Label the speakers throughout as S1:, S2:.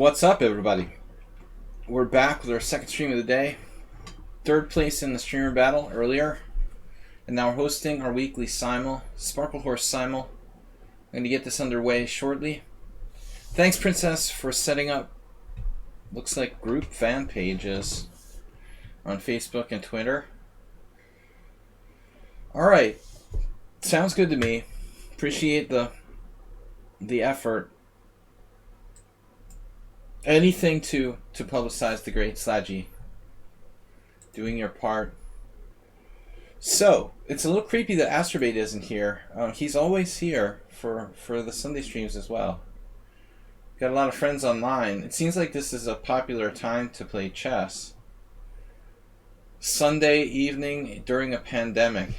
S1: What's up, everybody? We're back with our second stream of the day. Third place in the streamer battle earlier. And now we're hosting our weekly Simul, Sparkle Horse Simul. I'm going to get this underway shortly. Thanks, Princess, for setting up, looks like group fan pages on Facebook and Twitter. Alright. Sounds good to me. Appreciate the effort. Anything to publicize the great Sladgie. Doing your part. So, it's a little creepy that Astrobate isn't here. He's always here for the Sunday streams as well. Got a lot of friends online. It seems like this is a popular time to play chess. Sunday evening during a pandemic.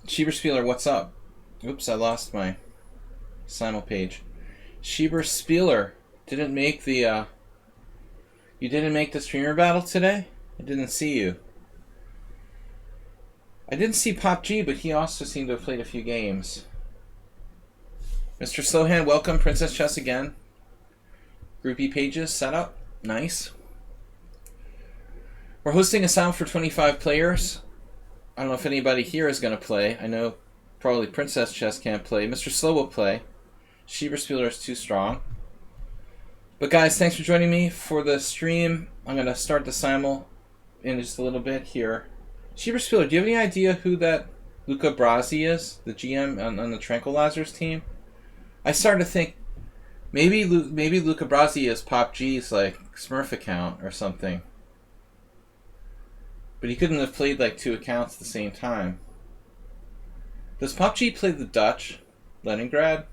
S1: Schieberspieler, what's up? Oops, I lost my Simul page. Schieberspieler didn't make the you didn't make the streamer battle today? I didn't see you. I didn't see Pop G, but he also seemed to have played a few games. Mr. Slowhand, welcome. Princess Chess again. Groupie pages set up. Nice. We're hosting a Simul for 25 players. I don't know if anybody here is going to play. I know probably Princess Chess can't play. Mr. Slow will play. Schieberspieler is too strong. But guys, thanks for joining me for the stream. I'm going to start the Simul in just a little bit here. Schieberspieler, do you have any idea who that Luca Brasi is? The GM on the Tranquilizers team? I started to think maybe Luca Brasi is Pop G's like Smurf account or something. But he couldn't have played like two accounts at the same time. Does Pop G play the Dutch? Leningrad?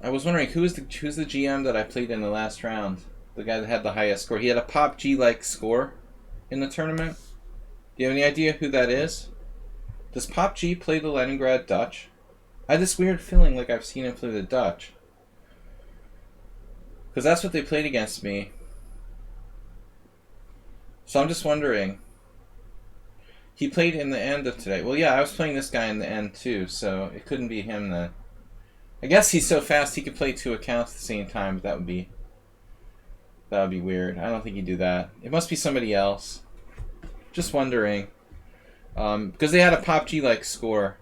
S1: I was wondering who's the GM that I played in the last round? The guy that had the highest score. He had a Pop G-like score in the tournament. Do you have any idea who that is? Does Pop G play the Leningrad Dutch? I had this weird feeling like I've seen him play the Dutch. Because that's what they played against me. So I'm just wondering. He played in the end of today. Well, yeah, I was playing this guy in the end too, so it couldn't be him then. I guess he's so fast he could play two accounts at the same time, but that would be weird. I don't think he'd do that. It must be somebody else. Just wondering. Because they had a Pop G-like score.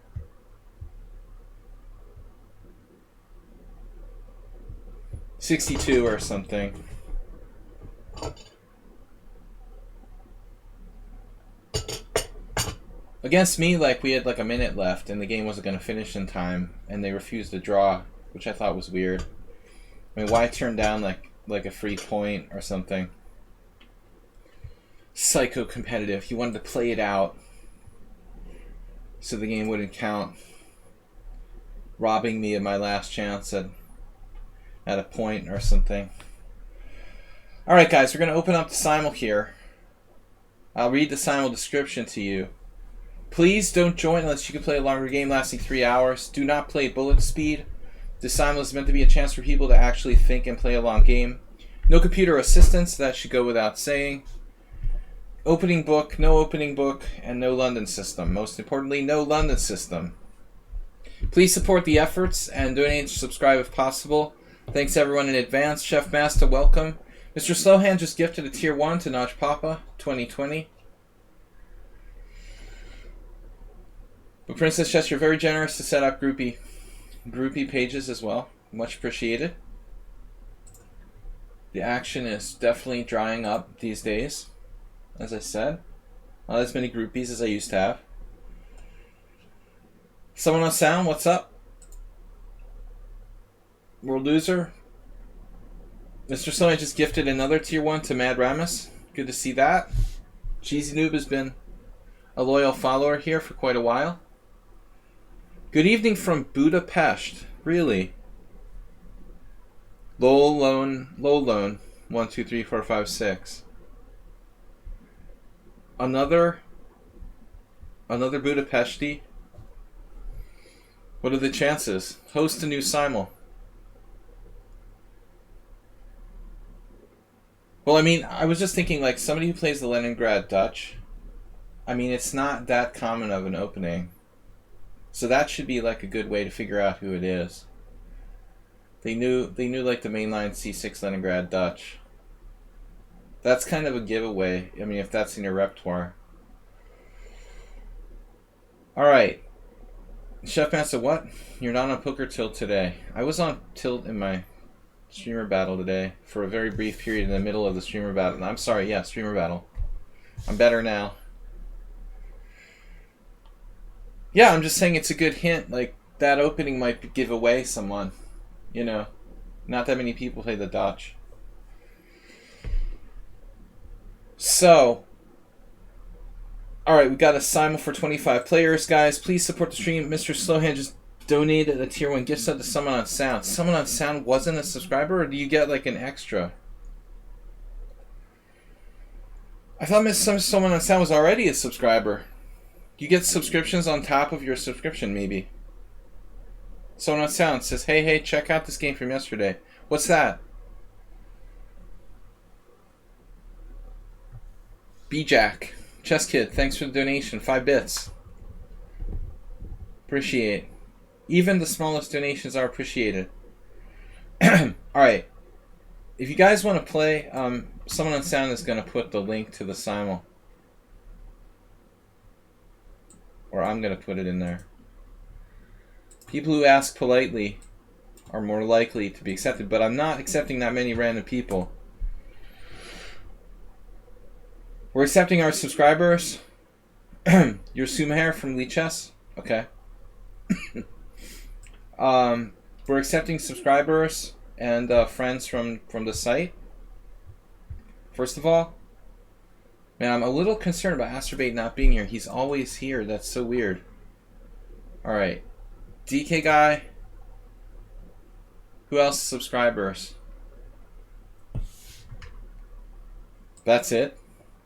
S1: .62 or something. Against me, like, we had like a minute left and the game wasn't going to finish in time and they refused to draw, which I thought was weird. I mean, why turn down like a free point or something? Psycho competitive. He wanted to play it out so the game wouldn't count. Robbing me of my last chance at a point or something. Alright guys, we're going to open up the Simul here. I'll read the Simul description to you. Please don't join unless you can play a longer game lasting 3 hours. Do not play bullet speed. This Simul is meant to be a chance for people to actually think and play a long game. No computer assistance, that should go without saying. Opening book, no opening book, and no London system. Most importantly, no London system. Please support the efforts and donate and subscribe if possible. Thanks everyone in advance. Chef Master, welcome. Mr. Slowhand just gifted a tier 1 to Notch Papa 2020. But Princess Chess, you're very generous to set up groupie pages as well. Much appreciated. The action is definitely drying up these days, as I said. Not as many groupies as I used to have. Someone on sound, what's up? World Loser. Mr. Sony just gifted another tier 1 to Mad Ramus. Good to see that. Cheesy Noob has been a loyal follower here for quite a while. Good evening from Budapest. Really? Low loan. 1, 2, 3, 4, 5, 6. Another Budapesti. What are the chances? Host a new Simul. Well, I mean, I was just thinking, like, somebody who plays the Leningrad Dutch, I mean, it's not that common of an opening. So that should be like a good way to figure out who it is. They knew like the mainline C6 Leningrad Dutch. That's kind of a giveaway. I mean, if that's in your repertoire. All right. Chef Master, what? You're not on Poker Tilt today. I was on Tilt in my streamer battle today for a very brief period in the middle of the streamer battle. I'm sorry, yeah, streamer battle. I'm better now. Yeah, I'm just saying it's a good hint. Like, that opening might give away someone. You know, not that many people play the Dutch. So, alright, we got a Simul for 25 players, guys. Please support the stream. Mr. Slowhand just donated a tier 1 gift sub to Someone on Sound. Someone on Sound wasn't a subscriber, or do you get like an extra? I thought Someone on Sound was already a subscriber. You get subscriptions on top of your subscription, maybe. Someone on Sound says, hey, check out this game from yesterday. What's that? B-Jack. Chess Kid, thanks for the donation. 5 bits. Appreciate. Even the smallest donations are appreciated. Alright. If you guys want to play, Someone on Sound is going to put the link to the Simul. Or I'm going to put it in there. People who ask politely are more likely to be accepted, but I'm not accepting that many random people. We're accepting our subscribers. You're Sumaher from lichess. Okay. We're accepting subscribers and friends from the site. First of all, man, I'm a little concerned about Astrobate not being here. He's always here. That's so weird. Alright. DK guy. Who else subscribers? That's it.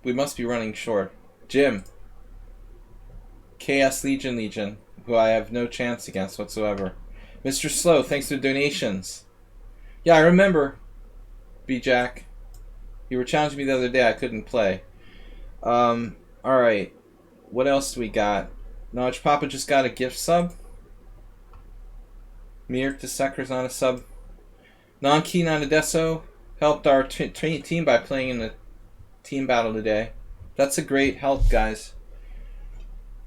S1: We must be running short. Jim. KS Legion, who I have no chance against whatsoever. Mr. Slow, thanks for the donations. Yeah, I remember. B-Jack. You were challenging me the other day. I couldn't play. Alright. What else do we got? Knowledge Papa just got a gift sub. Mirk the Sucker's on a sub. Non-Key Nanadeso helped our team by playing in the team battle today. That's a great help, guys.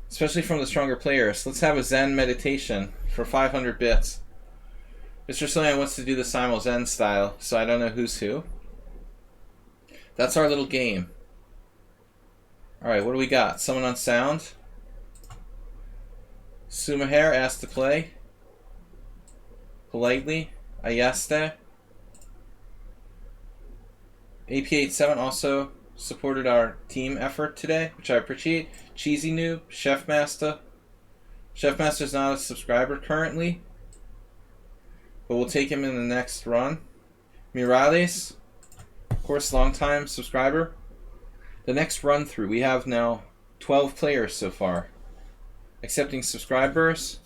S1: Especially from the stronger players. Let's have a Zen meditation for 500 bits. Mr. Soyan wants to do the Simul Zen style, so I don't know who's who. That's our little game. Alright, what do we got? Someone on Sound. Sumaher asked to play. Politely. Ayeste. AP87 also supported our team effort today, which I appreciate. Cheesy Noob. Chef Master. Chef Master's not a subscriber currently, but we'll take him in the next run. Mirales. Of course, long-time subscriber. The next run through, we have now 12 players so far. Accepting subscribers.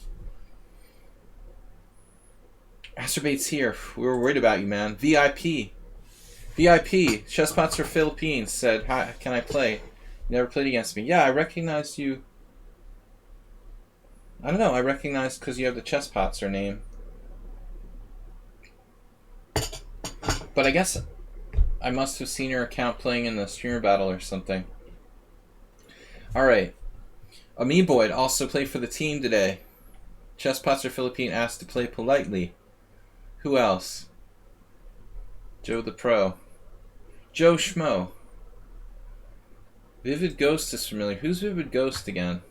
S1: Astrobate's here. We were worried about you, man. VIP. VIP. Chesspotzer Philippines said, hi, can I play? Never played against me. Yeah, I recognized you. I don't know. I recognized because you have the Chesspotzer name. But I guess I must have seen your account playing in the streamer battle or something. Alright. Amiiboid also played for the team today. Chesspotzer Philippine asked to play politely. Who else? Joe the Pro. Joe Schmo. Vivid Ghost is familiar. Who's Vivid Ghost again?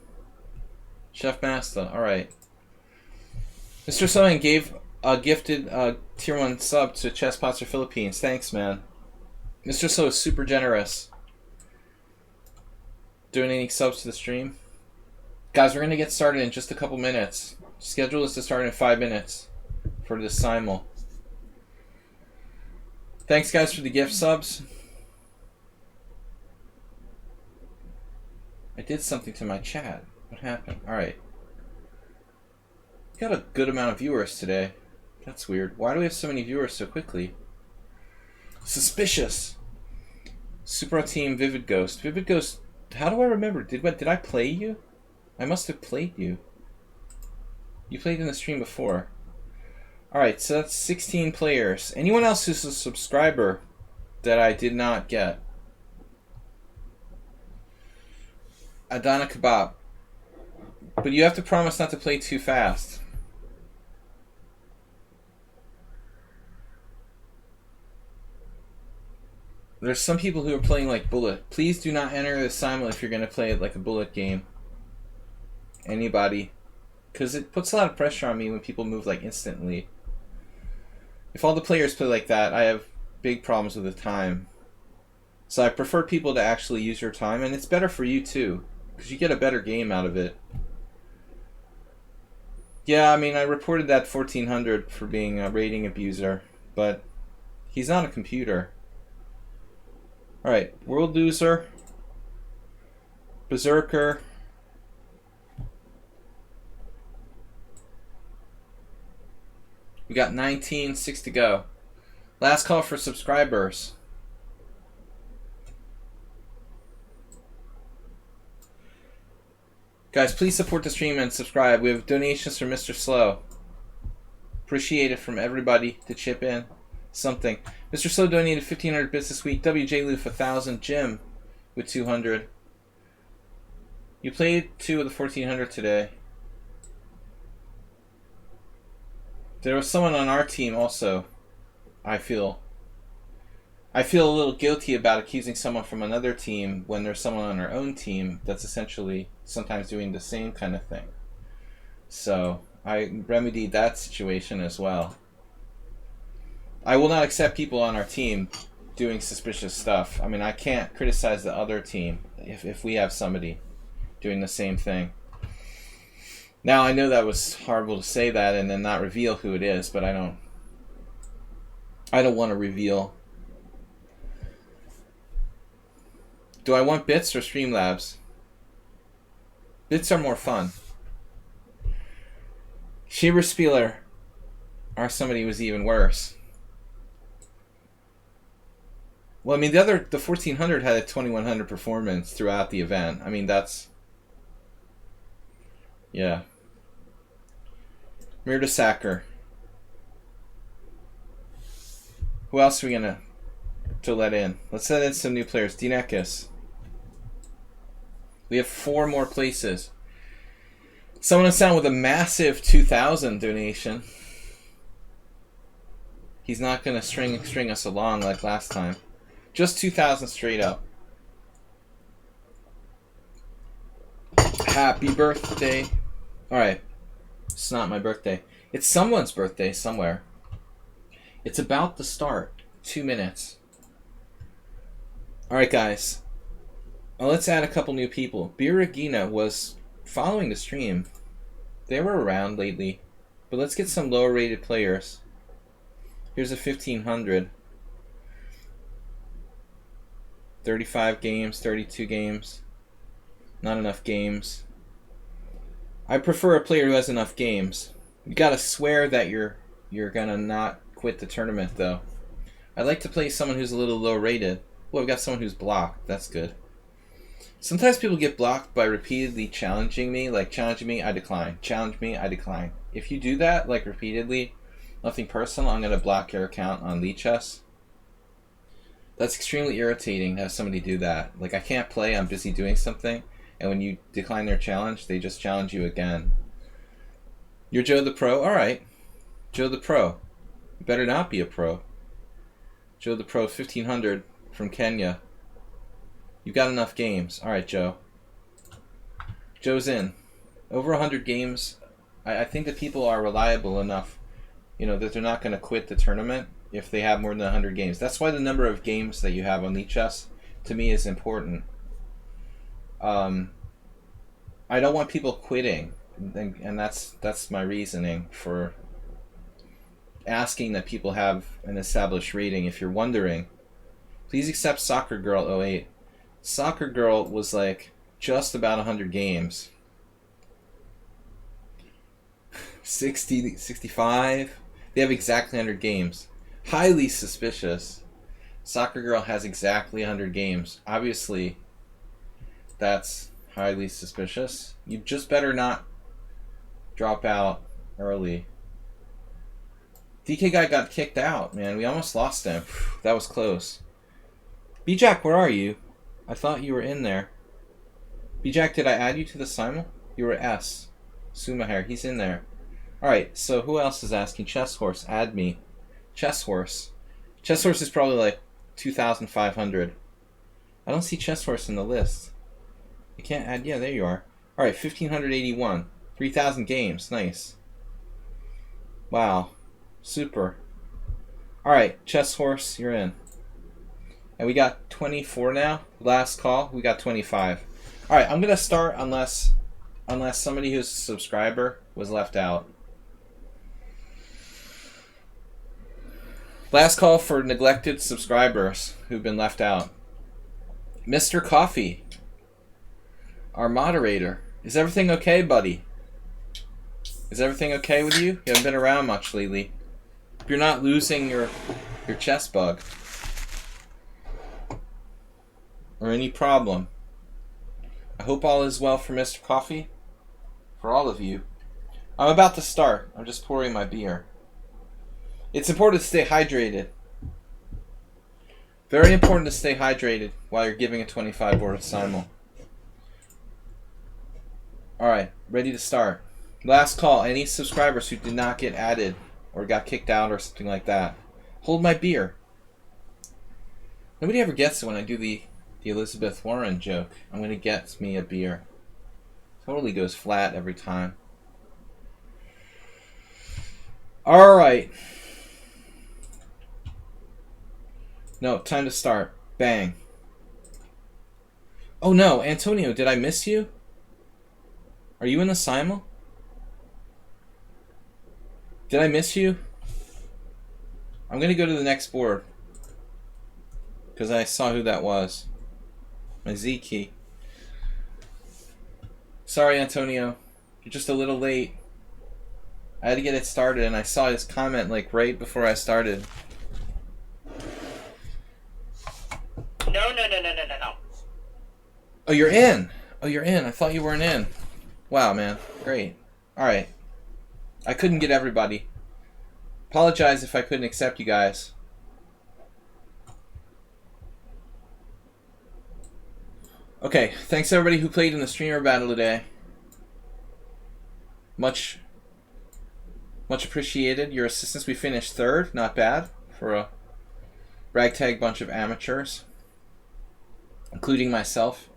S1: Chef Master. Alright. Mr. Sohan gave a gifted tier 1 sub to Chesspotzer Philippines. Thanks, man. Mr. So is super generous. Donating subs to the stream. Guys, we're going to get started in just a couple minutes. Schedule is to start in 5 minutes for this Simul. Thanks, guys, for the gift subs. I did something to my chat. What happened? Alright. Got a good amount of viewers today. That's weird. Why do we have so many viewers so quickly? Suspicious. Super Team Vivid Ghost. Vivid Ghost, how do I remember? Did I play you? I must have played you. You played in the stream before. Alright, so that's 16 players. Anyone else who's a subscriber that I did not get? Adana Kebab. But you have to promise not to play too fast. There's some people who are playing like bullet. Please do not enter the simul if you're going to play it like a bullet game. Anybody. Because it puts a lot of pressure on me when people move like instantly. If all the players play like that, I have big problems with the time. So I prefer people to actually use your time, and it's better for you too, because you get a better game out of it. Yeah, I mean, I reported that 1400 for being a rating abuser, but he's not a computer. Alright, World Loser, Berserker, we got 19, 6 to go. Last call for subscribers. Guys, please support the stream and subscribe. We have donations from Mr. Slow. Appreciate it from everybody to chip in something. Mr. Slow donated 1,500 bits this week. WJ Loof 1,000. Jim with 200. You played 2 of the 1,400 today. There was someone on our team also. I feel a little guilty about accusing someone from another team when there's someone on our own team that's essentially sometimes doing the same kind of thing. So I remedied that situation as well. I will not accept people on our team doing suspicious stuff. I mean, I can't criticize the other team if we have somebody doing the same thing. Now, I know that was horrible to say that and then not reveal who it is, but I don't want to reveal. Do I want bits or Streamlabs? Bits are more fun. Schieberspieler, or somebody was even worse. Well, I mean, the 1400 had a 2100 performance throughout the event. I mean, that's... Yeah. Mirda Sacker. Who else are we gonna let in? Let's let in some new players. Dinekis. We have 4 more places. Someone has sound with a massive 2,000 donation. He's not gonna string us along like last time. Just 2,000 straight up. Happy birthday. Alright. It's not my birthday. It's someone's birthday somewhere. It's about to start. 2 minutes. Alright, guys. Well, let's add a couple new people. Beer Regina was following the stream. They were around lately. But let's get some lower rated players. Here's a 1,500. 35 games, 32 games. Not enough games. I prefer a player who has enough games. You gotta swear that you're gonna not quit the tournament, though. I'd like to play someone who's a little low rated. Well, I've got someone who's blocked. That's good. Sometimes people get blocked by repeatedly challenging me. Like, challenging me, I decline. Challenge me, I decline. If you do that, like, repeatedly, nothing personal, I'm gonna block your account on lichess. That's extremely irritating to have somebody do that. Like, I can't play, I'm busy doing something, and when you decline their challenge, they just challenge you again. You're Joe the Pro? Alright. Joe the Pro. You better not be a pro. Joe the Pro, 1,500 from Kenya. You've got enough games. Alright, Joe. Joe's in. Over 100 games. I think that people are reliable enough, you know, that they're not going to quit the tournament if they have more than 100 games. That's why the number of games that you have on lichess, to me, is important. I don't want people quitting, and that's my reasoning for asking that people have an established rating. If you're wondering, please accept Soccer Girl 08. Soccer Girl was like just about 100 games. 60, 65. They have exactly 100 games. Highly suspicious. Soccer Girl has exactly 100 games. Obviously, that's highly suspicious. You just better not drop out early. DK guy got kicked out, man. We almost lost him. That was close. B-Jack, where are you? I thought you were in there. B-Jack, did I add you to the Simul? You were S. Sumahair, he's in there. Alright, so who else is asking? Chess Horse, add me. Chess Horse. Chess Horse is probably like 2,500. I don't see Chess Horse in the list. I can't add... Yeah, there you are. Alright, 1,581. 3,000 games. Nice. Wow. Super. Alright, Chess Horse, you're in. And we got 24 now. Last call, we got 25. Alright, I'm going to start unless somebody who's a subscriber was left out. Last call for neglected subscribers who've been left out. Mr. Coffee, our moderator. Is everything okay, buddy? Is everything okay with you? You haven't been around much lately. If you're not losing your chess bug. Or any problem. I hope all is well for Mr. Coffee. For all of you. I'm about to start. I'm just pouring my beer. It's important to stay hydrated. Very important to stay hydrated while you're giving a 25 board simul. Alright, ready to start. Last call. Any subscribers who did not get added or got kicked out or something like that. Hold my beer. Nobody ever gets it when I do the Elizabeth Warren joke. I'm going to get me a beer. Totally goes flat every time. Alright. No, time to start. Bang. Oh no, Antonio, did I miss you? Are you in the simul? Did I miss you? I'm going to go to the next board. Because I saw who that was. My Z key. Sorry, Antonio. You're just a little late. I had to get it started, and I saw his comment like right before I started.
S2: No.
S1: Oh, you're in. Oh, you're in. I thought you weren't in. Wow, man. Great. Alright. I couldn't get everybody. Apologize if I couldn't accept you guys. Okay, thanks everybody who played in the streamer battle today. Much appreciated. Your assistance, we finished third. Not bad for a ragtag bunch of amateurs, including myself.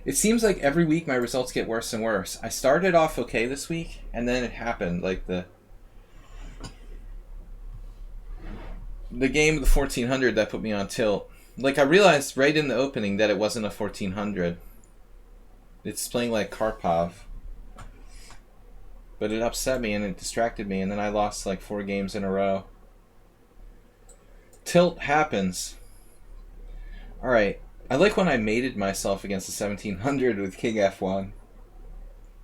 S1: It seems like every week my results get worse and worse. I started off okay this week, and then it happened. Like the game of the 1400 that put me on tilt. Like, I realized right in the opening that it wasn't a 1400. It's playing like Karpov. But it upset me and it distracted me, and then I lost like 4 games in a row. Tilt happens. Alright. I like when I mated myself against the 1700 with King F1.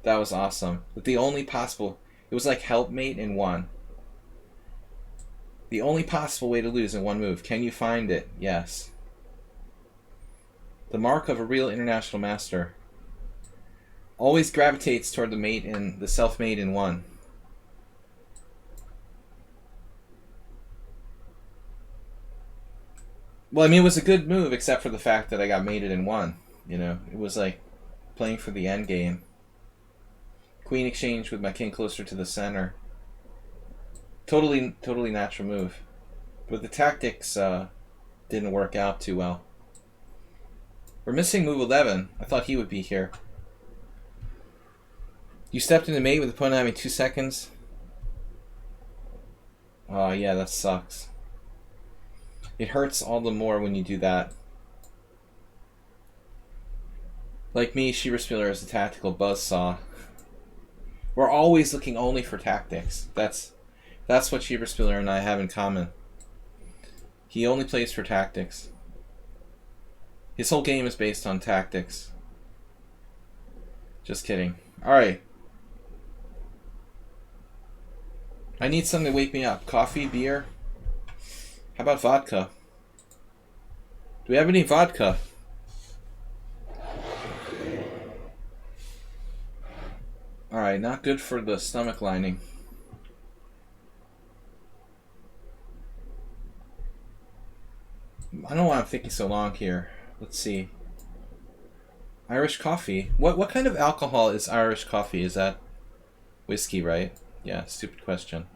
S1: That was awesome. But the only possible... It was like helpmate in 1. The only possible way to lose in 1 move. Can you find it? Yes. The mark of a real international master. Always gravitates toward the mate in the self-made in 1. Well, I mean, it was a good move, except for the fact that I got mated in 1. You know, it was like playing for the end game. Queen exchange with my king closer to the center. Totally natural move. But the tactics didn't work out too well. We're missing move 11. I thought he would be here. You stepped into mate with the opponent having 2 seconds. Oh, yeah, that sucks. It hurts all the more when you do that. Like me, Shiva Spieler is a tactical buzzsaw. We're always looking only for tactics. That's what Shiva Spieler and I have in common. He only plays for tactics. His whole game is based on tactics. Just kidding. Alright. I need something to wake me up. Coffee, beer. How about vodka? Do we have any vodka? Alright, not good for the stomach lining. I don't know why I'm thinking so long here. Let's see. Irish coffee. What kind of alcohol is Irish coffee? Is that whiskey, right? Yeah, stupid question.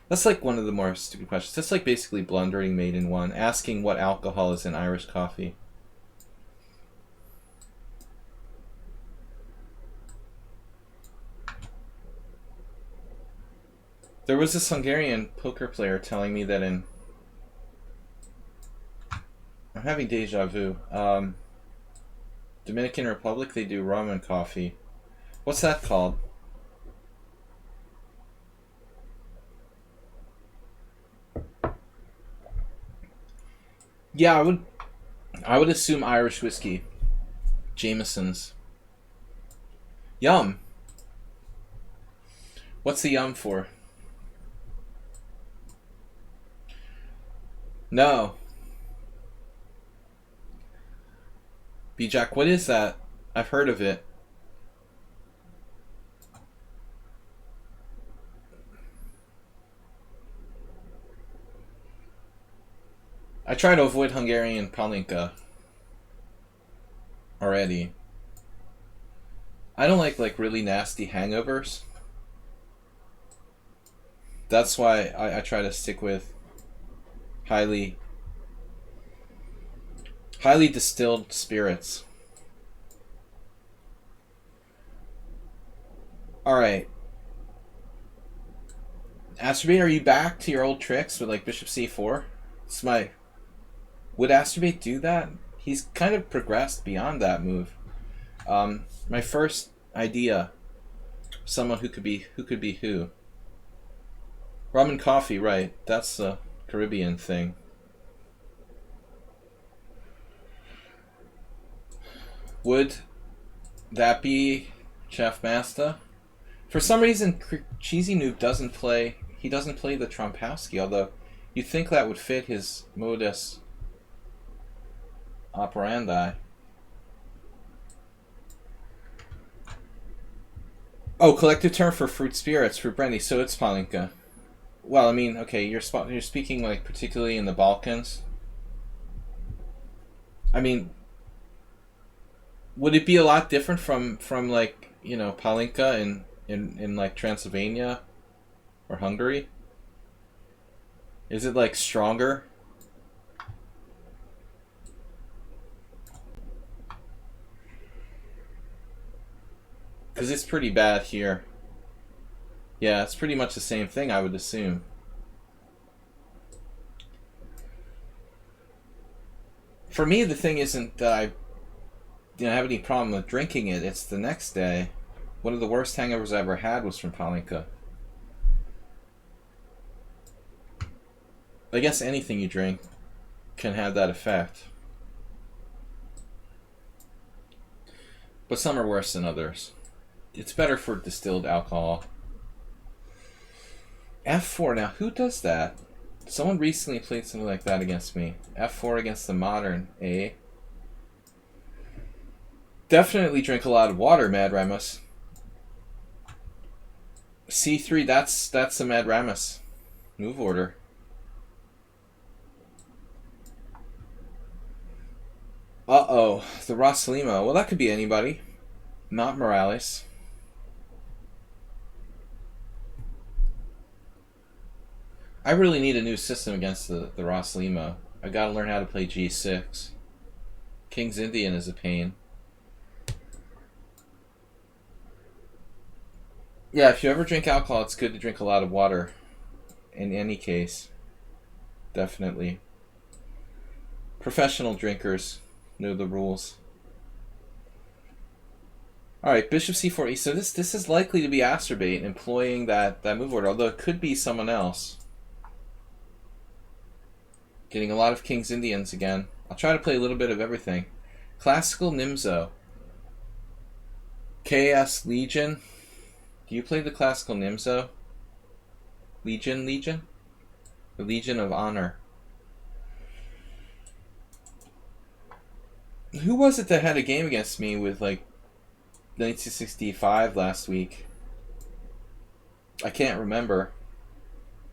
S1: That's like one of the more stupid questions. That's like basically blundering made in one. Asking what alcohol is in Irish coffee. There was this Hungarian poker player telling me that in... I'm having deja vu. Dominican Republic, they do rum and coffee. What's that called? Yeah, I would assume Irish whiskey. Jameson's. Yum. What's the yum for? No. B-Jack, what is that? I've heard of it. I try to avoid Hungarian palinka already. I don't like really nasty hangovers. That's why I try to stick with highly distilled spirits. Alright. Astrobate, are you back to your old tricks with like Bishop C4? It's my... Would Astrobate do that? He's kind of progressed beyond that move. My first idea, someone who could be who. Rum and coffee, right? That's a Caribbean thing. Would that be Chef Masta? For some reason, Cheesy Noob doesn't play. He doesn't play the Trompowsky, although you'd think that would fit his modus operandi. Oh, collective term for fruit spirits, fruit brandy. So it's palinka. Well, I mean, okay, you're speaking like particularly in the Balkans. I mean, would it be a lot different from like, you know, palinka in like Transylvania or Hungary? Is it like stronger? Because it's pretty bad here. Yeah, it's pretty much the same thing, I would assume. For me, the thing isn't that I have any problem with drinking it. It's the next day. One of the worst hangovers I ever had was from palinka. I guess anything you drink can have that effect. But some are worse than others. It's better for distilled alcohol. F4, now who does that? Someone recently played something like that against me. F4 against the modern, eh? Definitely drink a lot of water, Mad Ramus. C3, that's a Mad Ramus move order. Uh-oh, the Rosalima. Well, that could be anybody. Not Morales. I really need a new system against the Rosalima. I gotta learn how to play G6. King's Indian is a pain. Yeah, if you ever drink alcohol, it's good to drink a lot of water. In any case. Definitely. Professional drinkers know the rules. Alright, Bishop C4E. So this is likely to be Astrobate employing that move order, although it could be someone else. Getting a lot of King's Indians again. I'll try to play a little bit of everything. Classical Nimzo. KS Legion. Do you play the Classical Nimzo? Legion? The Legion of Honor. Who was it that had a game against me with like 1965 last week? I can't remember.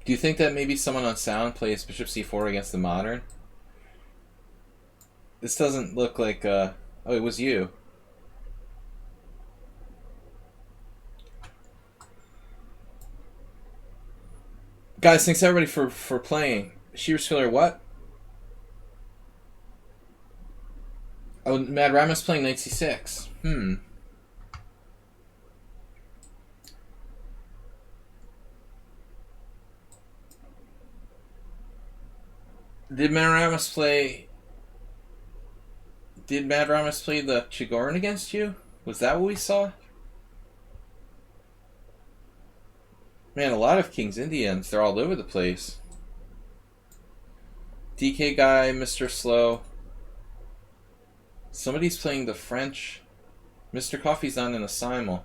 S1: Do you think that maybe someone on sound plays Bishop C4 against the modern? This doesn't look like, oh, it was you. Guys, thanks everybody for playing. Sheer Spiller, what? Oh, Mad Rama's playing knight c6. Did Mad Ramas play the Chigorin against you? Was that what we saw? Man, a lot of King's Indians. They're all over the place. DK Guy, Mr. Slow. Somebody's playing the French. Mr. Coffee's on in a simul.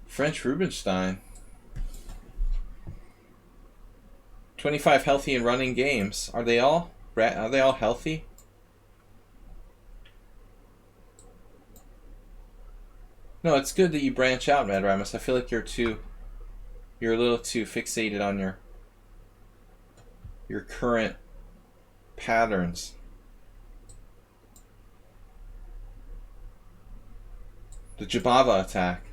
S1: French Rubinstein. 25 healthy and running games. Are they all healthy? No, it's good that you branch out, Mad Ramus. I feel like you're a little too fixated on your current patterns. The Jabava attack.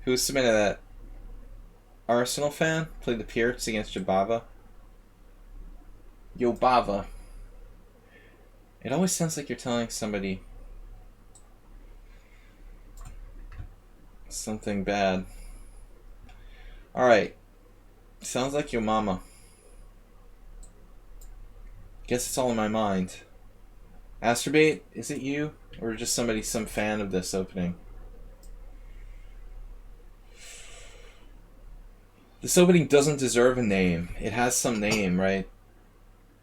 S1: Who submitted that? Arsenal fan? Played the Pirates against Jabava? Yobava. It always sounds like you're telling somebody something bad. Alright. Sounds like your mama. Guess it's all in my mind. Astrobate, is it you? Or just some fan of this opening? This opening doesn't deserve a name. It has some name, right?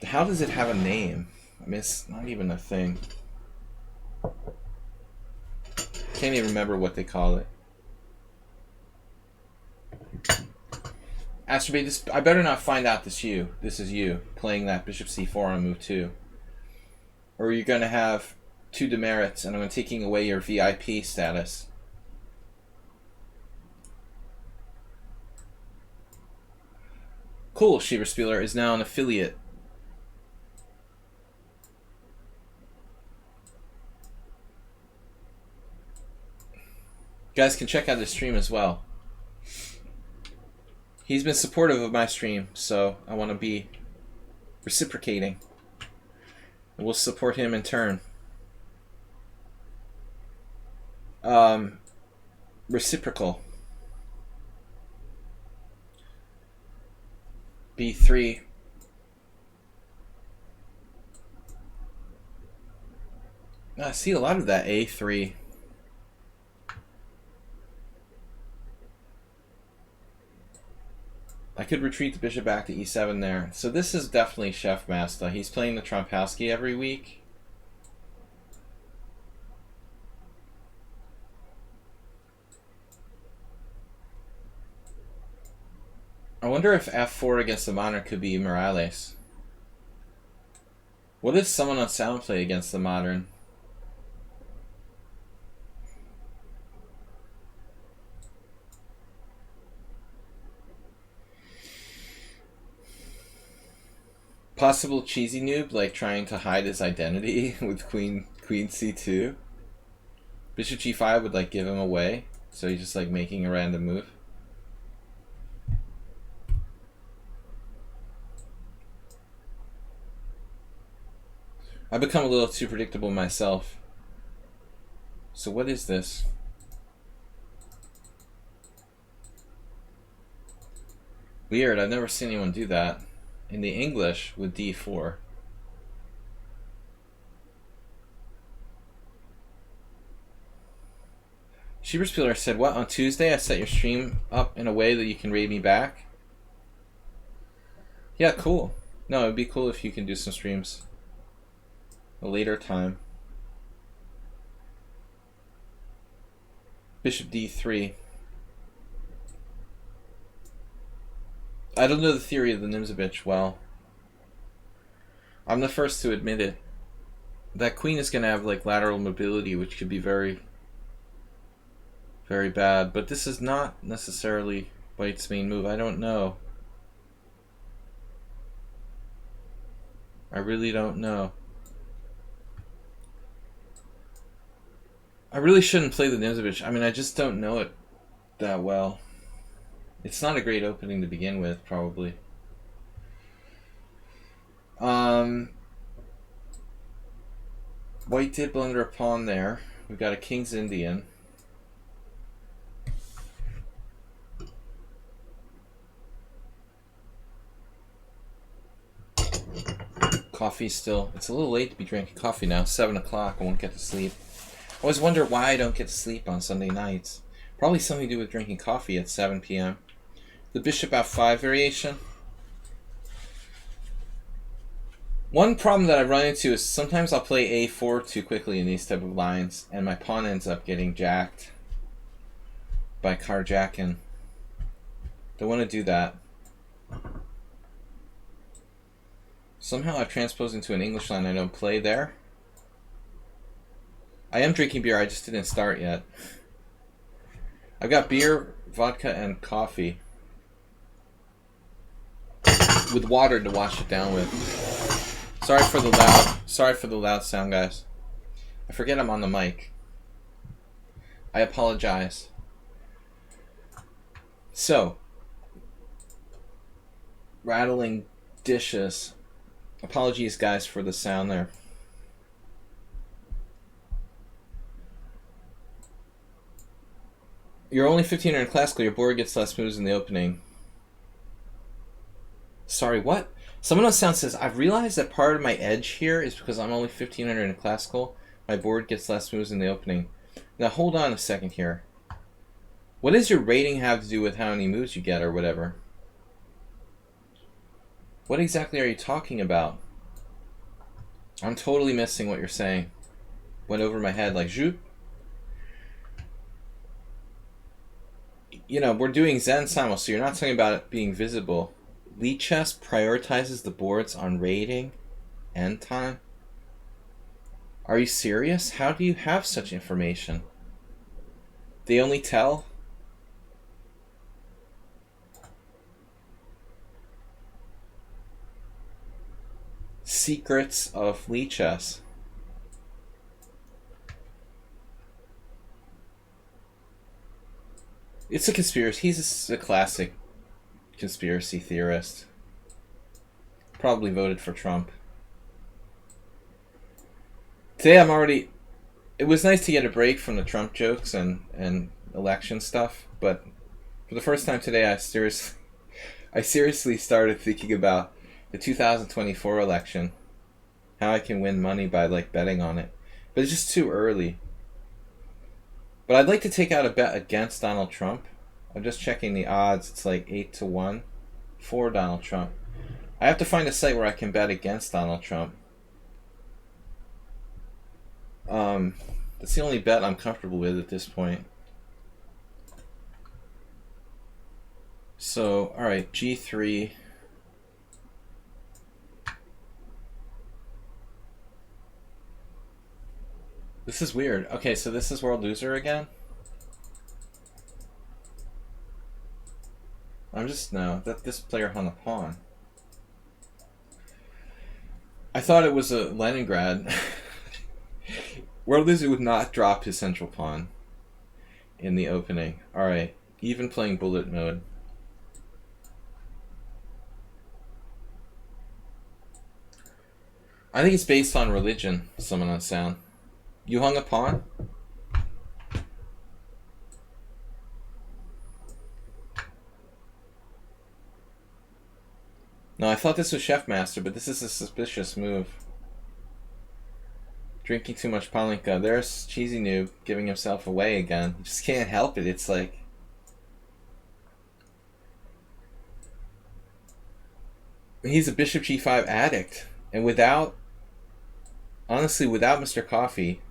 S1: How does it have a name? I mean, it's not even a thing. Can't even remember what they call it. Astrobate, this, I better not find out this is you playing that bishop c4 on move 2. Or you're going to have 2 demerits and I'm taking away your VIP status. Cool, Shiva Spieler is now an affiliate. You guys can check out his stream as well. He's been supportive of my stream, so I want to be reciprocating. And we'll support him in turn. Reciprocal. B3. I see a lot of that A3. I could retreat the bishop back to E7 there. So this is definitely Chef Master. He's playing the Trompowsky every week. I wonder if F4 against the Modern could be Morales. What if someone on sound play against the Modern? Possible cheesy noob, like trying to hide his identity with Queen C2. Bishop G5 would like give him away, so he's just like making a random move. I've become a little too predictable myself. So what is this? Weird, I've never seen anyone do that. In the English with D4. Sheeperspieler said, what, on Tuesday I set your stream up in a way that you can raid me back? Yeah, cool. No, it'd be cool if you can do some streams a later time. Bishop D3. I don't know the theory of the Nimzovich well. I'm the first to admit it. That queen is going to have like lateral mobility, which could be very, very bad. But this is not necessarily White's main move. I don't know. I really don't know. I really shouldn't play the Nimzovich. I mean, I just don't know it that well. It's not a great opening to begin with, probably. White did blunder a pawn there. We've got a King's Indian. Coffee still. It's a little late to be drinking coffee now. 7 o'clock. I won't get to sleep. I always wonder why I don't get to sleep on Sunday nights. Probably something to do with drinking coffee at 7 p.m. The bishop f5 variation. One problem that I run into is sometimes I'll play a4 too quickly in these type of lines, and my pawn ends up getting jacked by carjacking. Don't want to do that. Somehow I've transposed into an English line I don't play there. I am drinking beer, I just didn't start yet. I've got beer, vodka, and coffee. With water to wash it down with. Sorry for the loud sound, guys. I forget I'm on the mic. I apologize. So, rattling dishes. Apologies, guys, for the sound there. You're only 1500 in classical. Your board gets less moves in the opening. Sorry, what? Someone on sound says, I've realized that part of my edge here is because I'm only 1500 in classical. My board gets less moves in the opening. Now, hold on a second here. What does your rating have to do with how many moves you get or whatever? What exactly are you talking about? I'm totally missing what you're saying. Went over my head like, zoop. You know, we're doing Zen Simul, so you're not talking about it being visible. Lichess prioritizes the boards on rating and time. Are you serious? How do you have such information? They only tell? Secrets of lichess. It's a conspiracy. He's a classic conspiracy theorist. Probably voted for Trump. Today I'm already... It was nice to get a break from the Trump jokes and election stuff, but for the first time today I seriously started thinking about the 2024 election. How I can win money by like betting on it. But it's just too early. But I'd like to take out a bet against Donald Trump. I'm just checking the odds. It's like 8-1 for Donald Trump. I have to find a site where I can bet against Donald Trump. That's the only bet I'm comfortable with at this point. So, alright, G3. This is weird. Okay, so this is World Loser again? No, that this player hung a pawn. I thought it was a Leningrad. World Loser would not drop his central pawn in the opening. Alright, even playing bullet mode. I think it's based on religion, someone on sound. You hung a pawn? No, I thought this was Chef Master, but this is a suspicious move. Drinking too much Palinka. There's Cheesy Noob giving himself away again. You just can't help it. It's like... He's a Bishop G5 addict. And without... Honestly, without Mr. Coffee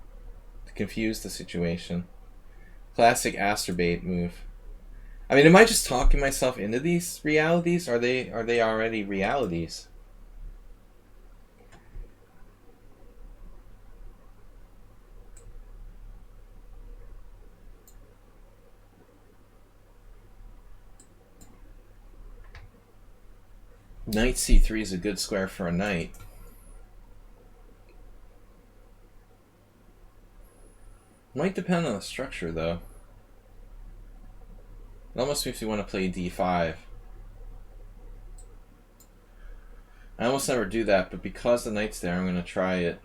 S1: to confuse the situation. Classic Asterbait move. I mean, am I just talking myself into these realities? Are they already realities? Knight C3 is a good square for a knight. Might depend on the structure, though. It almost makes me want to play d5. I almost never do that, but because the knight's there, I'm going to try it.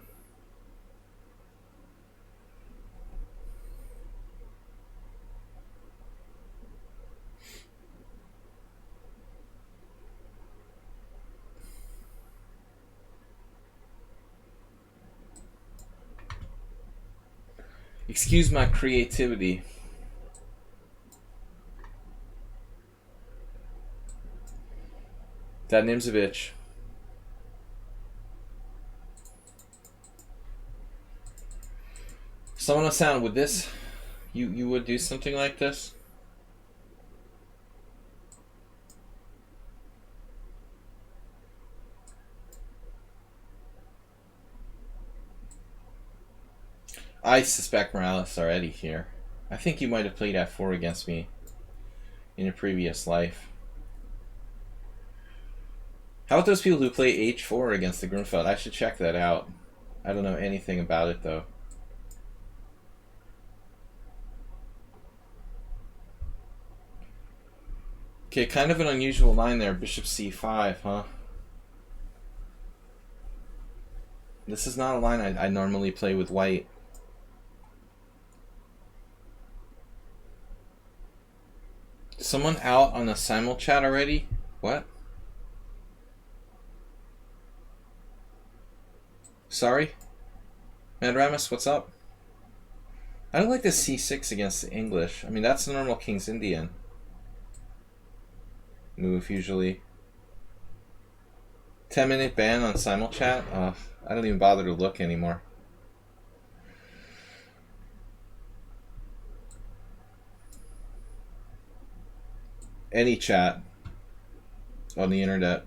S1: Excuse my creativity. That Nimzovich. Someone on sound, would this, you would do something like this? I suspect Morales already here. I think you might have played f4 against me in your previous life. How about those people who play h4 against the Grunfeld? I should check that out. I don't know anything about it, though. Okay, kind of an unusual line there. Bishop c5, huh? This is not a line I normally play with white. Someone out on the simul chat already? What? Sorry? Mad Ramus, what's up? I don't like this c6 against the English. I mean, that's the normal King's Indian move, usually. 10-minute ban on simul chat? I don't even bother to look anymore. Any chat on the internet.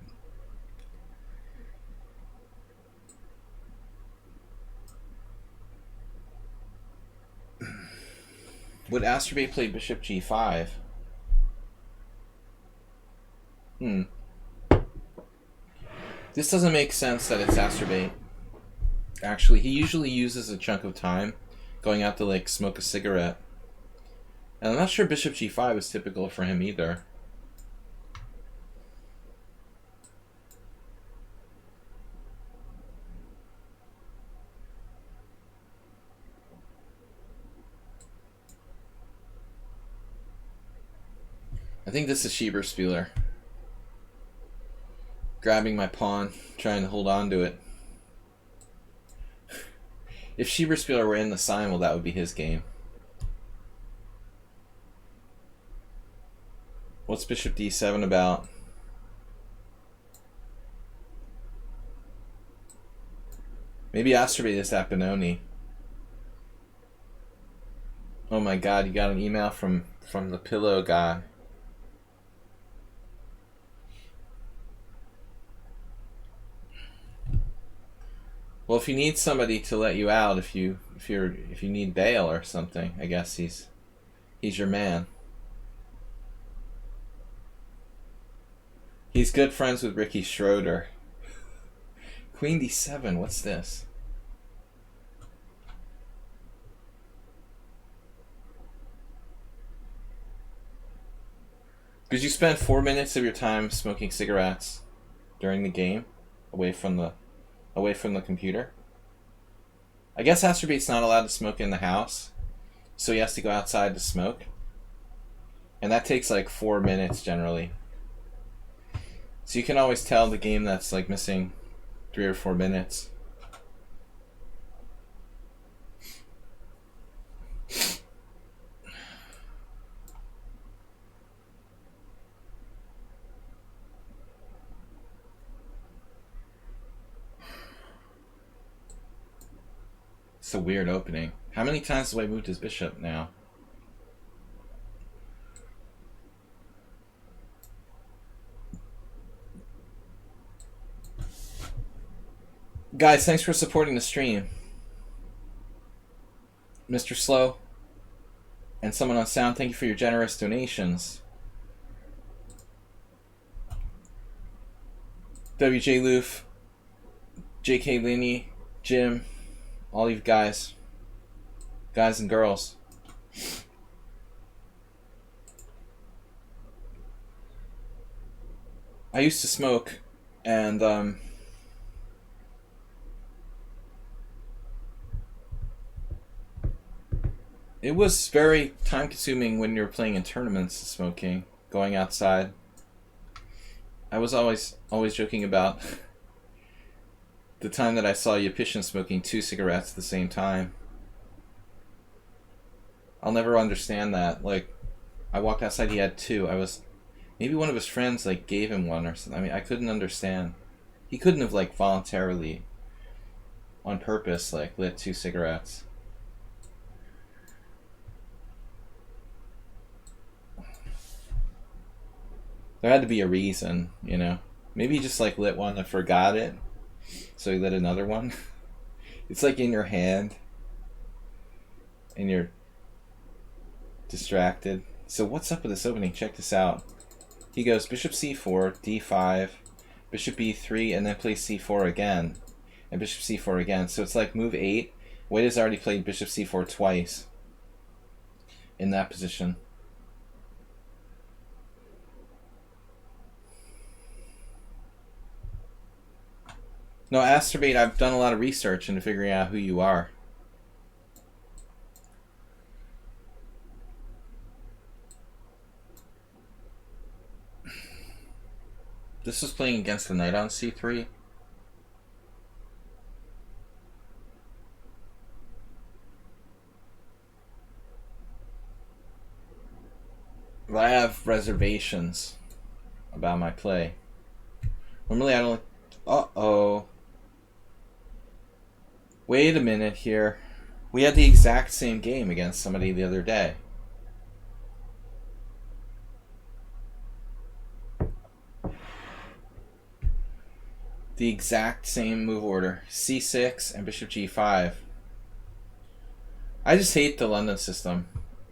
S1: Would Asterbait play bishop g5? This doesn't make sense that it's Asterbait. Actually, he usually uses a chunk of time going out to like smoke a cigarette. And I'm not sure bishop g5 is typical for him either. I think this is Schieberspieler. Grabbing my pawn, trying to hold on to it. If Schieberspieler were in the simul, that would be his game. What's bishop d7 about? Maybe Asterbait is at Benoni. Oh my god, you got an email from the pillow guy. Well, if you need somebody to let you out, if you need bail or something, I guess he's your man. He's good friends with Ricky Schroeder. Queen d7, what's this? Because you spend 4 minutes of your time smoking cigarettes during the game, away from the computer. I guess Astrobait's not allowed to smoke in the house, so he has to go outside to smoke. And that takes like 4 minutes generally. So you can always tell the game that's like missing 3 or 4 minutes. It's a weird opening. How many times do I move his bishop now? Guys, thanks for supporting the stream. Mr. Slow and someone on sound, thank you for your generous donations. WJ Loof, JK Linney, Jim, all you guys. guys and girls. I used to smoke, and it was very time consuming when you were playing in tournaments, smoking, going outside. I was always joking about the time that I saw Yapitian smoking 2 cigarettes at the same time. I'll never understand that. Like, I walked outside, he had 2. Maybe one of his friends like gave him one or something. I mean, I couldn't understand. He couldn't have like voluntarily, on purpose, like lit 2 cigarettes. There had to be a reason, you know. Maybe he just like lit one and forgot it, so he lit another one. It's like in your hand, and you're distracted. So what's up with this opening? Check this out. He goes bishop c4, d5, bishop b3, and then plays c4 again, and bishop c4 again. So it's like move 8. White has already played bishop c4 twice in that position. No, Astrobate, I've done a lot of research into figuring out who you are. This was playing against the knight on c3. But I have reservations about my play. Normally I don't... Uh-oh. Wait a minute here. We had the exact same game against somebody the other day. The exact same move order. c6 and bishop g5. I just hate the London system.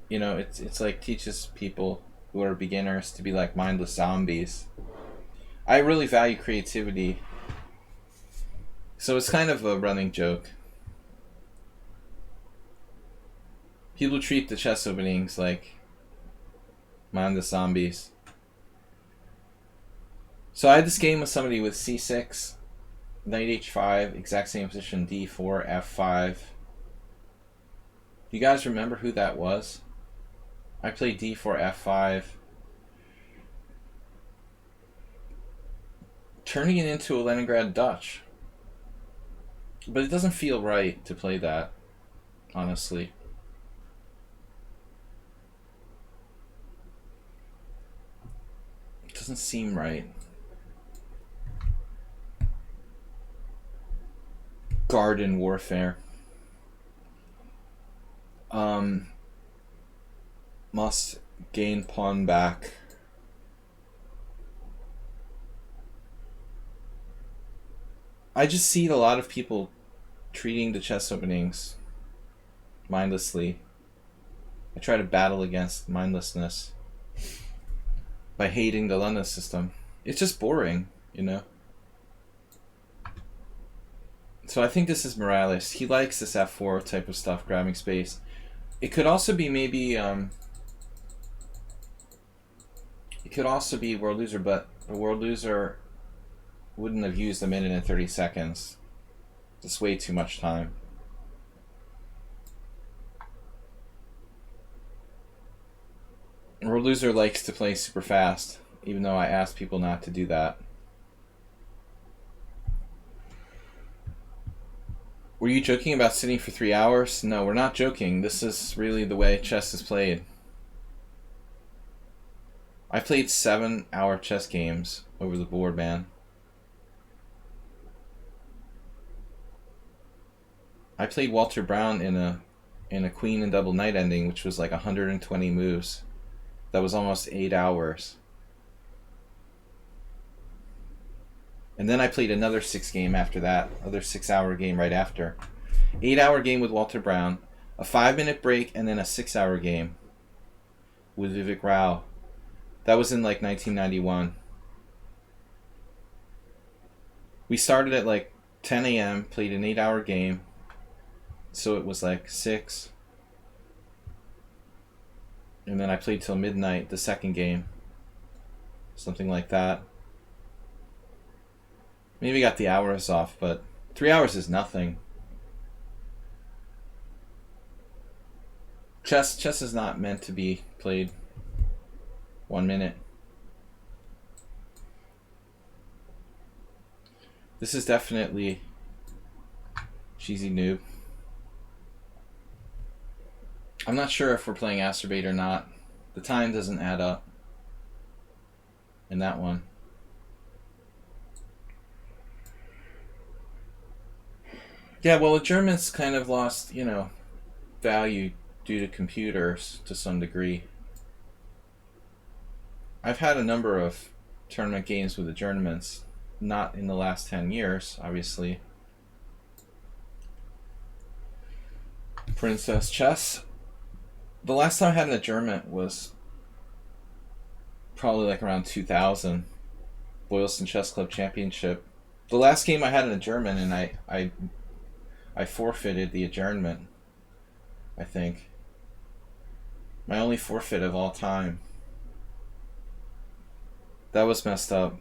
S1: You know, it's like teaches people who are beginners to be like mindless zombies. I really value creativity. So it's kind of a running joke. People treat the chess openings like mindless zombies. So I had this game with somebody with c6, knight h5, exact same position, d4, f5. Do you guys remember who that was? I played d4, f5. Turning it into a Leningrad Dutch. But it doesn't feel right to play that, honestly. It doesn't seem right. Garden warfare. Must gain pawn back. I just see a lot of people treating the chess openings mindlessly. I try to battle against mindlessness by hating the London system. It's just boring, you know? So I think this is Morales. He likes this f4 type of stuff, grabbing space. It could also be maybe... it could also be World Loser, but the World Loser wouldn't have used a minute and 30 seconds. Just way too much time. World Loser likes to play super fast, even though I ask people not to do that. Were you joking about sitting for 3 hours? No, we're not joking. This is really the way chess is played. I played 7-hour chess games over the board, man. I played Walter Brown in a queen and double knight ending, which was like 120 moves. That was almost 8 hours. And then I played another 6 game after that, another 6-hour game right after. 8-hour game with Walter Brown, a 5-minute break, and then a 6-hour game with Vivek Rao. That was in like 1991. We started at like 10 a.m., played an 8-hour game. So it was like 6, And then I played till midnight the second game. Something like that. Maybe got the hours off, but 3 hours is nothing. Chess is not meant to be played 1 minute. This is definitely cheesy noob. I'm not sure if we're playing Acerbate or not. The time doesn't add up in that one. Yeah, well, adjournments kind of lost, value due to computers to some degree. I've had a number of tournament games with adjournments, not in the last 10 years, obviously. Princess Chess. The last time I had an adjournment was probably like around 2000, Boylston Chess Club Championship. The last game I had an adjournment, and I forfeited the adjournment, I think. My only forfeit of all time. That was messed up.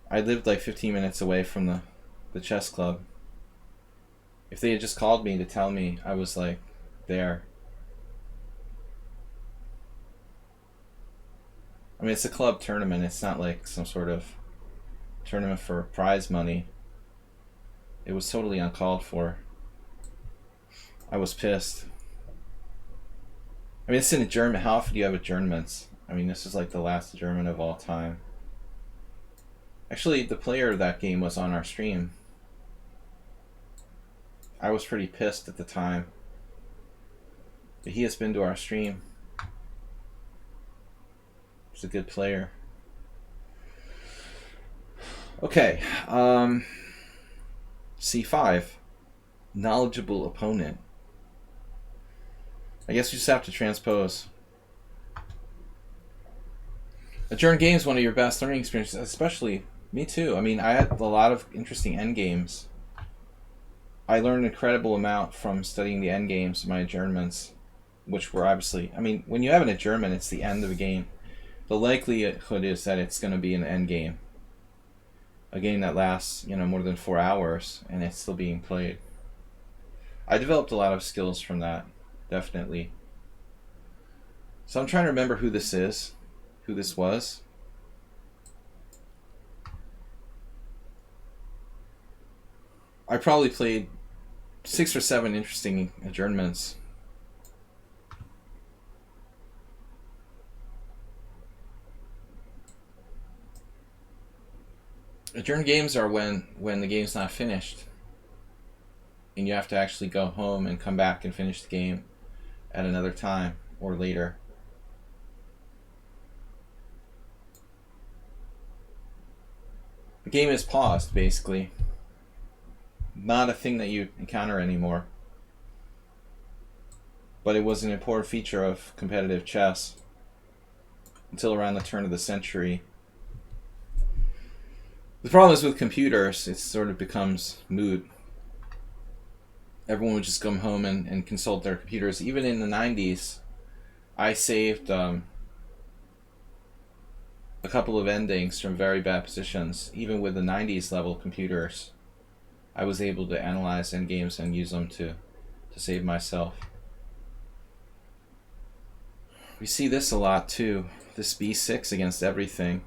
S1: I lived like 15 minutes away from the chess club. If they had just called me to tell me, I was like there. I mean, it's a club tournament. It's not like some sort of tournament for prize money. It was totally uncalled for. I was pissed. I mean, it's an adjournment. How often do you have adjournments? I mean, this is like the last adjournment of all time. Actually, the player of that game was on our stream. I was pretty pissed at the time. But he has been to our stream. He's a good player. Okay. C5. Knowledgeable opponent. I guess we just have to transpose. Adjourned game is one of your best learning experiences, especially me too. I mean, I had a lot of interesting endgames. I learned an incredible amount from studying the endgames of my adjournments, which were obviously, I mean, when you have an adjournment, it's the end of a game. The likelihood is that it's going to be an endgame. A game that lasts, more than 4 hours, and it's still being played. I developed a lot of skills from that, definitely. So I'm trying to remember who this is, who this was. I probably played 6 or 7 interesting adjournments. Adjourned games are when the game's not finished and you have to actually go home and come back and finish the game at another time or later. The game is paused, basically. Not a thing that you encounter anymore. But it was an important feature of competitive chess until around the turn of the century. The problem is with computers, it sort of becomes moot. Everyone would just come home and consult their computers. Even in the 90s, I saved a couple of endings from very bad positions. Even with the 90s level computers, I was able to analyze endgames and use them to save myself. We see this a lot too. This b6 against everything.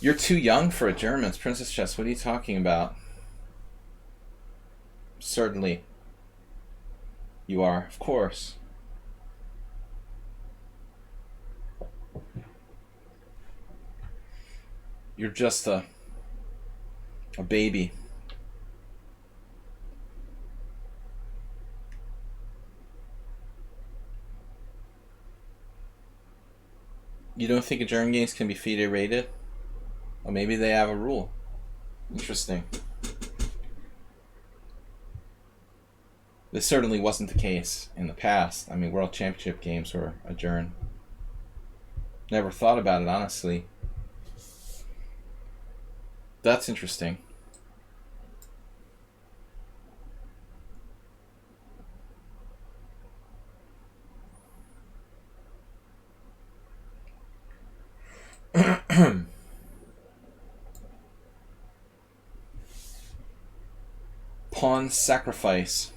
S1: You're too young for adjournments, Princess Chess. What are you talking about? Certainly. You are, of course. You're just a baby. You don't think adjourned games can be FIDE rated? Or maybe they have a rule. Interesting. This certainly wasn't the case in the past. I mean, World Championship games were adjourned. Never thought about it, honestly. That's interesting. pawn sacrifice.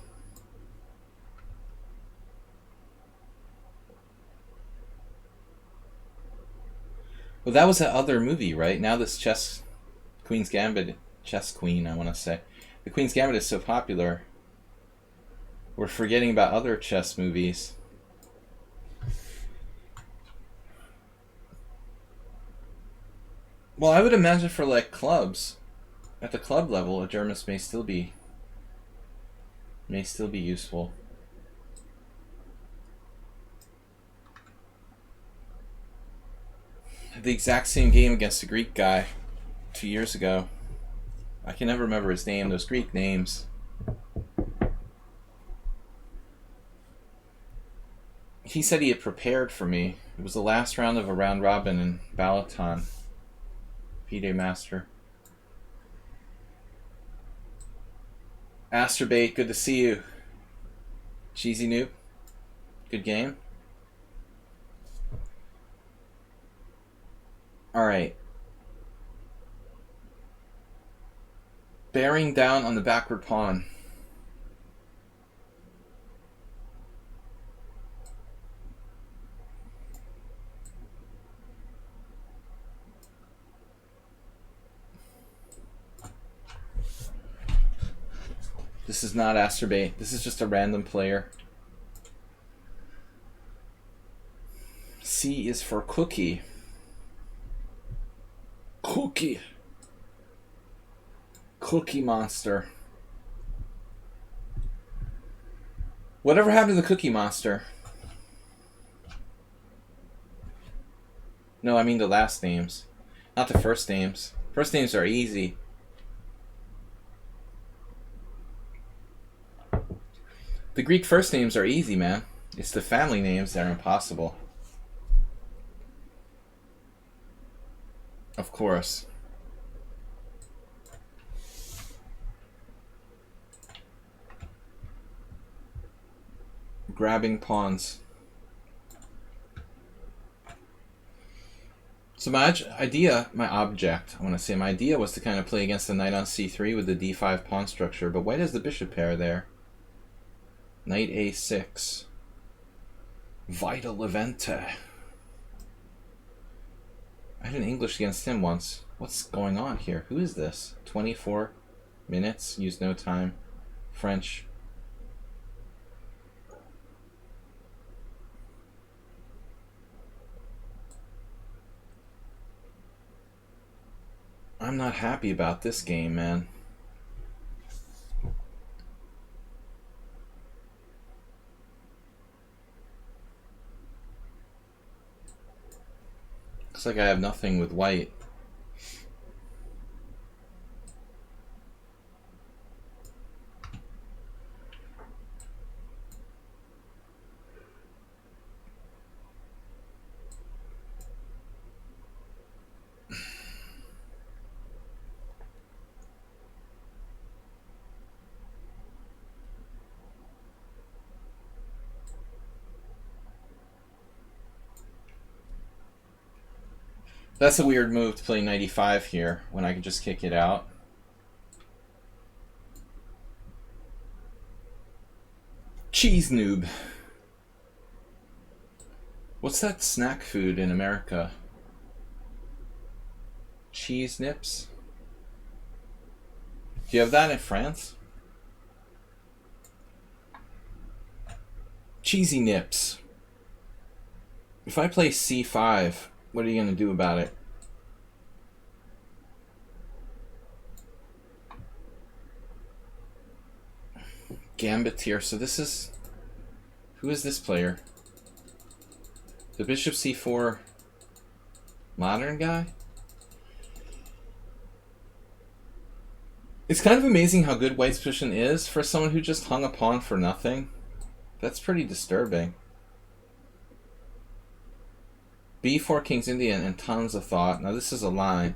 S1: Well, that was that other movie, right? Now this Queen's Gambit, Chess Queen, I want to say. The Queen's Gambit is so popular. We're forgetting about other chess movies. Well, I would imagine for like clubs, at the club level, a Germas may still be useful. The exact same game against a Greek guy 2 years ago. I can never remember his name. Those Greek names. He said he had prepared for me. It was the last round of a round robin in Balaton. FIDE Master. Asterbait, good to see you. Cheesy Noob. Good game. Alright. Bearing down on the backward pawn. This is not Asterbait. This is just a random player. C is for cookie. Cookie. Cookie Monster. Whatever happened to the Cookie Monster? No, I mean the last names. Not the first names. First names are easy. The Greek first names are easy, man. It's the family names that are impossible. Of course. Grabbing pawns. So my object was to kind of play against the knight on c3 with the d5 pawn structure, but white has the bishop pair there. Knight a6. Vita Levente. I had an English against him once. What's going on here? Who is this? 24 minutes. Use no time. French. I'm not happy about this game, man. Looks like I have nothing with white. That's a weird move to play 95 here when I can just kick it out. Cheese noob. What's that snack food in America? Cheese nips? Do you have that in France? Cheesy nips. If I play c5, what are you going to do about it? Gambit here. So this is... Who is this player? The bishop c4 modern guy? It's kind of amazing how good white's position is for someone who just hung a pawn for nothing. That's pretty disturbing. b4 King's Indian and tons of thought. Now this is a line.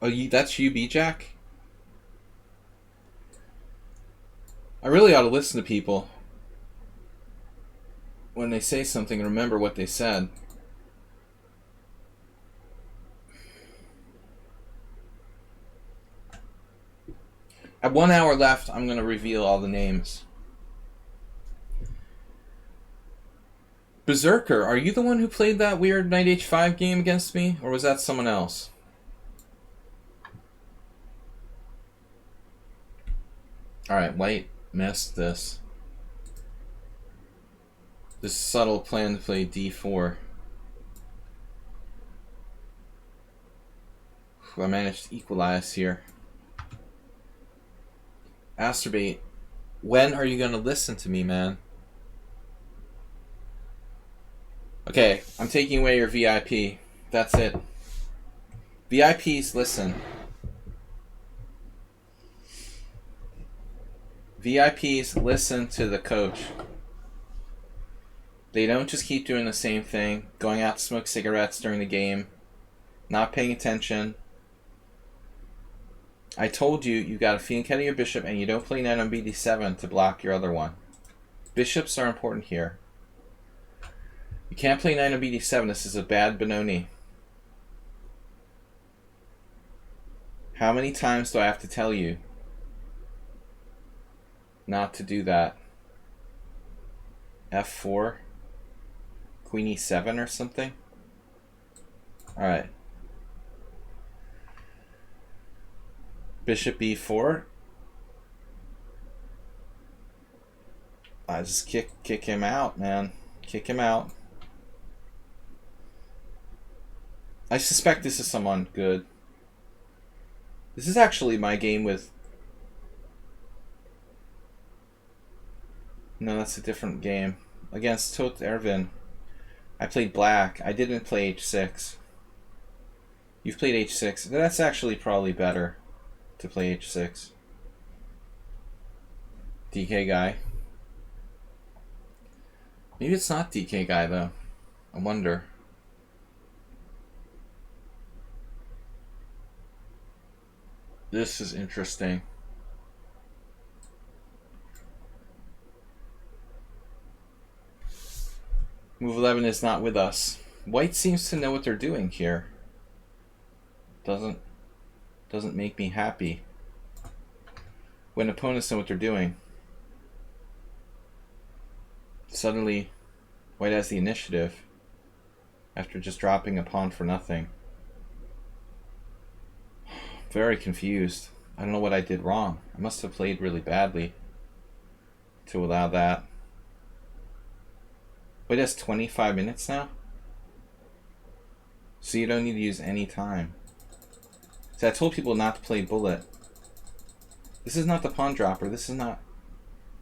S1: Oh, that's you, B-Jack? I really ought to listen to people when they say something and remember what they said. At 1 hour left, I'm going to reveal all the names. Berserker, are you the one who played that weird Knight H5 game against me? Or was that someone else? Alright, white missed this. This subtle plan to play d4. I managed to equalize here. Asterbate, when are you going to listen to me, man? Okay, I'm taking away your VIP. That's it. VIPs, listen. VIPs, listen to the coach. They don't just keep doing the same thing, going out to smoke cigarettes during the game, not paying attention. I told you, you got to Fianchetto your bishop and you don't play knight on bd7 to block your other one. Bishops are important here. You can't play knight on bd7, this is a bad Benoni. How many times do I have to tell you not to do that? f4? Queen e7 or something? Alright. Bishop e4. I just kick him out, man. Kick him out. I suspect this is someone good. This is actually my game with... No, that's a different game. Against Tot Ervin. I played black. I didn't play h6. You've played h6. That's actually probably better to play h6. DK guy. Maybe it's not DK guy though. I wonder. This is interesting. Move 11 is not with us. White seems to know what they're doing here. Doesn't make me happy when opponents know what they're doing. Suddenly, white has the initiative after just dropping a pawn for nothing. Very confused. I don't know what I did wrong. I must have played really badly to allow that. White has 25 minutes now? So you don't need to use any time. So I told people not to play bullet. This is not the pawn dropper. This is not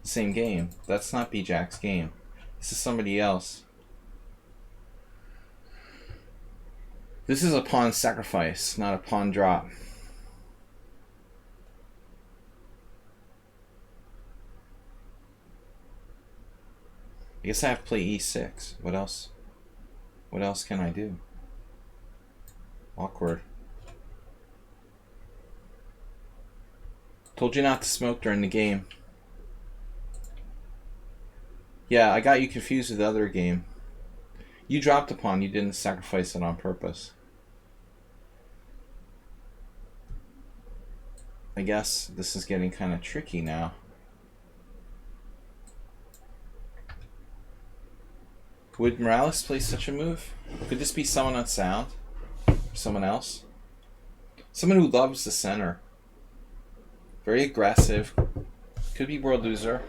S1: the same game. That's not B-Jack's game. This is somebody else. This is a pawn sacrifice, not a pawn drop. I guess I have to play e6. What else? What else can I do? Awkward. Told you not to smoke during the game. Yeah, I got you confused with the other game. You dropped a pawn, you didn't sacrifice it on purpose. I guess this is getting kind of tricky now. Would Morales play such a move? Could this be someone unsound? Someone else? Someone who loves the center. Very aggressive. Could be world loser.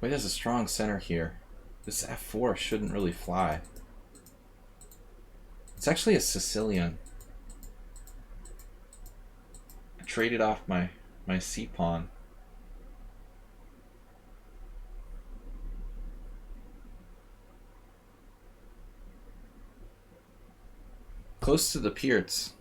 S1: White has a strong center here. This f4 shouldn't really fly. It's actually a Sicilian. I traded off my c-pawn. Close to the Pierts.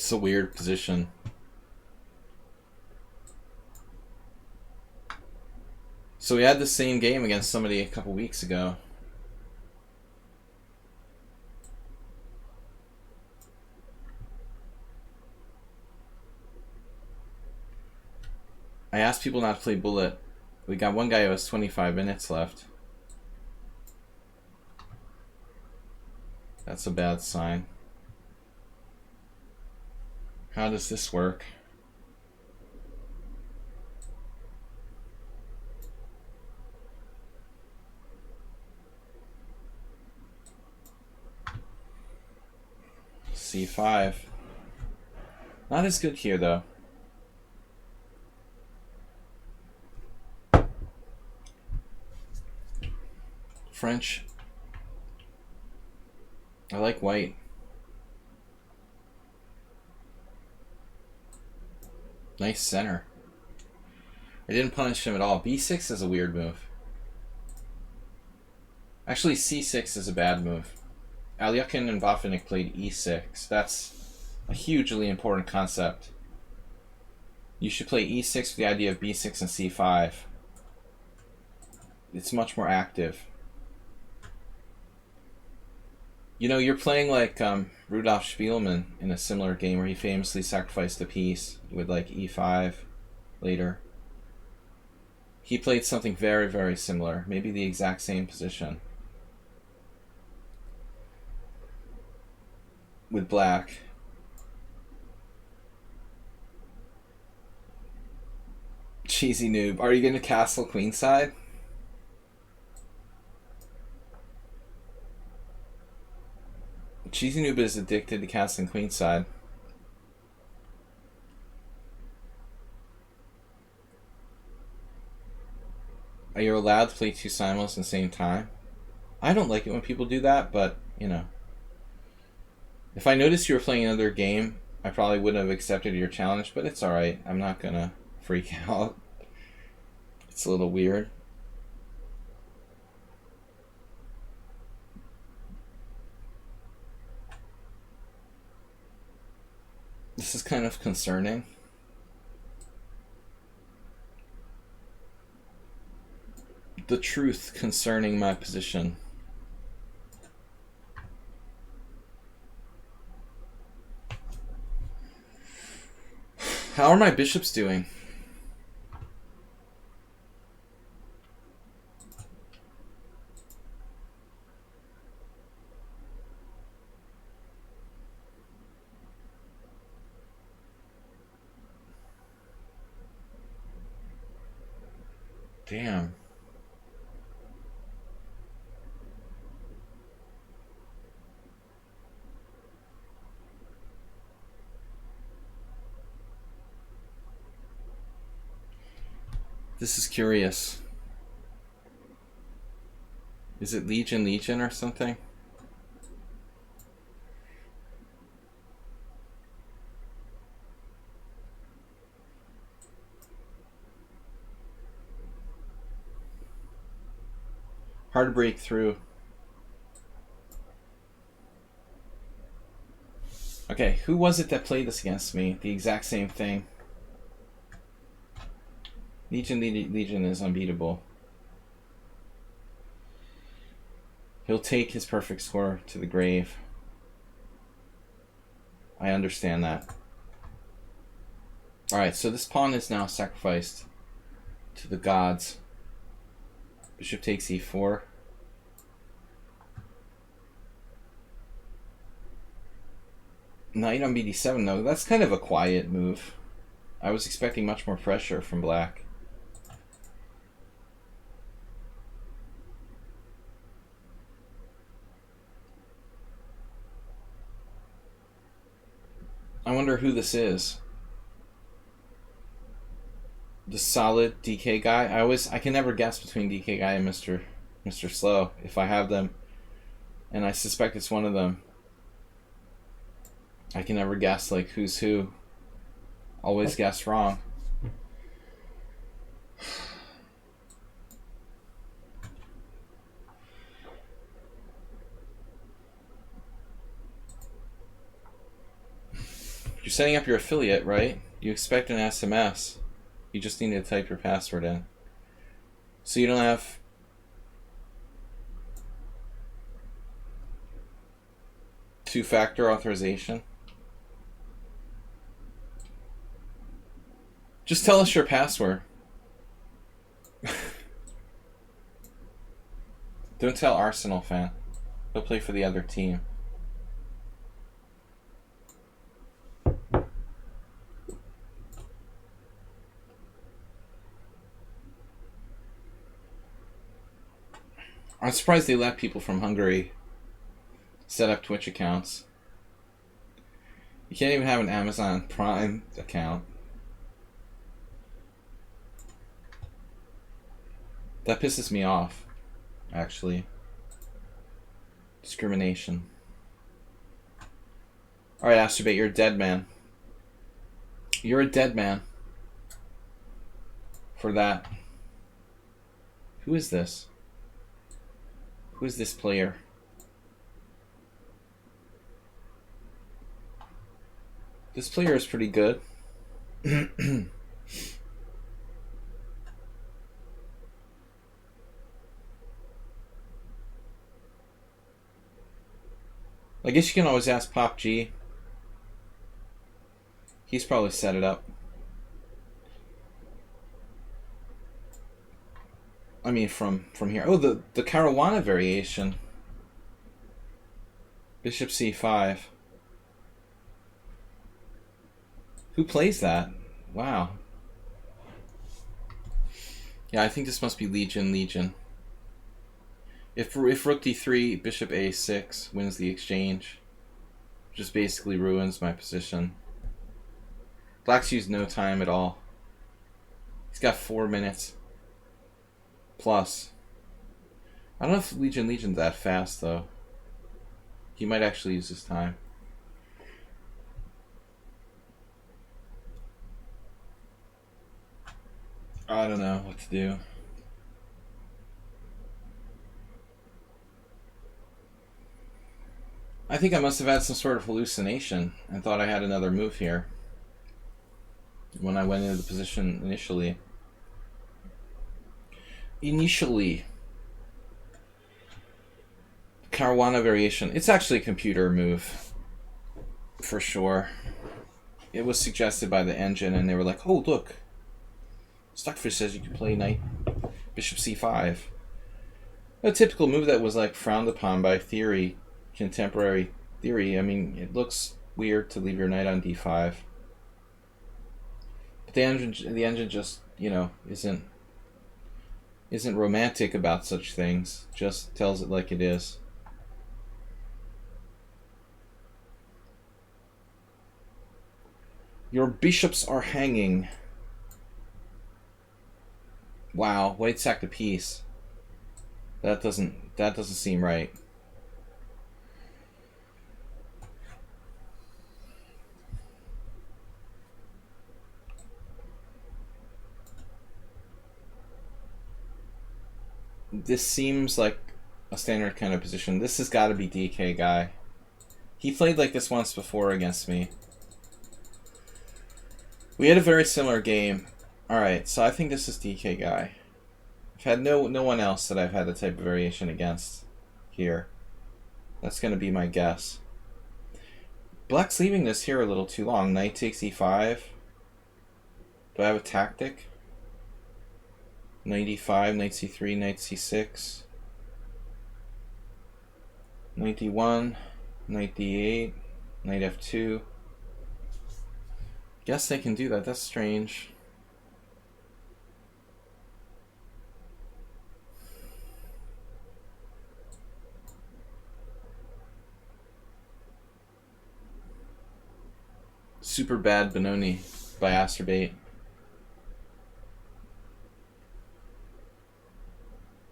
S1: It's a weird position. So we had the same game against somebody a couple weeks ago. I asked people not to play bullet. We got one guy who has 25 minutes left. That's a bad sign. How does this work? C5. Not as good here, though. French. I like white. Nice center. I didn't punish him at all. B6 is a weird move. Actually, C6 is a bad move. Alyoshin and Vafinik played E6. That's a hugely important concept. You should play E6 with the idea of B6 and C5. It's much more active. You know, you're playing like Rudolf Spielmann in a similar game where he famously sacrificed a piece with like E5 later. He played something very, very similar. Maybe the exact same position. With black. Cheesy noob. Are you going to castle queenside? Cheesy noob is addicted to castling queenside. Are you allowed to play two simuls at the same time? I don't like it when people do that, but, you know. If I noticed you were playing another game, I probably wouldn't have accepted your challenge, but it's alright. I'm not gonna freak out. It's a little weird. This is kind of concerning. The truth concerning my position. How are my bishops doing? Damn. This is curious. Is it Legion or something? Hard to break through. Okay, who was it that played this against me? The exact same thing. Legion is unbeatable. He'll take his perfect score to the grave. I understand that. Alright, so this pawn is now sacrificed to the gods. Bishop takes e4. Knight on bd7, though. That's kind of a quiet move. I was expecting much more pressure from black. I wonder who this is. The solid DK guy. I can never guess between DK guy and Mr. Slow if I have them, and I suspect it's one of them. I can never guess like who's who. Always guess wrong. You're setting up your affiliate, right? You expect an SMS. You just need to type your password in. So you don't have two-factor authorization. Just tell us your password. Don't tell Arsenal fan. He'll play for the other team. I'm surprised they let people from Hungary set up Twitch accounts. You can't even have an Amazon Prime account. That pisses me off, actually. Discrimination. Alright, Astrobate, you're a dead man. You're a dead man. For that. Who is this? Who is this player? This player is pretty good. I guess you can always ask Pop G. He's probably set it up. I mean, from here. Oh, the Caruana variation. Bishop c5. Who plays that? Wow. Yeah, I think this must be Legion. If rook d3, bishop a6 wins the exchange, just basically ruins my position. Black's used no time at all. He's got 4 minutes. Plus. I don't know if Legion's that fast, though. He might actually use his time. I don't know what to do. I think I must have had some sort of hallucination and thought I had another move here when I went into the position initially. Caruana variation. It's actually a computer move, for sure. It was suggested by the engine, and they were like, "Oh, look, Stockfish says you can play knight, bishop c5." A typical move that was like frowned upon by contemporary theory. I mean, it looks weird to leave your knight on d5, but the engine just, you know, isn't romantic about such things. Just tells it like it is. Your bishops are hanging. Wow, white sacked a piece. That doesn't seem right. This seems like a standard kind of position. This has got to be DK guy. He played like this once before against me. We had a very similar game. Alright, so I think this is DK guy. I've had no one else that I've had the type of variation against here. That's going to be my guess. Black's leaving this here a little too long. Knight takes e5. Do I have a tactic? Knight e5, knight c3, knight c6. Knight d1, knight d8, knight f2. Guess they can do that. That's strange. Super Bad Benoni by Astrobate.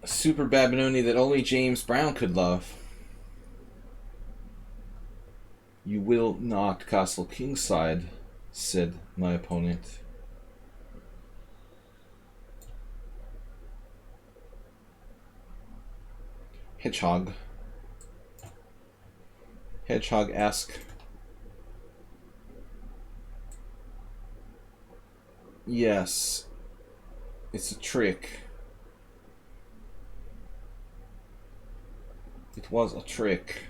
S1: A super bad Benoni that only James Brown could love. You will not castle kingside, said my opponent. Hedgehog. Hedgehog-esque. Yes. It's a trick. It was a trick.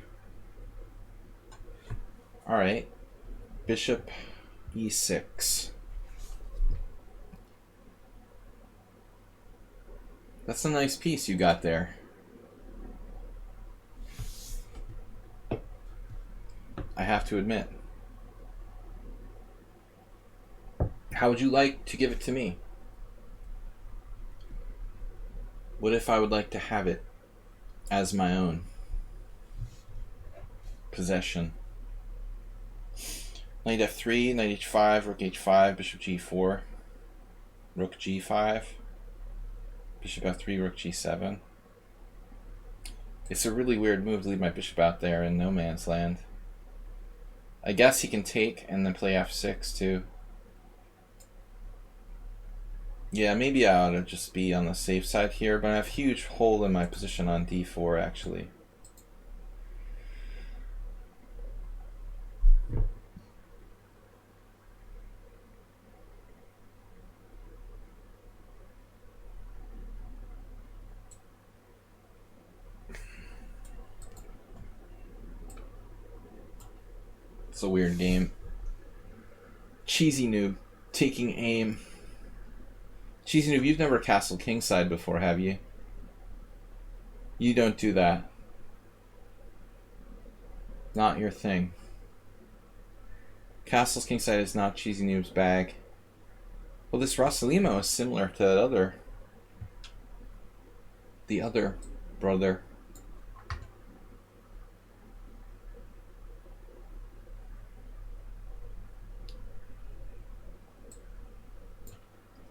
S1: Alright. Bishop e6. That's a nice piece you got there. I have to admit. How would you like to give it to me? What if I would like to have it as my own possession? Knight f3, knight h5, rook h5, bishop g4, rook g5, bishop f3, rook g7. It's a really weird move to leave my bishop out there in no man's land. I guess he can take and then play f6 too. Yeah, maybe I ought to just be on the safe side here, but I have a huge hole in my position on d4 actually. It's a weird game. Cheesy noob taking aim. Cheesy noob, you've never castled kingside before, have you? You don't do that. Not your thing. Castles kingside is not Cheesy noob's bag. Well, this Rossalimo is similar to that the other brother.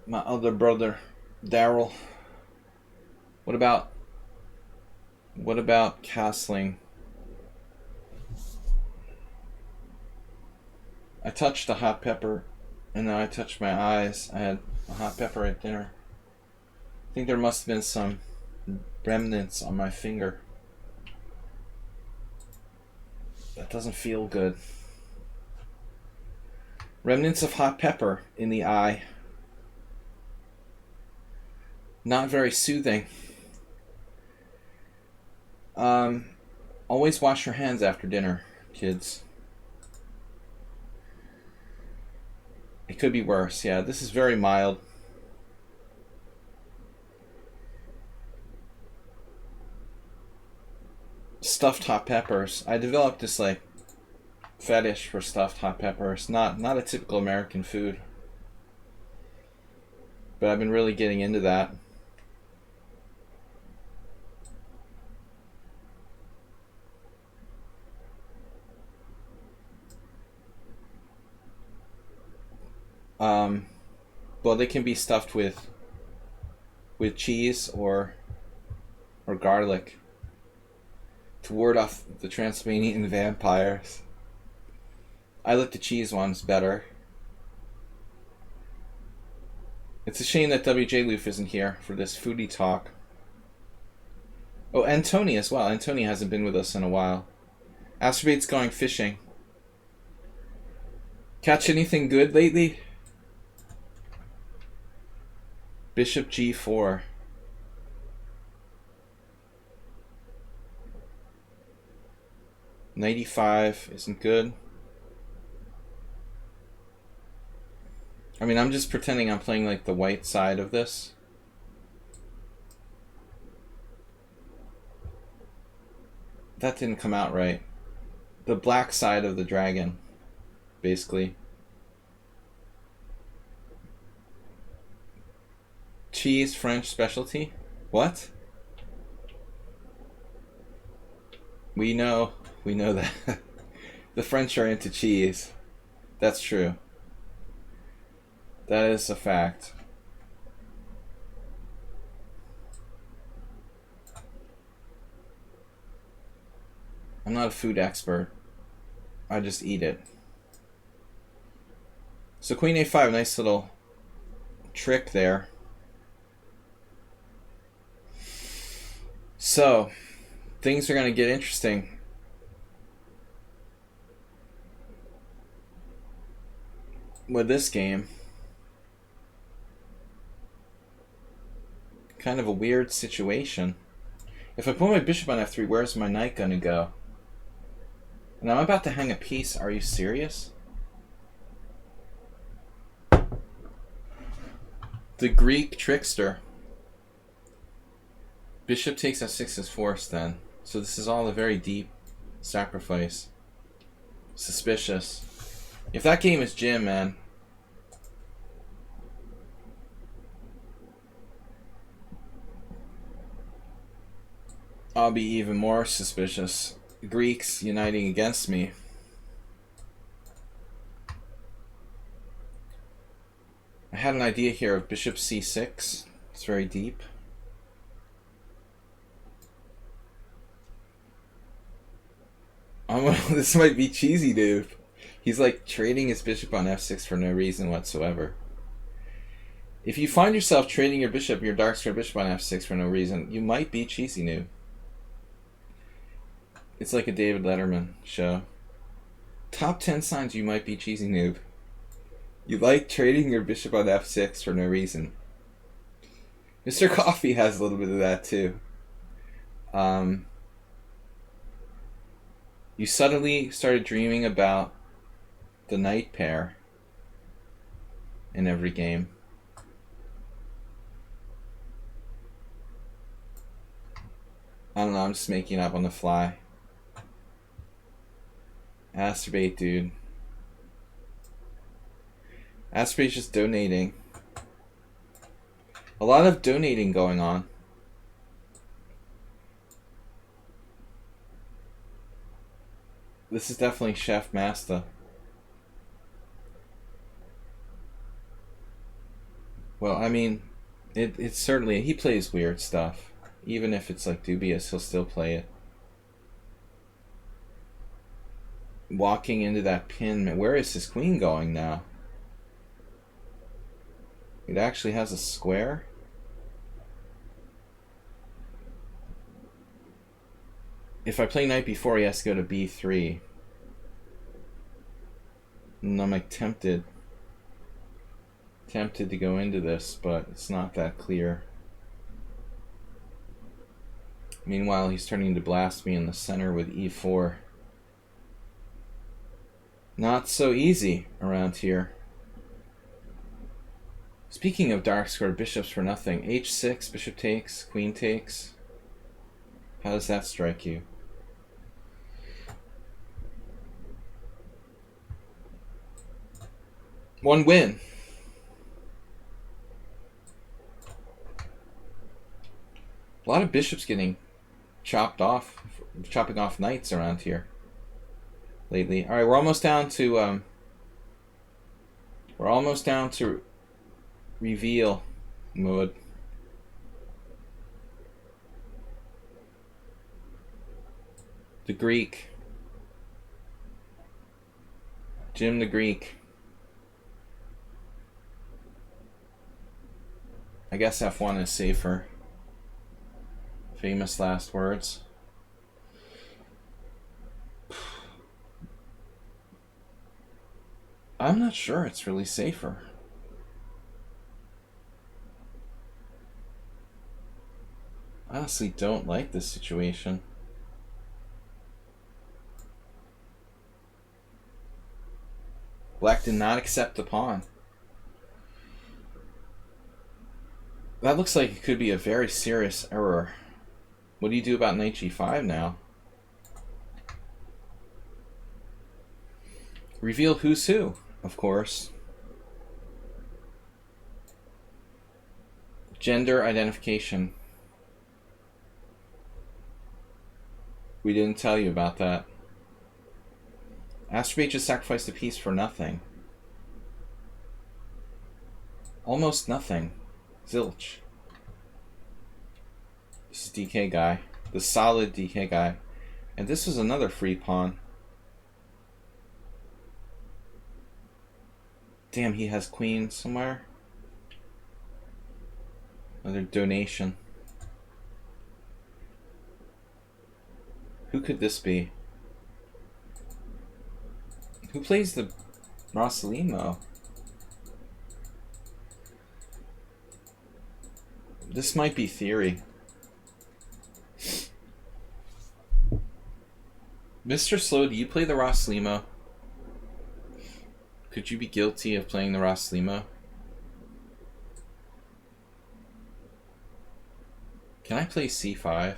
S1: My other brother, Daryl. What about castling? I touched a hot pepper, and then I touched my eyes. I had a hot pepper at dinner. I think there must have been some remnants on my finger. That doesn't feel good. Remnants of hot pepper in the eye. Not very soothing. Always wash your hands after dinner, kids. It could be worse. Yeah, this is very mild. Stuffed hot peppers. I developed this like fetish for stuffed hot peppers. Not a typical American food. But I've been really getting into that. Well, they can be stuffed with cheese or garlic to ward off the Transylvanian vampires. I like the cheese ones better. It's a shame that WJ Loof isn't here for this foodie talk. Oh, and Tony as well. And Tony hasn't been with us in a while. Astrobate's going fishing. Catch anything good lately? Bishop g4. Knight e5 isn't good. I mean, I'm just pretending I'm playing like the white side of this. That didn't come out right. The black side of the dragon, basically. Cheese, French specialty? What? We know that. The French are into cheese. That's true. That is a fact. I'm not a food expert. I just eat it. So Queen A5, nice little trick there. So, things are going to get interesting. With this game. Kind of a weird situation. If I put my bishop on f3, where's my knight gonna go? And I'm about to hang a piece. Are you serious? The Greek trickster. Bishop takes f6 is forced then. So this is all a very deep sacrifice. Suspicious. If that game is Jim, man. I'll be even more suspicious. Greeks uniting against me. I had an idea here of bishop c6. It's very deep. This might be cheesy, dude. He's like trading his bishop on f6 for no reason whatsoever. If you find yourself trading your bishop, your dark square bishop on f6 for no reason, you might be cheesy, noob. It's like a David Letterman show. Top 10 signs you might be cheesy, noob. You like trading your bishop on f6 for no reason. Mr. Coffee has a little bit of that too. You suddenly started dreaming about the knight pair in every game. I don't know, I'm just making it up on the fly. Astrobate, dude. Astrobate's just donating. A lot of donating going on. This is definitely Chef Master. Well, I mean, it's certainly, he plays weird stuff. Even if it's like dubious, he'll still play it. Walking into that pin, where is his queen going now? It actually has a square. If I play knight b4, he has to go to b3. And I'm like tempted to go into this, but it's not that clear. Meanwhile, he's turning to blast me in the center with e4. Not so easy around here. Speaking of dark square, bishops for nothing. h6, bishop takes, queen takes. How does that strike you? One win. A lot of bishops getting chopping off knights around here lately. All right, we're almost down to reveal mode. The Greek. Jim the Greek. I guess f1 is safer. Famous last words. I'm not sure it's really safer. I honestly don't like this situation. Black did not accept the pawn. That looks like it could be a very serious error. What do you do about knight g5 now? Reveal who's who, of course. Gender identification. We didn't tell you about that. Astrobate just sacrificed a piece for nothing. Almost nothing. Zilch. This is DK guy. The solid DK guy. And this was another free pawn. Damn, he has queen somewhere. Another donation. Who could this be? Who plays the Rossalimo? This might be theory. Mr. Slow, do you play the Ross Limo? Could you be guilty of playing the Ross Limo? Can I play c5?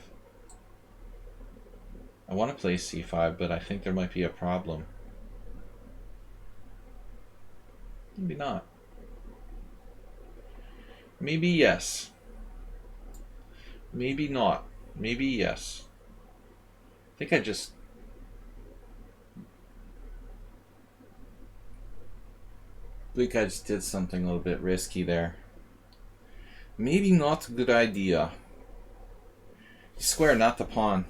S1: I want to play c5, but I think there might be a problem. Maybe not. Maybe yes. Maybe not. Maybe yes. I think I just... did something a little bit risky there. Maybe not a good idea. Square, not the pawn.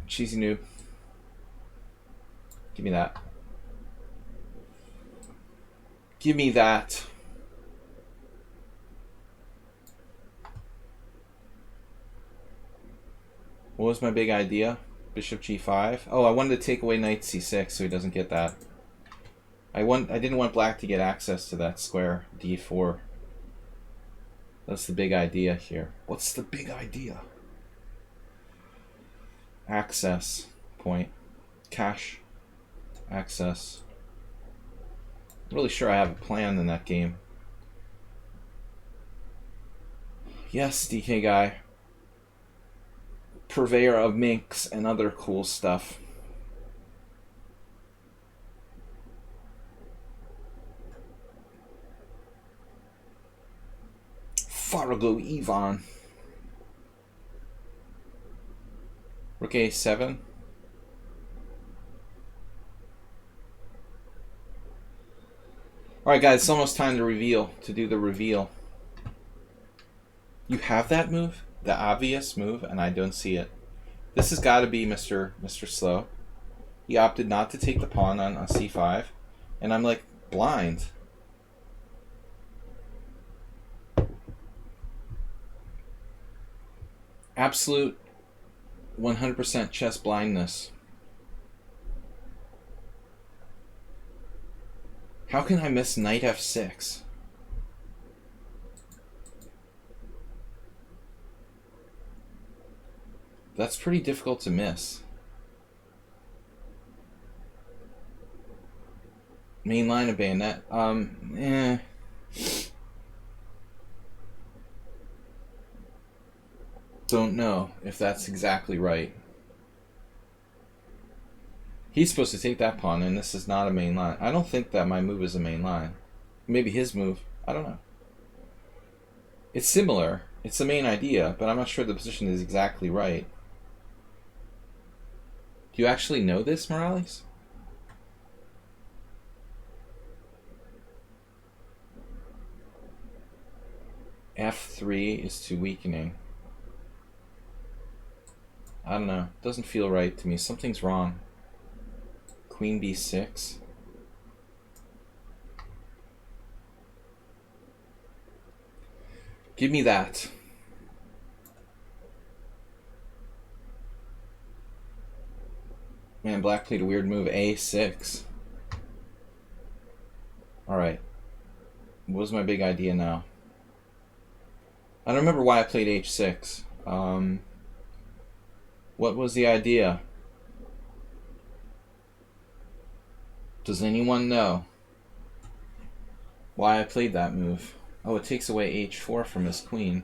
S1: Cheesy noob. Give me that. Give me that. What was my big idea? Bishop g5. Oh, I wanted to take away knight c6 so he doesn't get that. I didn't want black to get access to that square d4. That's the big idea here. What's the big idea? Access point. Cache. Access. I'm really sure I have a plan in that game. Yes, DK guy. Purveyor of minks and other cool stuff. Fargo Ivan. Rook a7. Alright guys, it's almost time to do the reveal. You have that move? The obvious move, and I don't see it. This has got to be Mr. Slow. He opted not to take the pawn on c5, and I'm like blind. Absolute 100% chess blindness. How can I miss knight f6? That's pretty difficult to miss. Main line of bayonet. Don't know if that's exactly right. He's supposed to take that pawn, and this is not a main line. I don't think that my move is a main line. Maybe his move. I don't know. It's similar. It's the main idea, but I'm not sure the position is exactly right. Do you actually know this, Morales? F3 is too weakening. I don't know. It doesn't feel right to me. Something's wrong. Queen b6. Give me that. Man, black played a weird move. a6. Alright. What was my big idea now? I don't remember why I played h6. What was the idea? Does anyone know why I played that move? Oh, it takes away h4 from his queen.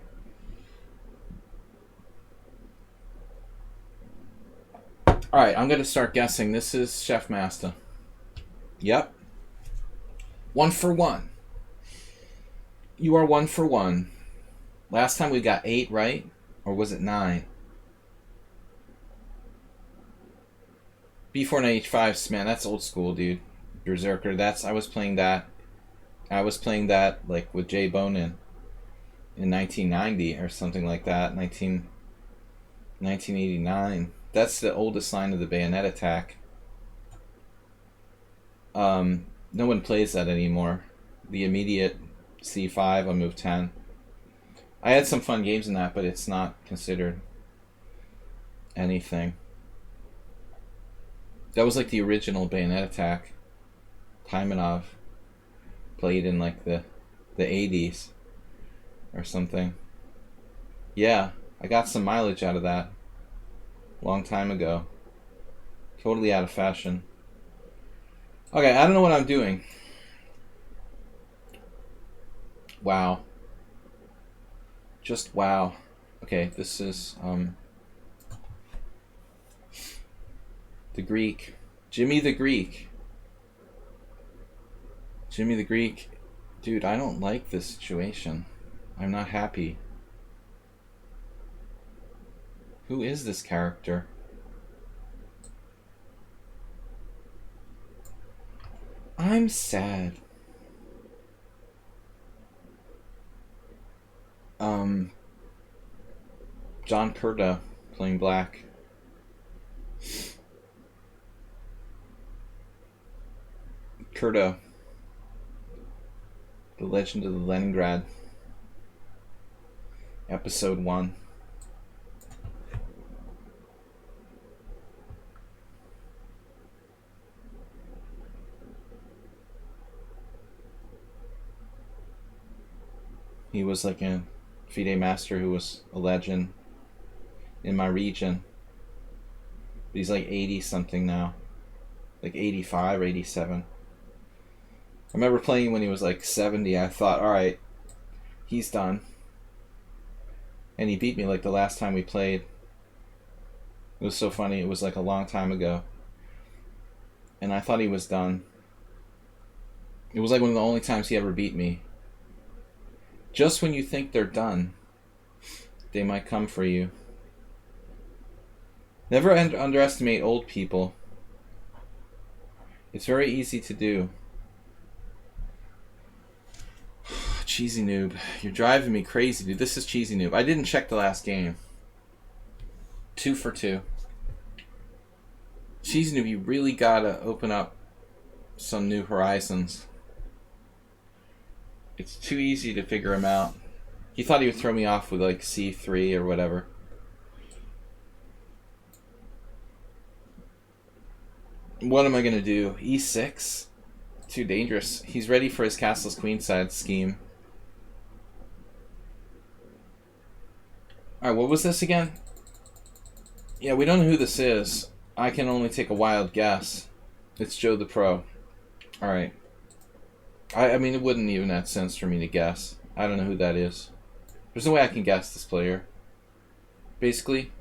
S1: Alright, I'm going to start guessing. This is Chef Master. Yep. 1 for 1. You are 1 for 1. Last time we got 8, right? Or was it 9? B4 knight h5, man, that's old school, dude. Berserker, I was playing that like with Jay Bonin in 1990 or something like that. 1989. That's the oldest line of the bayonet attack. No one plays that anymore. The immediate c5 on move 10. I had some fun games in that, but it's not considered anything. That was like the original bayonet attack. Taimanov played in like the the 80s or something. Yeah, I got some mileage out of that. Long time ago. Totally out of fashion. Okay, I don't know what I'm doing. Wow. Just wow. Okay, this is the Greek. Jimmy the Greek. Jimmy the Greek. Dude, I don't like this situation. I'm not happy. Who is this character? I'm sad. John Curda playing black. Curda. The Legend of the Leningrad. Episode 1. He was like a FIDE master who was a legend in my region. But he's like 80 something now. Like 85 or 87. I remember playing when he was like 70. I thought, alright, he's done. And he beat me like the last time we played. It was so funny. It was like a long time ago. And I thought he was done. It was like one of the only times he ever beat me. Just when you think they're done, they might come for you. Never underestimate old people. It's very easy to do. Cheesy Noob. You're driving me crazy, dude. This is Cheesy Noob. I didn't check the last game. 2 for 2. Cheesy Noob, you really gotta open up some new horizons. It's too easy to figure him out. He thought he would throw me off with like C3 or whatever. What am I gonna do? E6? Too dangerous. He's ready for his castle's queenside scheme. Alright, what was this again? Yeah, we don't know who this is. I can only take a wild guess. It's Joe the Pro. Alright. I mean, it wouldn't even have sense for me to guess. I don't know who that is. There's no way I can guess this player. Basically.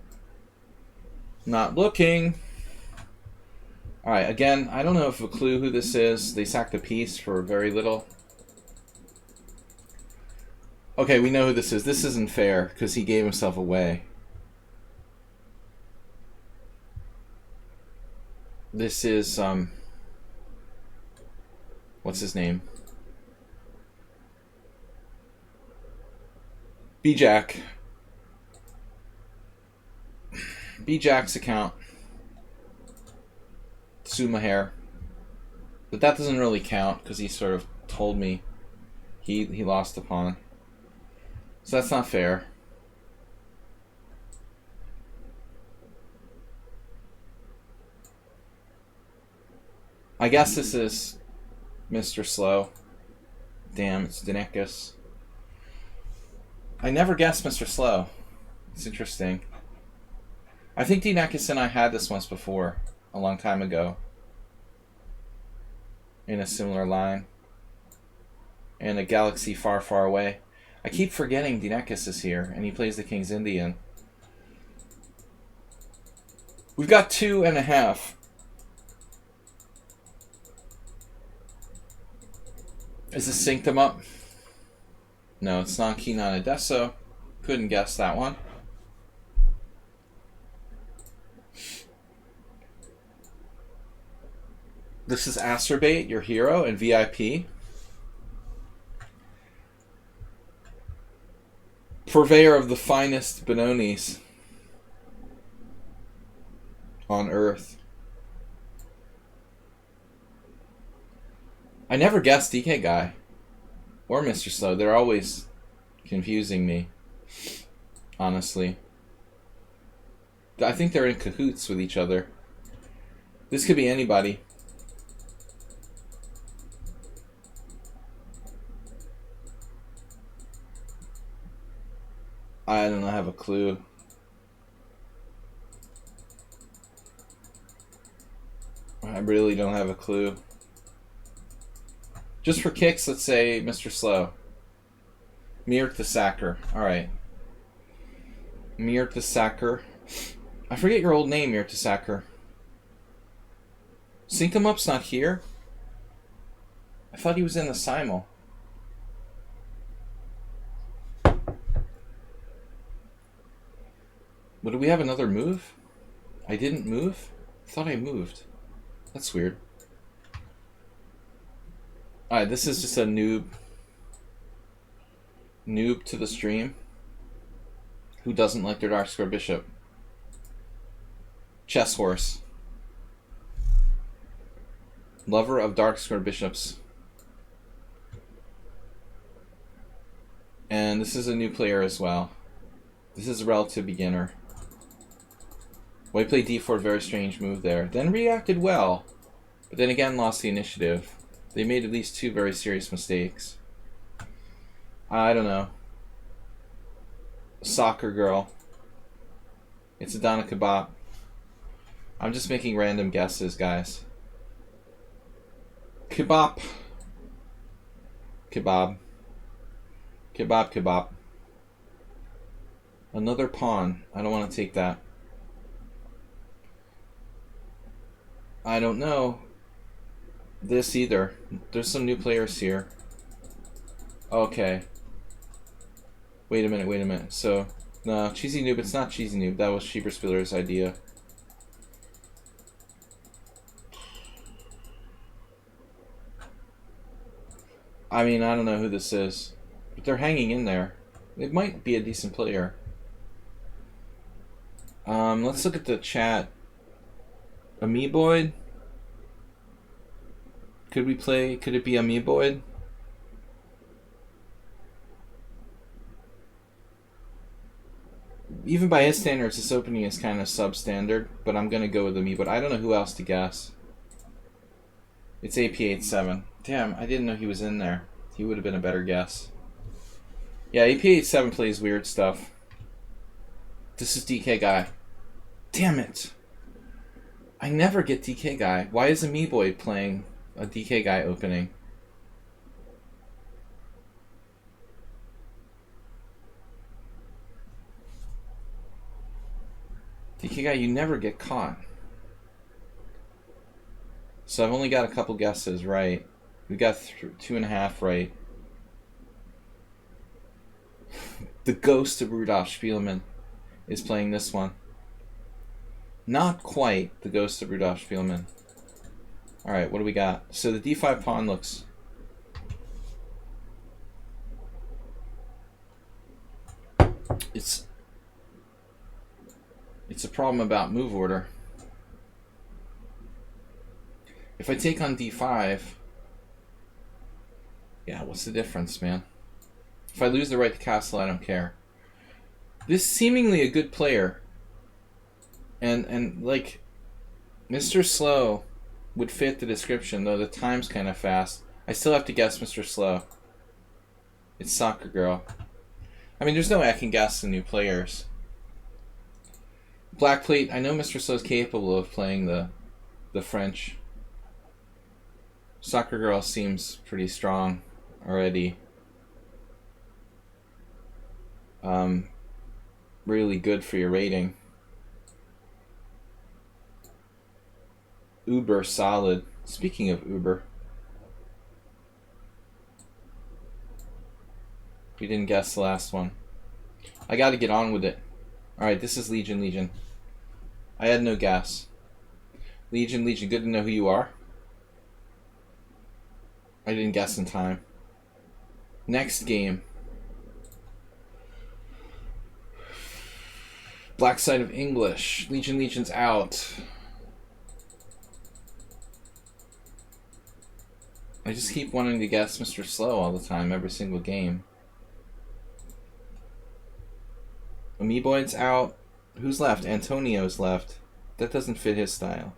S1: Not looking. Alright, again, I don't know if a clue who this is. They sacked a piece for very little. Okay, we know who this is. This isn't fair, because he gave himself away. This is, what's his name? B-Jack. B-Jack's account. Sumahair. But that doesn't really count, because he sort of told me he lost a pawn. So that's not fair. I guess this is Mr. Slow. Damn, it's Dinekis. I never guessed Mr. Slow. It's interesting. I think Dinekis and I had this once before, a long time ago. In a similar line. In a galaxy far, far away. I keep forgetting Dinekis is here, and he plays the King's Indian. We've got 2.5. Is this synced them up? No, it's not Keenan Adesso. Couldn't guess that one. This is Acerbate, your hero, and VIP. Purveyor of the finest Benonis on Earth. I never guessed DK Guy or Mr. Slow. They're always confusing me, honestly. I think they're in cahoots with each other. This could be anybody. I don't have a clue. I really don't have a clue. Just for kicks, let's say Mr. Slow. Mirk the Sacker. Alright. Mirk the Sacker. I forget your old name, Mirk the Sacker. Sync him up's not here? I thought he was in the Simul. But do we have another move? I didn't move? I thought I moved. That's weird. Alright, this is just a noob to the stream who doesn't like their dark square bishop. Chess horse. Lover of dark square bishops. And this is a new player as well. This is a relative beginner. White played d4, very strange move there. Then reacted well, but then again lost the initiative. They made at least 2 very serious mistakes. I don't know. Soccer girl. It's a Donna Kebab. I'm just making random guesses, guys. Kebab. Kebab. Kebab, kebab. Another pawn. I don't want to take that. I don't know this either. There's some new players here. Okay. Wait a minute. So, no, Cheesy Noob, it's not Cheesy Noob. That was Schieberspieler's idea. I mean, I don't know who this is. But they're hanging in there. It might be a decent player. Let's look at the chat. Amoeboid? Could it be Amoeboid? Even by his standards, this opening is kind of substandard, but I'm going to go with Amoeboid. I don't know who else to guess. It's AP87. Damn, I didn't know he was in there. He would have been a better guess. Yeah, AP87 plays weird stuff. This is DK Guy. Damn it! I never get DK Guy. Why is Amoeboid playing a DK Guy opening? DK Guy, you never get caught. So I've only got a couple guesses right. We got 2.5 right. The ghost of Rudolf Spielmann is playing this one. Not quite the ghost of Rudolf Spielmann. Alright, what do we got? So the d5 pawn looks... It's a problem about move order. If I take on d5... Yeah, what's the difference, man? If I lose the right to castle, I don't care. This is seemingly a good player. And like, Mr. Slow would fit the description, though the time's kind of fast. I still have to guess Mr. Slow. It's Soccer Girl. I mean, there's no way I can guess the new players. Black Plate, I know Mr. Slow's capable of playing the French. Soccer Girl seems pretty strong already. Really good for your rating. Uber solid. Speaking of Uber, we didn't guess the last one. I gotta get on with it. Alright, this is Legion. I had no guess. Legion, good to know who you are. I didn't guess in time. Next game. Black Side of English. Legion's out. I just keep wanting to guess Mr. Slow all the time, every single game. Amoeboid's out. Who's left? Antonio's left. That doesn't fit his style.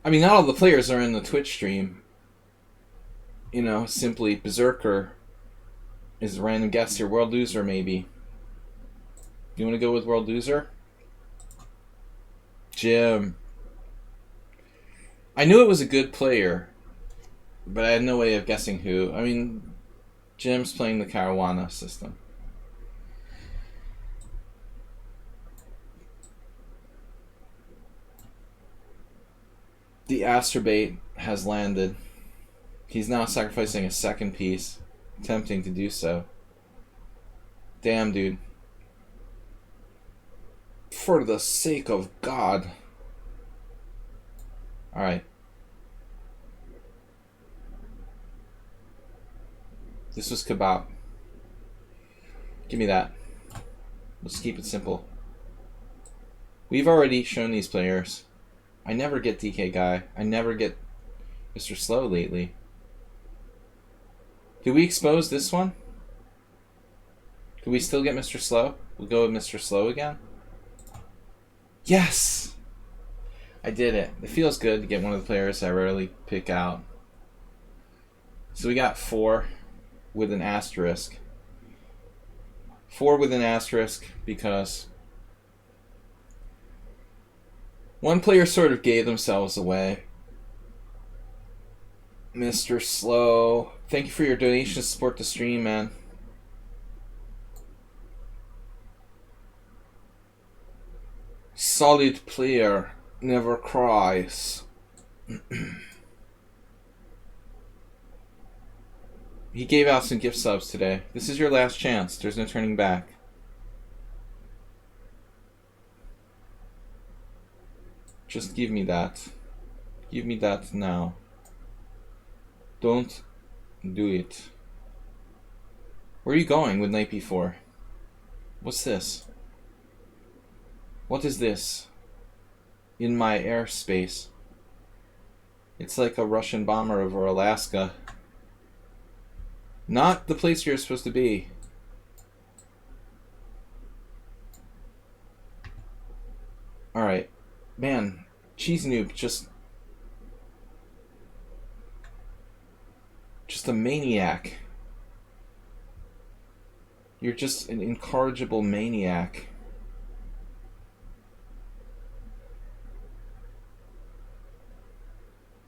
S1: I mean, not all the players are in the Twitch stream. you know, simply Berserker is a random guess here. World Loser, maybe. You want to go with World Loser? Jim. I knew it was a good player, but I had no way of guessing who. I mean, Jim's playing the Caruana system. The Astrobate has landed. He's now sacrificing a second piece, attempting to do so. Damn, dude. For the sake of God. Alright. This was kebab. Give me that. Let's keep it simple. We've already shown these players. I never get DK Guy. I never get Mr. Slow lately. Did we expose this one? Could we still get Mr. Slow? We'll go with Mr. Slow again. Yes! I did it. It feels good to get one of the players I rarely pick out. So we got 4 with an asterisk. 4 with an asterisk because one player sort of gave themselves away. Mr. Slow, thank you for your donation to support the stream, man. Solid player, never cries. He gave out some gift subs today. This is your last chance. There's no turning back. Just give me that. Give me that now. Don't do it. Where are you going with knight b4? What's this? What is this? In my airspace. It's like a Russian bomber over Alaska. Not the place you're supposed to be. Alright. Man, Cheese Noob just a maniac. You're just an incorrigible maniac.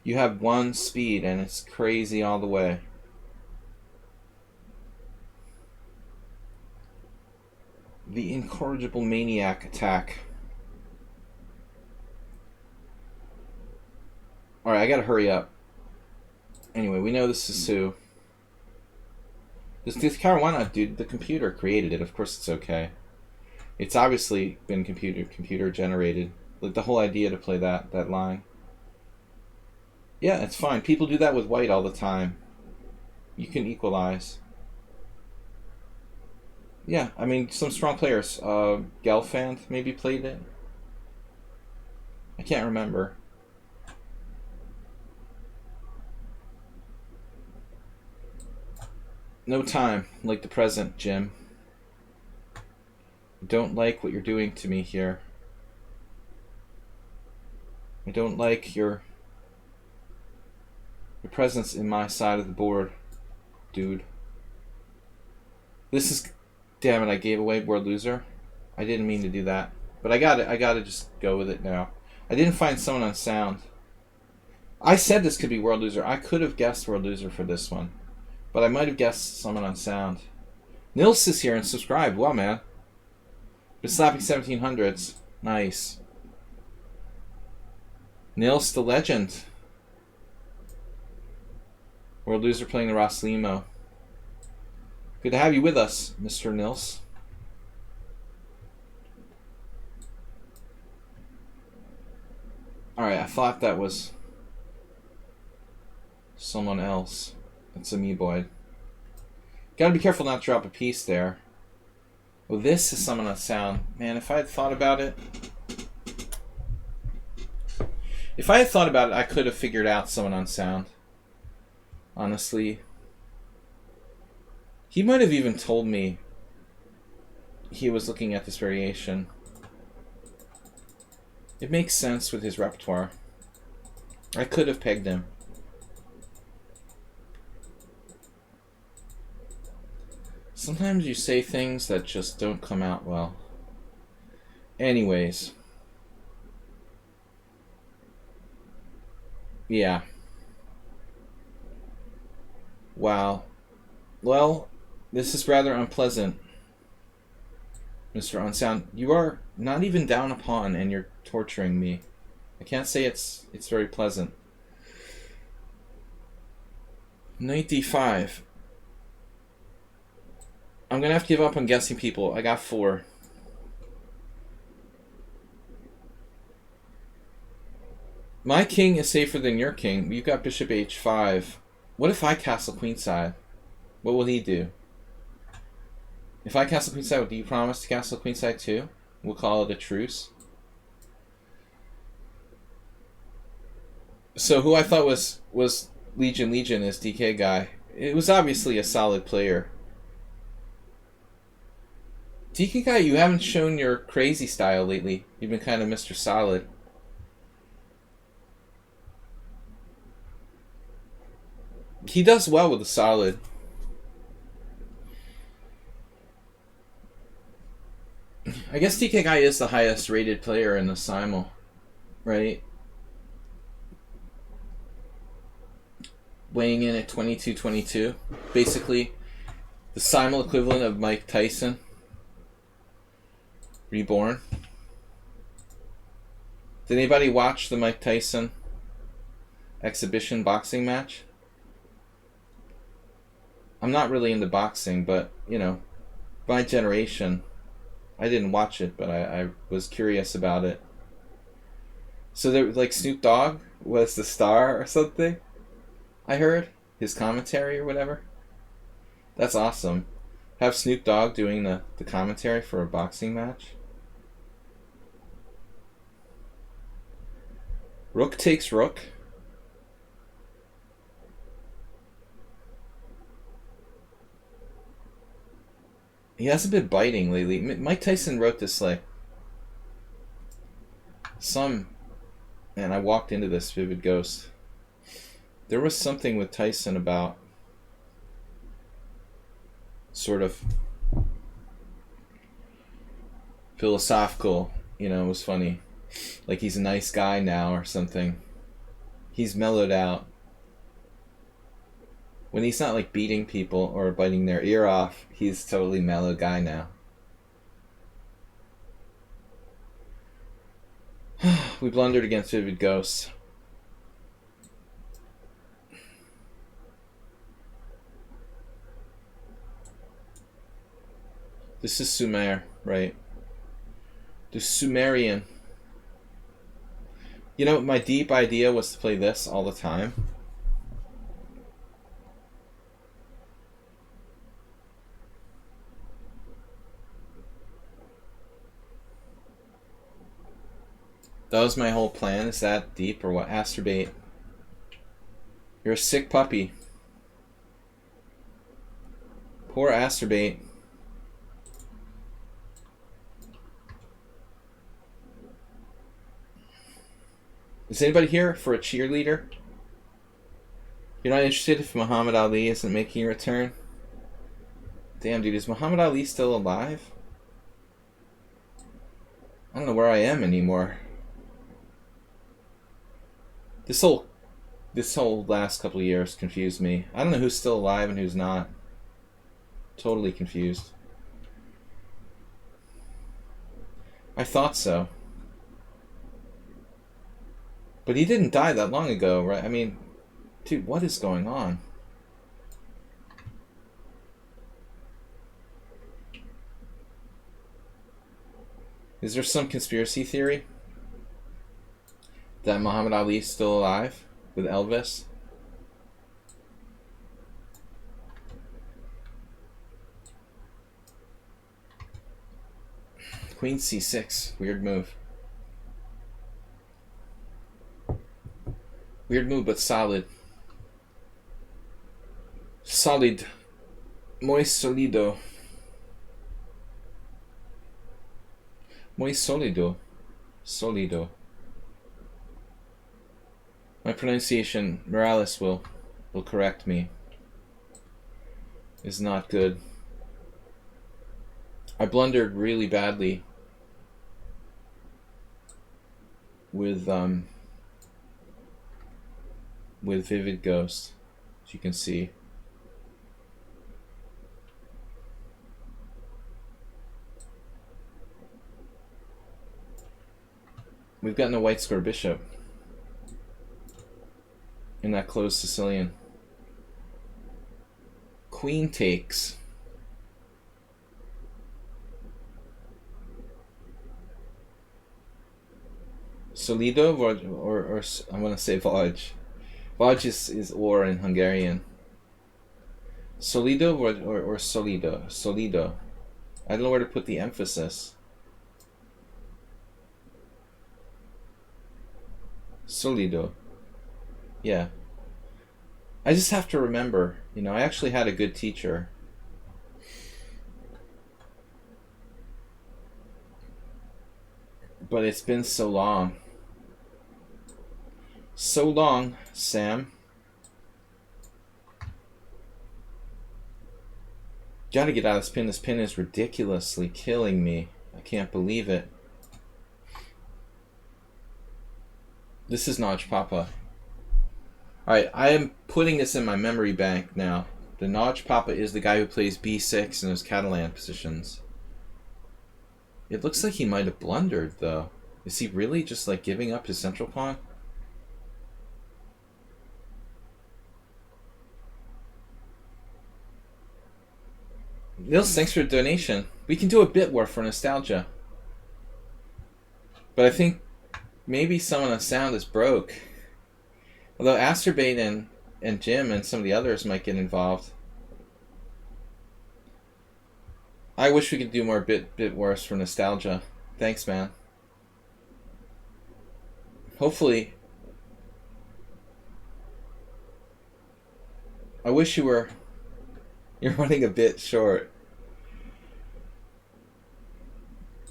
S1: You have 1 speed and it's crazy all the way. The incorrigible maniac attack. Alright, I gotta hurry up. Anyway, we know this is Sue. This Caruana, dude, the computer created it. Of course it's okay. It's obviously been computer generated. Like the whole idea to play that line. Yeah, it's fine. People do that with white all the time. You can equalize. Yeah, I mean, some strong players. Gelfand maybe played it. I can't remember. No time like the present, Jim. I don't like what you're doing to me here. I don't like your presence in my side of the board, dude. This is... Damn it, I gave away World Loser. I didn't mean to do that. But I gotta just go with it now. I didn't find someone on sound. I said this could be World Loser. I could have guessed World Loser for this one. But I might have guessed someone on sound. Nils is here and subscribed. Wow, man. Been slapping 1700s. Nice. Nils the legend. World Loser playing the Ross Limo. Good to have you with us, Mr. Nils. Alright, I thought that was someone else. It's a me boy. Gotta be careful not to drop a piece there. Well, this is someone on sound. Man, if I had thought about it... I could have figured out someone on sound. Honestly. He might have even told me he was looking at this variation. It makes sense with his repertoire. I could have pegged him. Sometimes you say things that just don't come out well. Anyways. Yeah. Wow. Well, this is rather unpleasant, Mr. Unsound. You are not even down upon, and you're torturing me. I can't say it's very pleasant. Knight d5. I'm gonna have to give up on guessing people. I got 4. My king is safer than your king. You've got bishop h5. What if I castle queenside? What will he do? If I castle queenside, do you promise to castle queenside too? We'll call it a truce. So who I thought was Legion is DK guy. It was obviously a solid player. DK guy, you haven't shown your crazy style lately. You've been kind of Mr. Solid. He does well with the solid. I guess DK guy is the highest rated player in the Simul, right? Weighing in at 22-22. Basically, the Simul equivalent of Mike Tyson. Reborn. Did anybody watch the Mike Tyson exhibition boxing match? I'm not really into boxing, but, you know, my generation, I didn't watch it, but I was curious about it. So there, like, Snoop Dogg was the star or something, I heard. His commentary or whatever. That's awesome. Have Snoop Dogg doing the commentary for a boxing match. Rook takes rook. He hasn't been biting lately. Mike Tyson wrote this, like, and I walked into this vivid ghost. There was something with Tyson about sort of philosophical, you know, it was funny. Like he's a nice guy now or something. He's mellowed out. When he's not like beating people or biting their ear off, he's a totally mellow guy now. We blundered against Vivid Ghosts. This is Sumer, right? The Sumerian. You know, my deep idea was to play this all the time. That was my whole plan. Is that deep or what? Asturbate. You're a sick puppy. Poor Asturbate. Is anybody here for a cheerleader? You're not interested if Muhammad Ali isn't making a return? Damn, dude, is Muhammad Ali still alive? I don't know where I am anymore. This whole last couple of years confused me. I don't know who's still alive and who's not. Totally confused. I thought so. But he didn't die that long ago, right? I mean, dude, what is going on? Is there some conspiracy theory that Muhammad Ali is still alive with Elvis? Queen c6. Weird move. Weird move, but solid. Solid. Muy solido. Muy solido. Solido. My pronunciation, Morales will correct me, is not good. I blundered really badly with Vivid Ghost, as you can see. We've gotten a white square bishop in that closed Sicilian. Queen takes. Solido or I want to say Vaj. Vaj is or in Hungarian. Solido or Solido? Solido. I don't know where to put the emphasis. Solido. Yeah. I just have to remember, I actually had a good teacher. But it's been so long. So long, Sam. Gotta get out of this pin. This pin is ridiculously killing me. I can't believe it. This is Notch Papa. Alright, I am putting this in my memory bank now. The Notch Papa is the guy who plays b6 in those Catalan positions. It looks like he might have blundered, though. Is he really just like giving up his central pawn? Nils, thanks for the donation. We can do a bit war for nostalgia. But I think maybe some of the sound is broke. Although Asterbate and Jim and some of the others might get involved. I wish we could do more bit wars for nostalgia. Thanks, man. Hopefully. I wish you're running a bit short.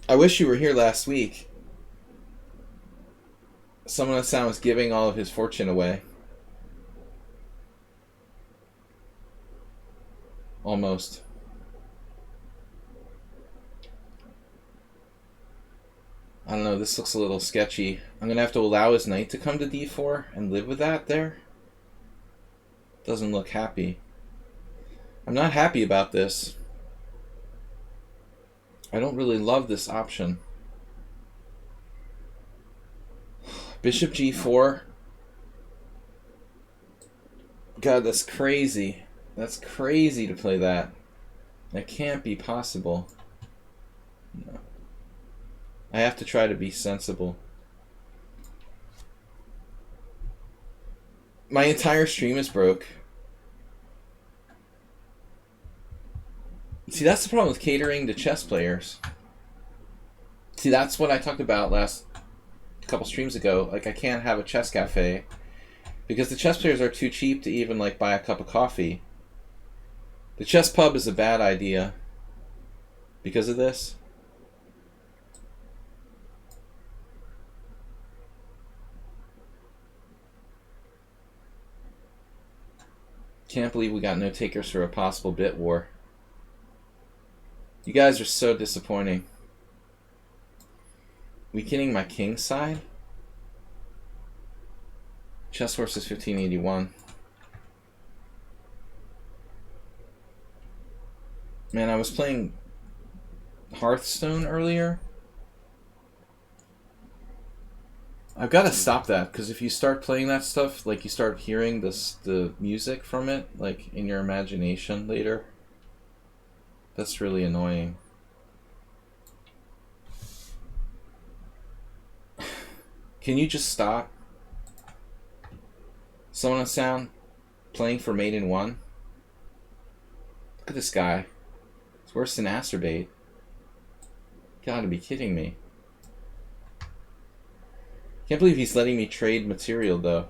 S1: I wish you were here last week. Someone of the sound was giving all of his fortune away. Almost. I don't know, this looks a little sketchy. I'm going to have to allow his knight to come to d4 and live with that there. Doesn't look happy. I'm not happy about this. I don't really love this option. Bishop g4. God, that's crazy. That's crazy to play that. That can't be possible. No. I have to try to be sensible. My entire stream is broke. See, that's the problem with catering to chess players. See, that's what I talked about last couple streams ago. Like, I can't have a chess cafe because the chess players are too cheap to even like buy a cup of coffee. The chess pub is a bad idea because of this. Can't believe we got no takers for a possible bit war. You guys are so disappointing. Weakening my king side? Chess Horse is 1581. Man, I was playing Hearthstone earlier. I've got to stop that, because if you start playing that stuff, like you start hearing the music from it, like in your imagination later, that's really annoying. Can you just stop? Someone on sound playing for mate in 1? Look at this guy. It's worse than Asterbate. Gotta be kidding me. Can't believe he's letting me trade material, though.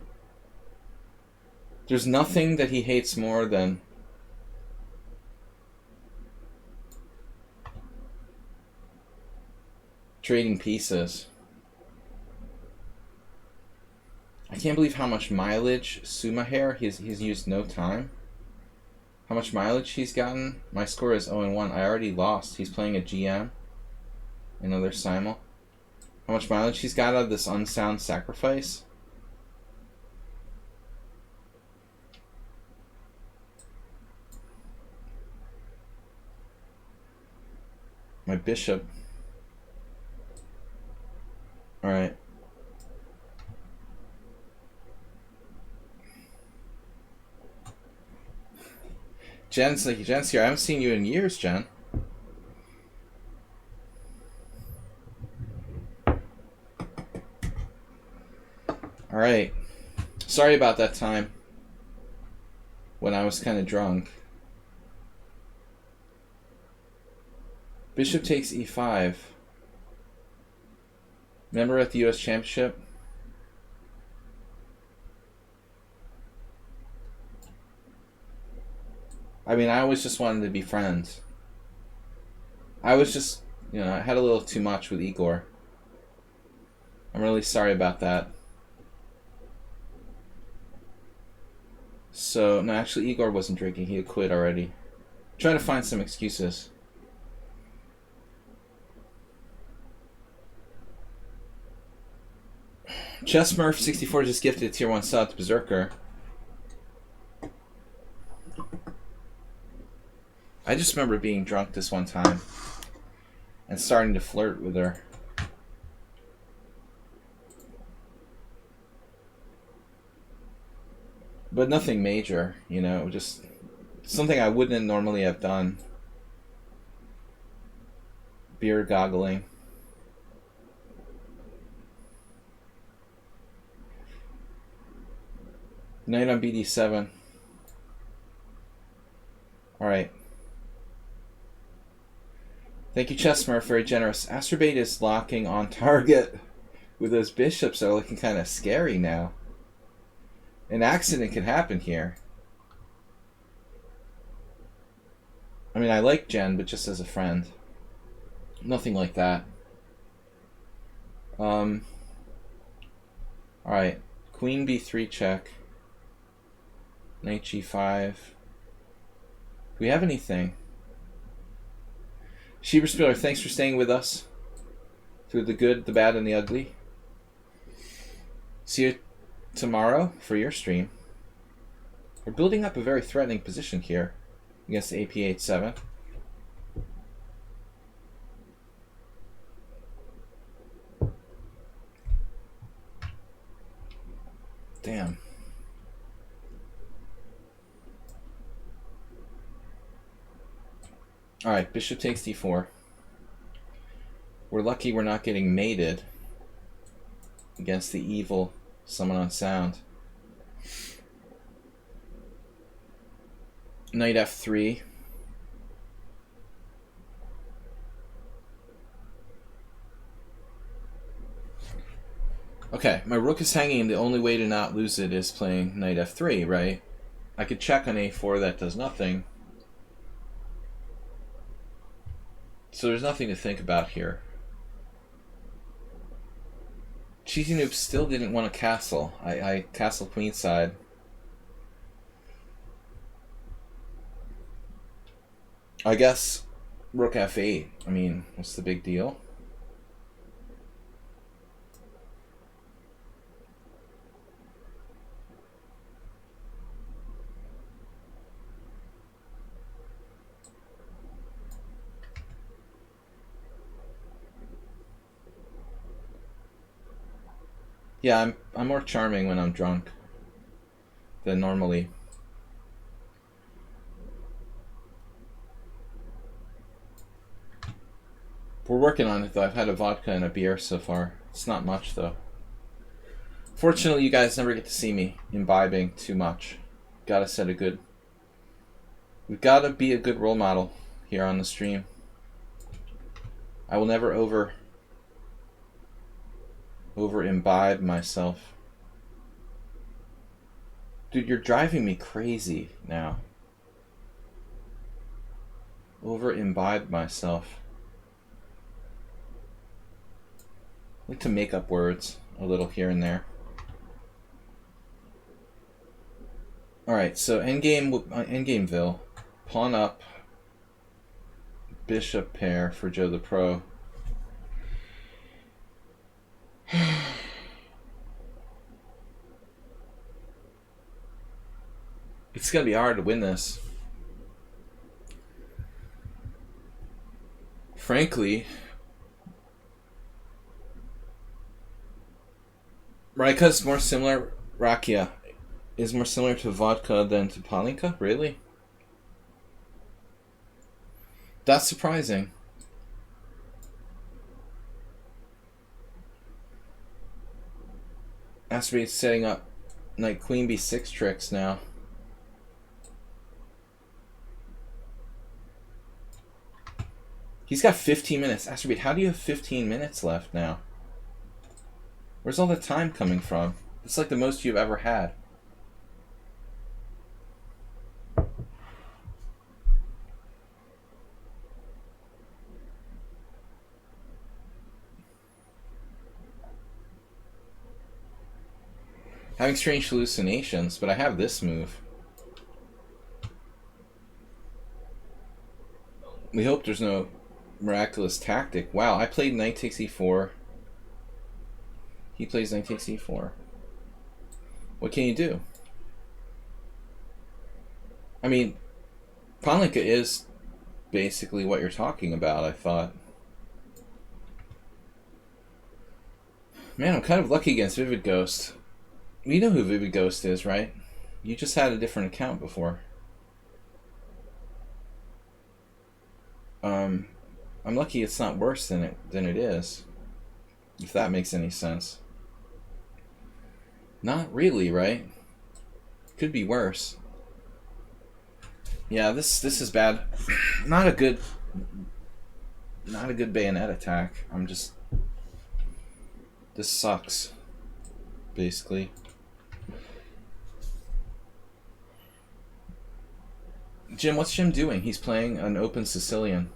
S1: There's nothing that he hates more than trading pieces. I can't believe how much mileage Sumahair he's used no time. How much mileage he's gotten? My score is 0-1. I already lost. He's playing a GM. Another simul. How much mileage he's got out of this unsound sacrifice? My bishop. Alright. Jen's here. I haven't seen you in years, Jen. Alright. Sorry about that time when I was kind of drunk. Bishop takes e5. Remember at the U.S. Championship? I mean, I always just wanted to be friends. I was just, I had a little too much with Igor. I'm really sorry about that. So, no, actually, Igor wasn't drinking. He had quit already. I'm trying to find some excuses. ChessMurph64 just gifted a tier 1 sub to Berserker. I just remember being drunk this one time and starting to flirt with her. But nothing major, just something I wouldn't normally have done. Beer goggling. Knight on BD7. Alright. Thank you, Chessmurph. Very generous. Astrobate is locking on target with those bishops that are looking kind of scary now. An accident could happen here. I mean, I like Jen, but just as a friend. Nothing like that. Alright. Queen B3 check. Knight G5. Do we have anything? Sheberspieler, thanks for staying with us through the good, the bad, and the ugly. See you tomorrow for your stream. We're building up a very threatening position here against the AP8-7. Damn. Alright, bishop takes d4. We're lucky we're not getting mated against the evil summon on sound. Knight f3. Okay, my rook is hanging and the only way to not lose it is playing knight f3, right? I could check on a4, that does nothing. So there's nothing to think about here. Cheesy Noob still didn't want a castle. I castle queenside. I guess rook f8. I mean, what's the big deal? Yeah, I'm more charming when I'm drunk than normally. We're working on it though. I've had a vodka and a beer so far. It's not much though. Fortunately, you guys never get to see me imbibing too much. Gotta set a good... We've gotta be a good role model here on the stream. I will never over imbibe myself. Dude, you're driving me crazy now. Over imbibe myself. I like to make up words a little here and there. Alright, so endgameville. Pawn up. Bishop pair for Joe the Pro. It's going to be hard to win this. Frankly, Raika is more similar. Rakia is more similar to vodka than to Palinka? Really? That's surprising. Aspirate's setting up knight queen b6 tricks now. He's got 15 minutes. Astrobate, how do you have 15 minutes left now? Where's all the time coming from? It's like the most you've ever had. Having strange hallucinations, but I have this move. We hope there's no miraculous tactic. Wow, I played knight takes e4. He plays knight takes e4. What can you do? I mean, Palinka is basically what you're talking about, I thought. Man, I'm kind of lucky against Vivid Ghost. You know who Vivid Ghost is, right? You just had a different account before. I'm lucky it's not worse than it is. If that makes any sense. Not really, right? Could be worse. Yeah, this is bad. Not a good bayonet attack. This sucks, basically. Jim, what's Jim doing? He's playing an open Sicilian.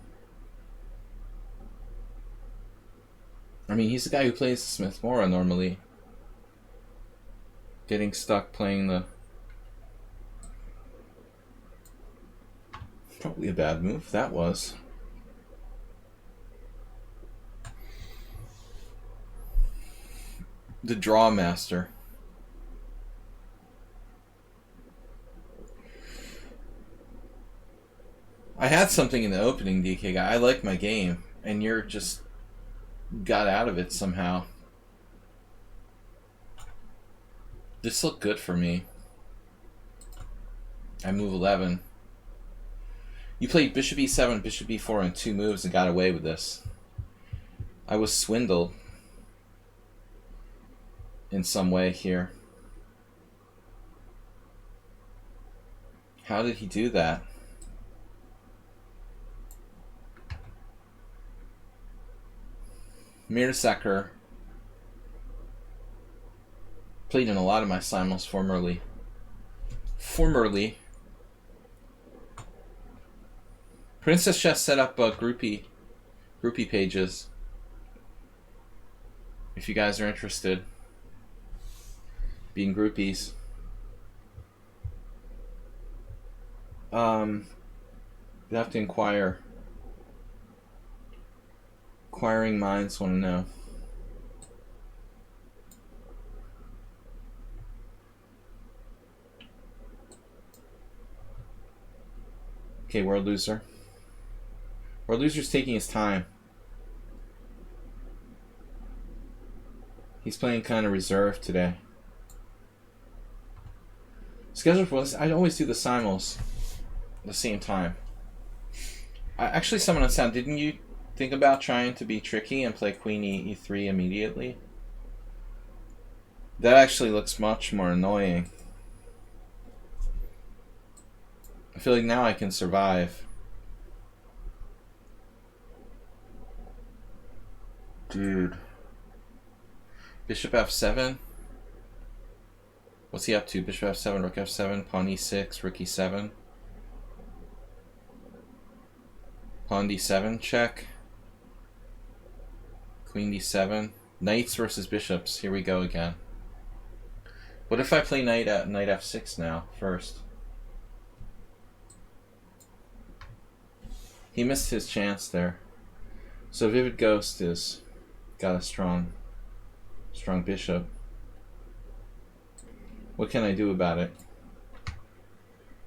S1: I mean, he's the guy who plays Smith Mora normally. Getting stuck playing the... Probably a bad move, that was. The Draw Master. I had something in the opening, DK guy. I like my game, and you're just got out of it somehow. This looked good for me. I move 11. You played bishop e7, bishop e4 in 2 moves and got away with this. I was swindled in some way here. How did he do that? Mirzaker played in a lot of my simuls formerly. Princess Chess set up groupie pages. If you guys are interested, being groupies. You have to inquire. Inquiring minds want to know. Okay, World Loser. World Loser's taking his time. He's playing kind of reserved today. Schedule for this, I always do the simuls at the same time. Actually, someone on sound, didn't you think about trying to be tricky and play Queen e3 immediately? That actually looks much more annoying. I feel like now I can survive. Dude. Bishop f7? What's he up to? Bishop f7, rook f7, pawn e6, rook e7. Pawn d7 check. Queen d7. Knights versus bishops. Here we go again. What if I play knight at knight f6 now first? He missed his chance there. So Vivid Ghost is got a strong bishop. What can I do about it?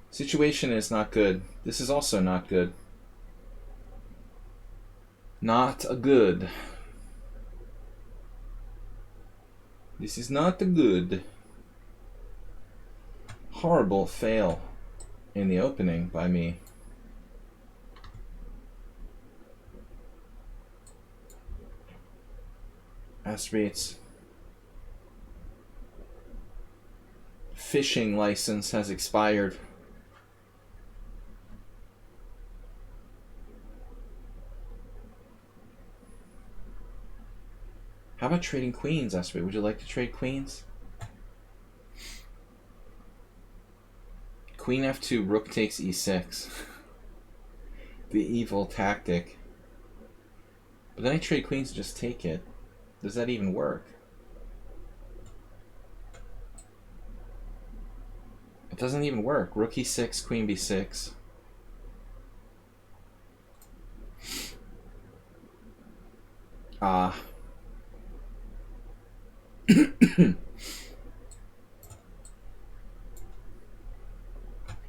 S1: Situation is not good. This is also not good. Not a good. This is not a good. Horrible fail in the opening by me. Aspirates. Fishing license has expired. How about trading queens, Aspirate? Would you like to trade queens? Queen f2, rook takes e6. The evil tactic. But then I trade queens and just take it. Does that even work? It doesn't even work. Rook e6, queen b6.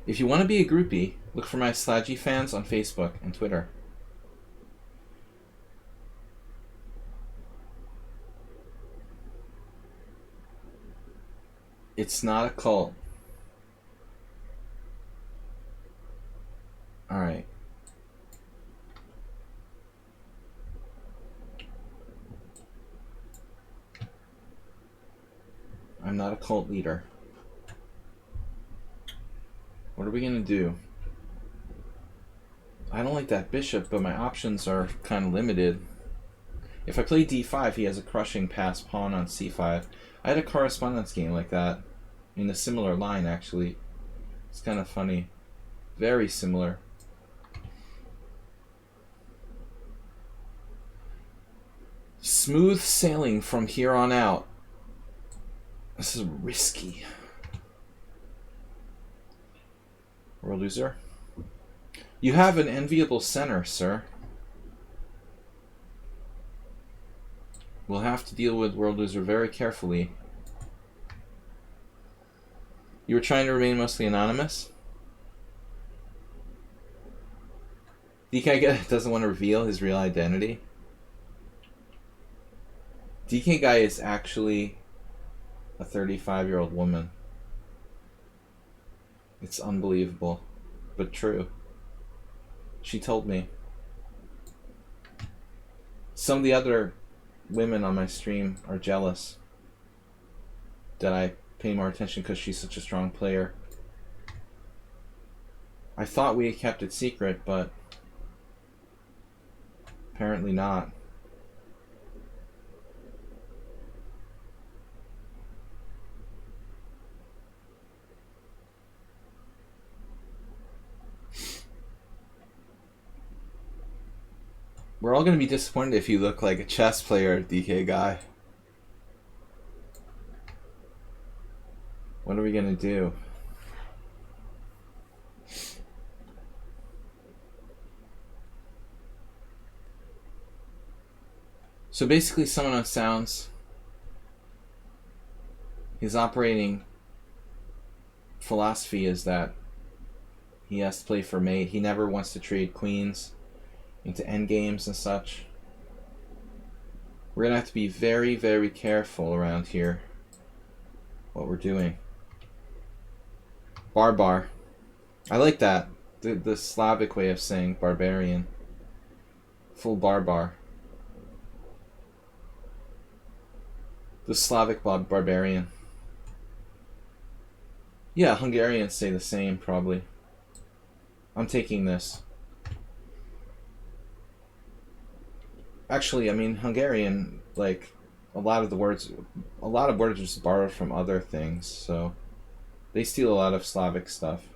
S1: If you want to be a groupie, look for my Sladgie fans on Facebook and Twitter. It's not a cult. Alright. I'm not a cult leader. What are we going to do? I don't like that bishop, but my options are kind of limited. If I play d5, he has a crushing pass pawn on c5. I had a correspondence game like that in a similar line, actually. It's kind of funny. Very similar. Smooth sailing from here on out. This is risky. World loser. You have an enviable center, sir. We'll have to deal with World Loser very carefully. You were trying to remain mostly anonymous? DK guy doesn't want to reveal his real identity. DK guy is actually a 35-year-old woman. It's unbelievable, but true. She told me. Some of the other women on my stream are jealous that I pay more attention because she's such a strong player. I thought we had kept it secret, but apparently not. We're all going to be disappointed if you look like a chess player, DK guy. What are we going to do? So basically, someone on Sounds, his operating philosophy is that he has to play for mate. He never wants to trade queens into endgames and such. We're going to have to be very, very careful around here what we're doing. Barbar. I like that. The Slavic way of saying barbarian. Full barbar. The Slavic barbarian. Yeah, Hungarians say the same, probably. I'm taking this. Actually, I mean, Hungarian, like, a lot of words are just borrowed from other things, so they steal a lot of Slavic stuff.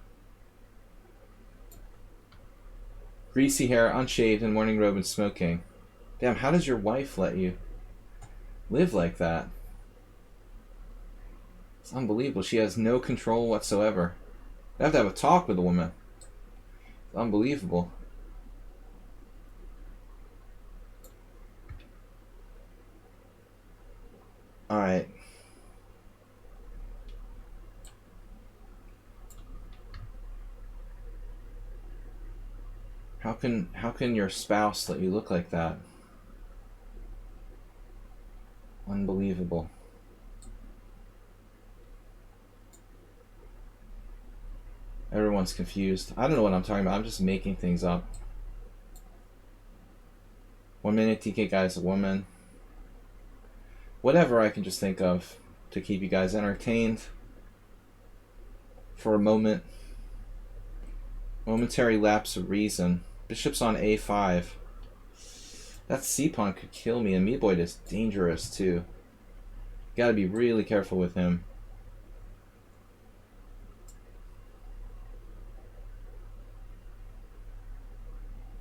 S1: Greasy hair, unshaved, and morning robe and smoking. Damn, how does your wife let you live like that? It's unbelievable. She has no control whatsoever. I have to have a talk with the woman. It's unbelievable. How can your spouse let you look like that? Unbelievable. Everyone's confused. I don't know what I'm talking about. I'm just making things up. 1 minute TK guy's a woman. Whatever I can just think of to keep you guys entertained for a moment. Momentary lapse of reason. Bishop's on a5. That c-pawn could kill me, and Meeboyd is dangerous too. Gotta be really careful with him.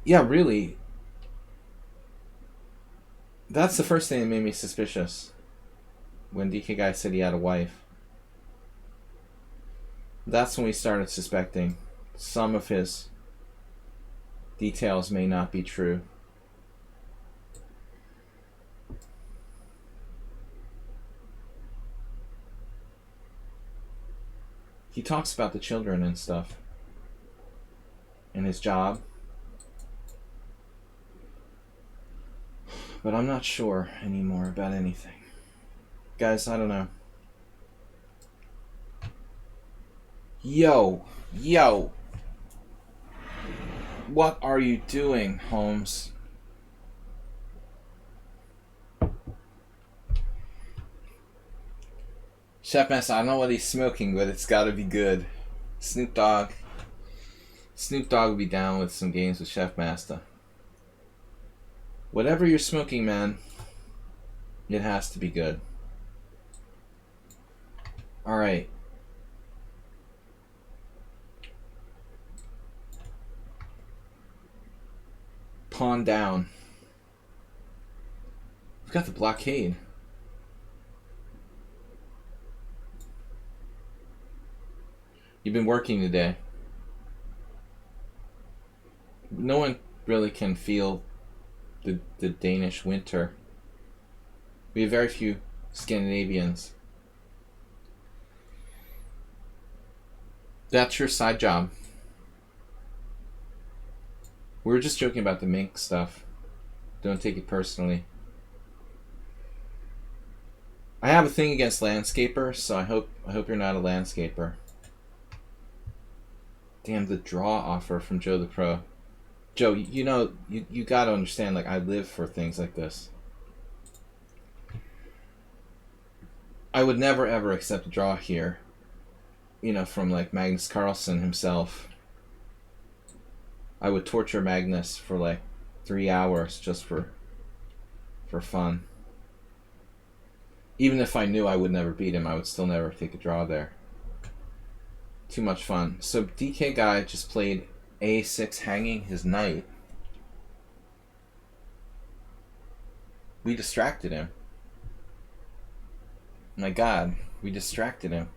S1: Yeah, really. That's the first thing that made me suspicious. When DK guy said he had a wife. That's when we started suspecting some of his details may not be true. He talks about the children and stuff. And his job. But I'm not sure anymore about anything. Guys, I don't know. Yo. What are you doing, Holmes? Chef Master, I don't know what he's smoking, but it's gotta be good. Snoop Dogg would be down with some games with Chef Master. Whatever you're smoking, man, it has to be good. Alright. Pawn down. We've got the blockade. You've been working today. No one really can feel the Danish winter. We have very few Scandinavians. That's your side job. We were just joking about the mink stuff. Don't take it personally. I have a thing against landscapers, so I hope you're not a landscaper. Damn, the draw offer from Joe the Pro. Joe, you know, you gotta understand, like, I live for things like this. I would never ever accept a draw here. You know, from like Magnus Carlsen himself. I would torture Magnus for like 3 hours just for fun. Even if I knew I would never beat him, I would still never take a draw there. Too much fun. So DK guy just played a6 hanging his knight. We distracted him. My God, we distracted him.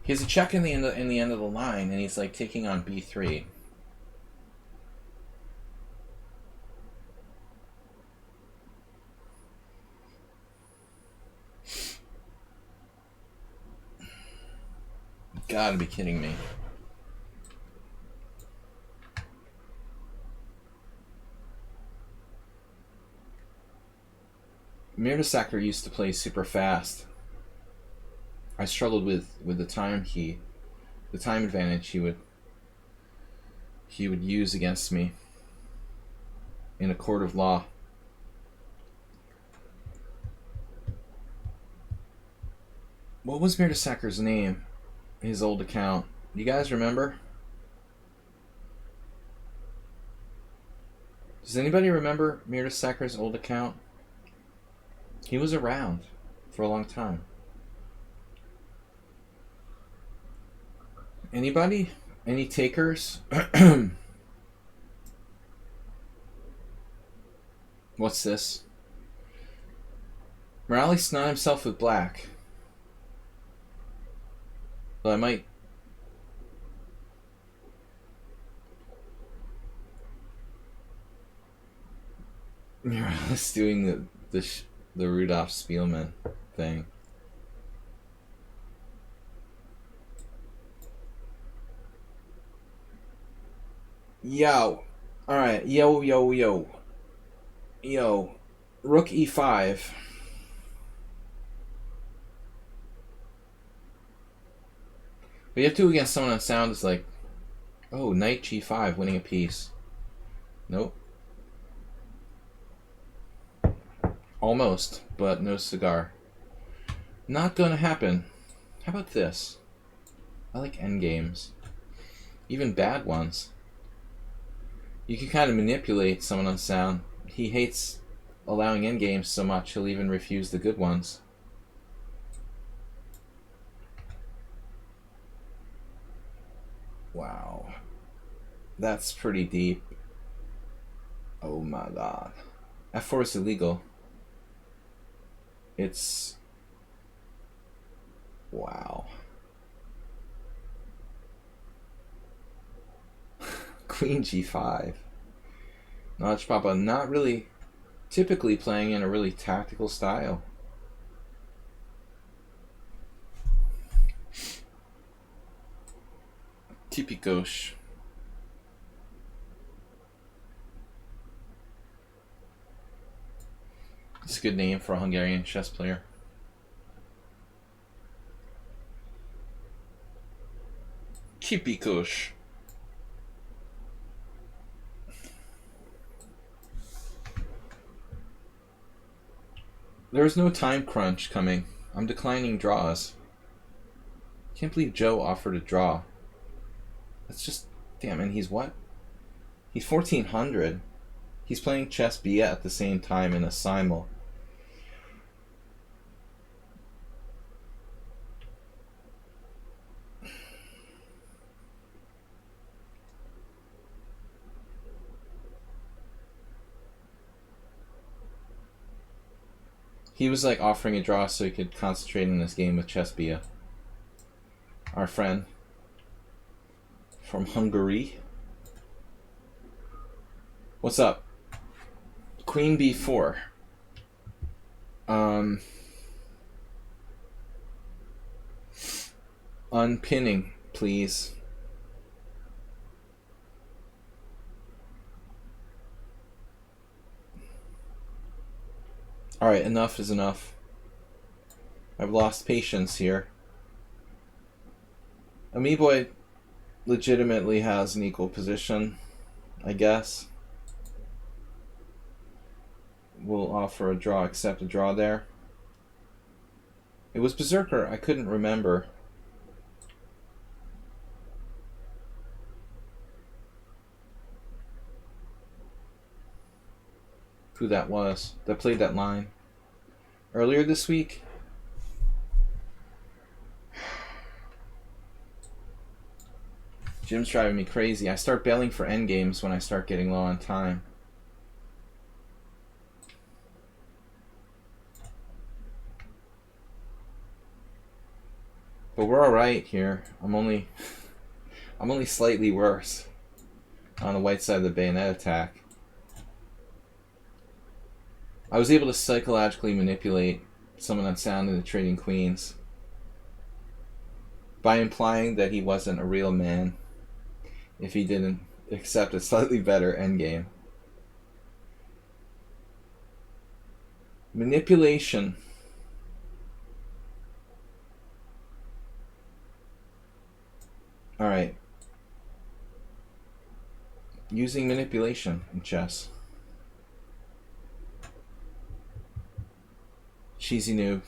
S1: He has a check in the end of the line, and he's like taking on b3. Gotta be kidding me. Mirdasacker used to play super fast. I struggled with the time advantage he would use against me in a court of law. What was Mirdasacker's name? His old account. You guys remember? Does anybody remember Mirdasacker's old account? He was around for a long time. Anybody? Any takers? What's this? Morales not himself with black. Well, I might... Morales doing the Rudolph Spielman thing. Yo. Alright, yo. Yo. Rook e5. But you have to against someone that sounds like, oh, knight g5, winning a piece. Nope. Almost, but no cigar. Not gonna happen. How about this? I like endgames. Even bad ones. You can kind of manipulate someone on sound. He hates allowing endgames so much, he'll even refuse the good ones. Wow. That's pretty deep. Oh my god. F4 is illegal. It's... wow. Queen g5. Notch Papa not really typically playing in a really tactical style. Típicos. It's a good name for a Hungarian chess player. Típicos. There's no time crunch coming. I'm declining draws. Can't believe Joe offered a draw. That's just... damn, and he's what? He's 1400. He's playing chess B at the same time in a simul. He was like offering a draw so he could concentrate in this game with Chess Bia. Our friend from Hungary. What's up? Queen b4. Unpinning, please. Alright, enough is enough. I've lost patience here. Amiiboy legitimately has an equal position, I guess. We'll offer a draw, accept a draw there. It was Berserker, I couldn't remember. Who that was that played that line earlier this week. Jim's driving me crazy. I start bailing for endgames when I start getting low on time. But we're alright here. I'm only slightly worse on the white side of the bayonet attack. I was able to psychologically manipulate someone on sound into trading queens by implying that he wasn't a real man if he didn't accept a slightly better endgame. Manipulation. Alright. Using manipulation in chess. Cheesy noob.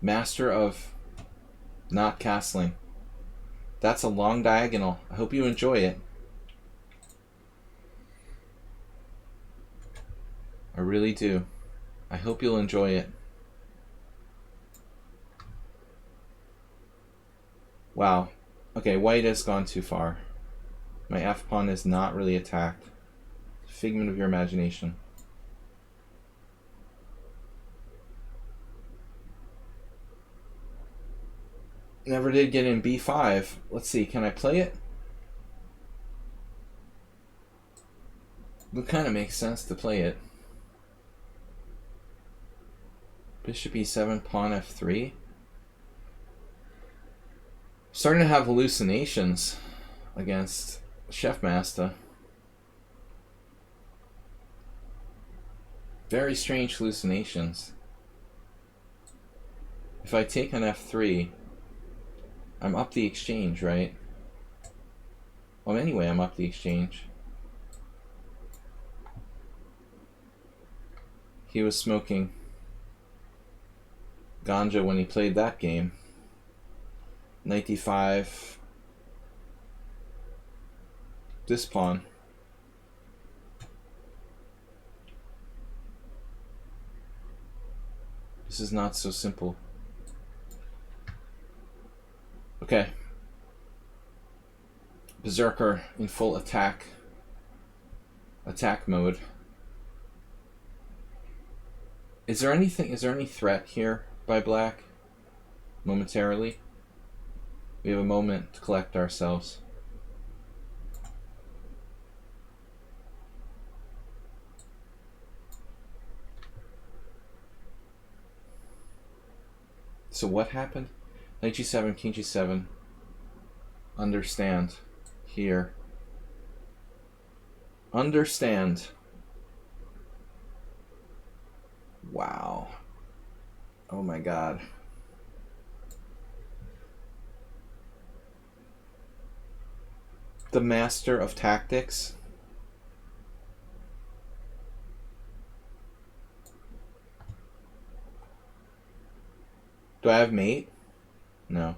S1: Master of not castling. That's a long diagonal. I hope you enjoy it. I really do. I hope you'll enjoy it. Wow. Okay, white has gone too far. My f-pawn is not really attacked. Figment of your imagination. Never did get in b5. Let's see, can I play it? It kind of makes sense to play it. Bishop e7, pawn f3. Starting to have hallucinations against Chef Master. Very strange hallucinations. If I take on f3, I'm up the exchange, right? Well, anyway, I'm up the exchange. He was smoking ganja when he played that game. Knight d5. This pawn. This is not so simple. Okay. Berserker in full attack mode. Is there any threat here by black? Momentarily? We have a moment to collect ourselves. So what happened? Knight g7, king g7. Understand. Here. Understand. Wow. Oh my god. The master of tactics. Do I have mate? No.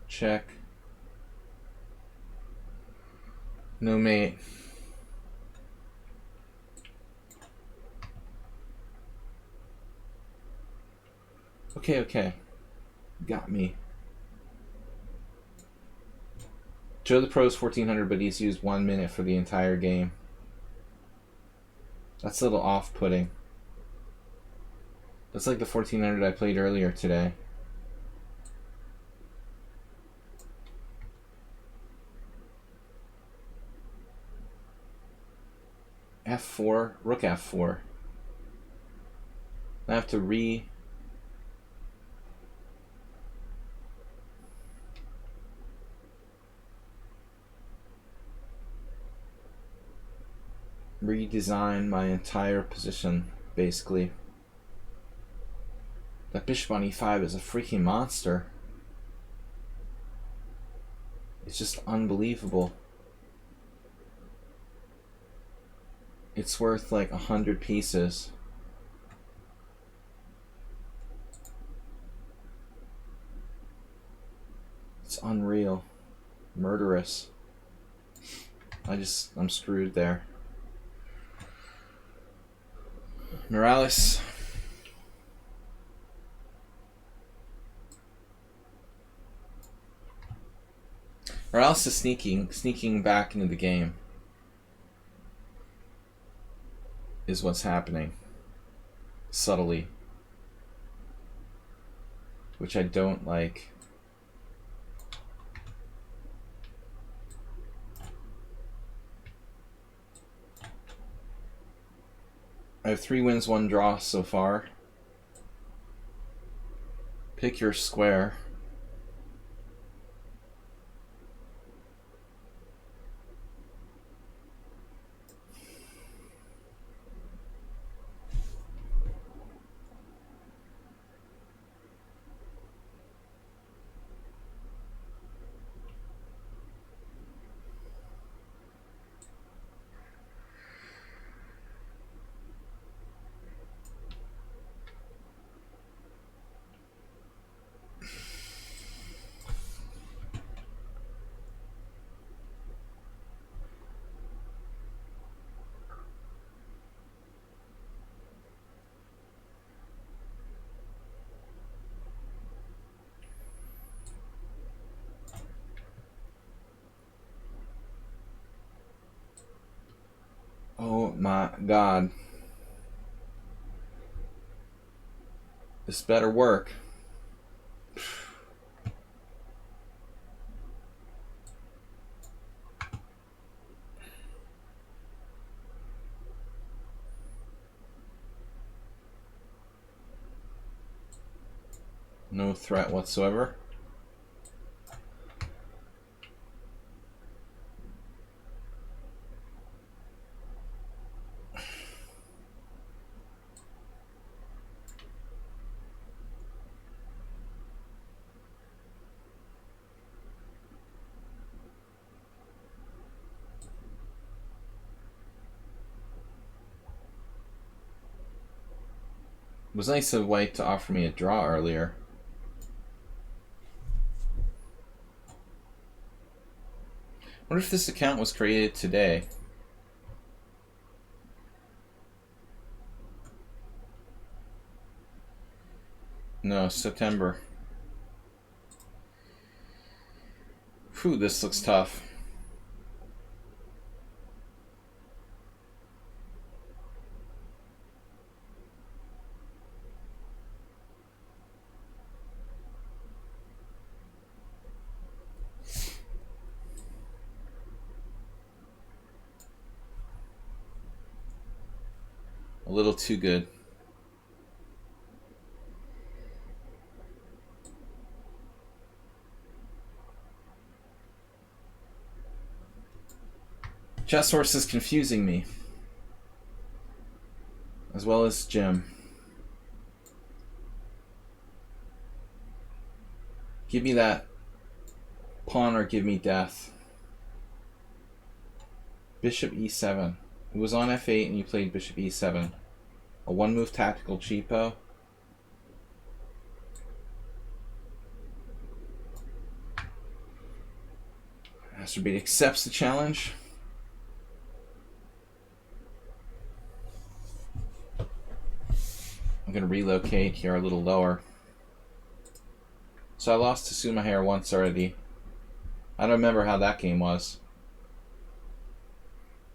S1: Check. No mate. Okay. Got me. Joe the Pro's 1400, but he's used 1 minute for the entire game. That's a little off-putting. That's like the 1400 I played earlier today. F4, rook F4. I have to redesign my entire position, basically. That bishop on e5 is a freaking monster. It's just unbelievable. It's worth like 100 pieces. It's unreal. Murderous. I'm screwed there. Morales. Morales is sneaking back into the game. Is what's happening. Subtly. Which I don't like. I have 3 wins, 1 draw so far. Pick your square. Oh my god. This better work. No threat whatsoever. It was nice of white to offer me a draw earlier. I wonder if this account was created today. No, September. Whew, this looks tough. A little too good. Chess Horse is confusing me, as well as Jim. Give me that pawn or give me death. Bishop e7. It was on f8 and you played bishop e7. A one-move tactical cheapo. Masterbeat accepts the challenge. I'm going to relocate here a little lower. So I lost to Sumahair once already. I don't remember how that game was.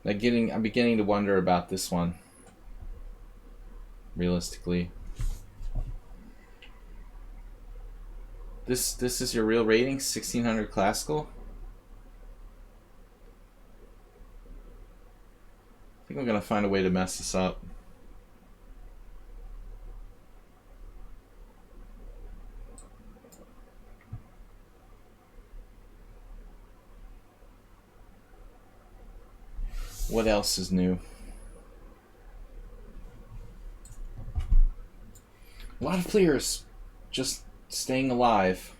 S1: I'm beginning to wonder about this one. Realistically. This is your real rating? 1600 classical? I think I'm going to find a way to mess this up. What else is new? A lot of players just staying alive.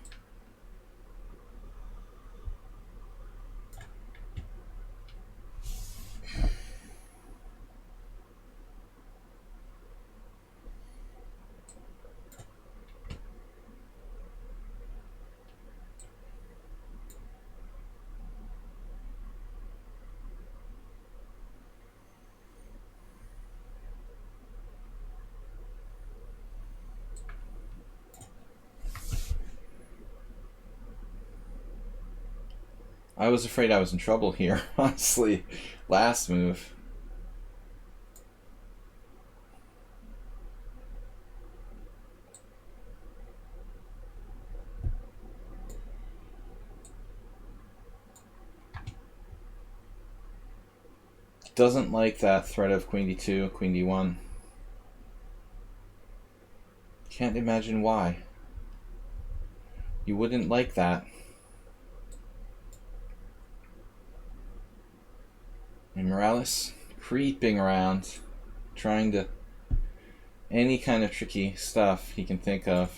S1: I was afraid I was in trouble here, honestly. Last move. Doesn't like that threat of queen d2, queen d1. Can't imagine why. You wouldn't like that. And Morales creeping around, trying to any kind of tricky stuff he can think of.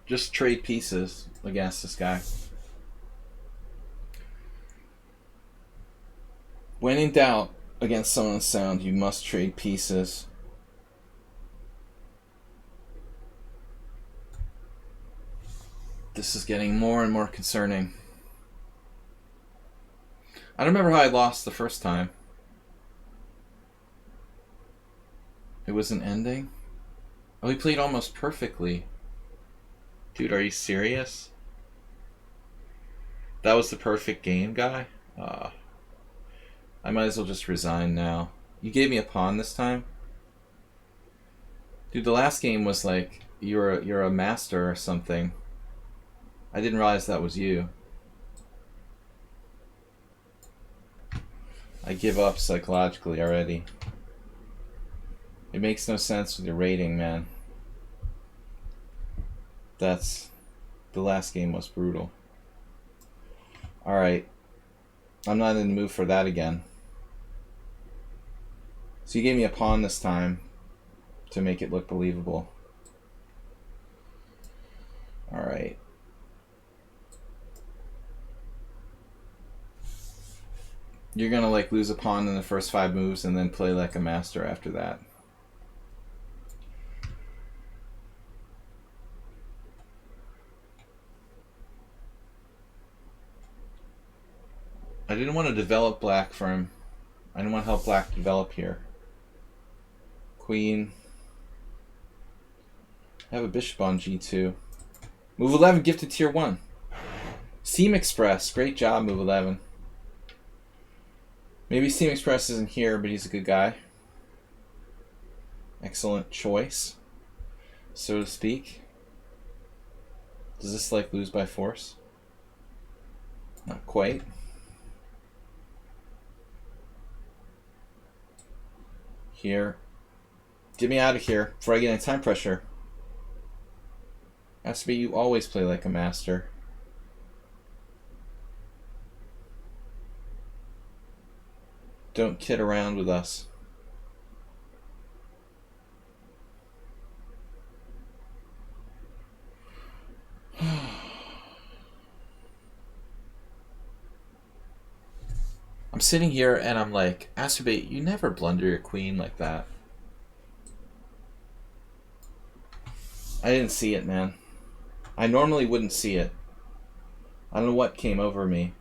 S1: Just trade pieces against this guy. When in doubt against someone's sound, you must trade pieces. This is getting more and more concerning. I don't remember how I lost the first time. It was an ending? Oh, he played almost perfectly. Dude, are you serious? That was the perfect game, guy? I might as well just resign now. You gave me a pawn this time? Dude, the last game was like, you're a master or something. I didn't realize that was you. I give up psychologically already. It makes no sense with your rating, man. The last game was brutal. Alright. I'm not in the mood for that again. So you gave me a pawn this time to make it look believable. Alright. You're gonna like lose a pawn in the first 5 moves and then play like a master after that. I didn't want to develop black for him. I didn't want to help black develop here. Queen. I have a bishop on g2. Move 11 gifted tier 1. Steam Express. Great job, move 11. Maybe Steam Express isn't here, but he's a good guy. Excellent choice, so to speak. Does this like lose by force? Not quite. Here. Get me out of here before I get any time pressure. Has to be you always play like a master. Don't kid around with us. I'm sitting here and I'm like, Acerbate, you never blunder your queen like that. I didn't see it, man. I normally wouldn't see it. I don't know what came over me.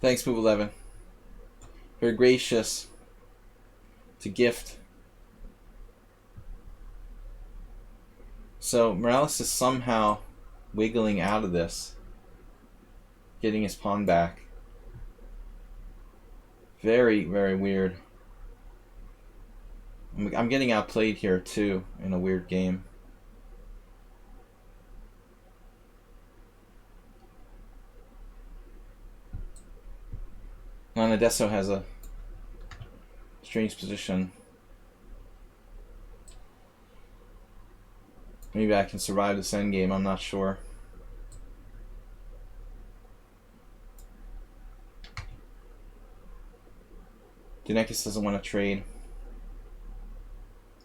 S1: Thanks, Move 11. Very gracious to gift. So Morales is somehow wiggling out of this, getting his pawn back. Very, very weird. I'm getting outplayed here too in a weird game. Lanadesso has a strange position. Maybe I can survive this endgame, I'm not sure. Dunekis doesn't want to trade.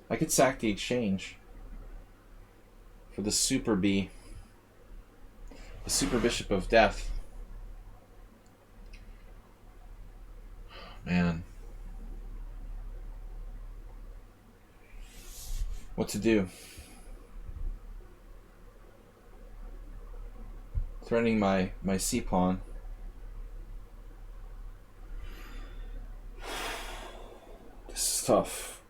S1: I could sack the exchange for the Super B. The Super Bishop of Death. Man. What to do? Threatening my c-pawn. This is tough.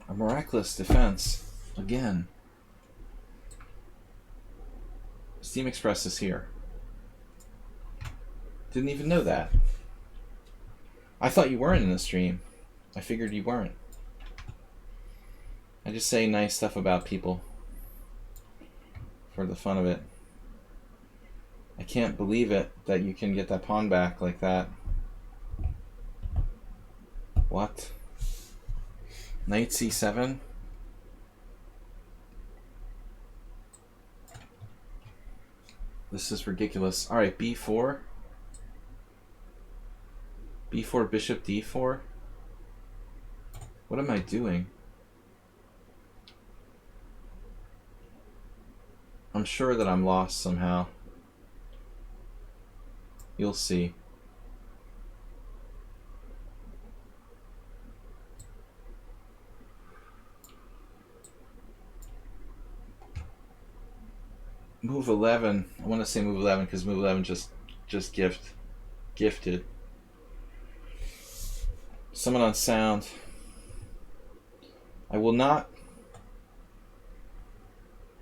S1: A miraculous defense. Again. Steam Express is here. Didn't even know that. I thought you weren't in the stream. I figured you weren't. I just say nice stuff about people for the fun of it. I can't believe it that you can get that pawn back like that. What? Knight c7? This is ridiculous. Alright, b4. b4, bishop d4? What am I doing? I'm sure that I'm lost somehow. You'll see. Move 11. I want to say move 11 because move 11 just gifted. Someone on sound. I will not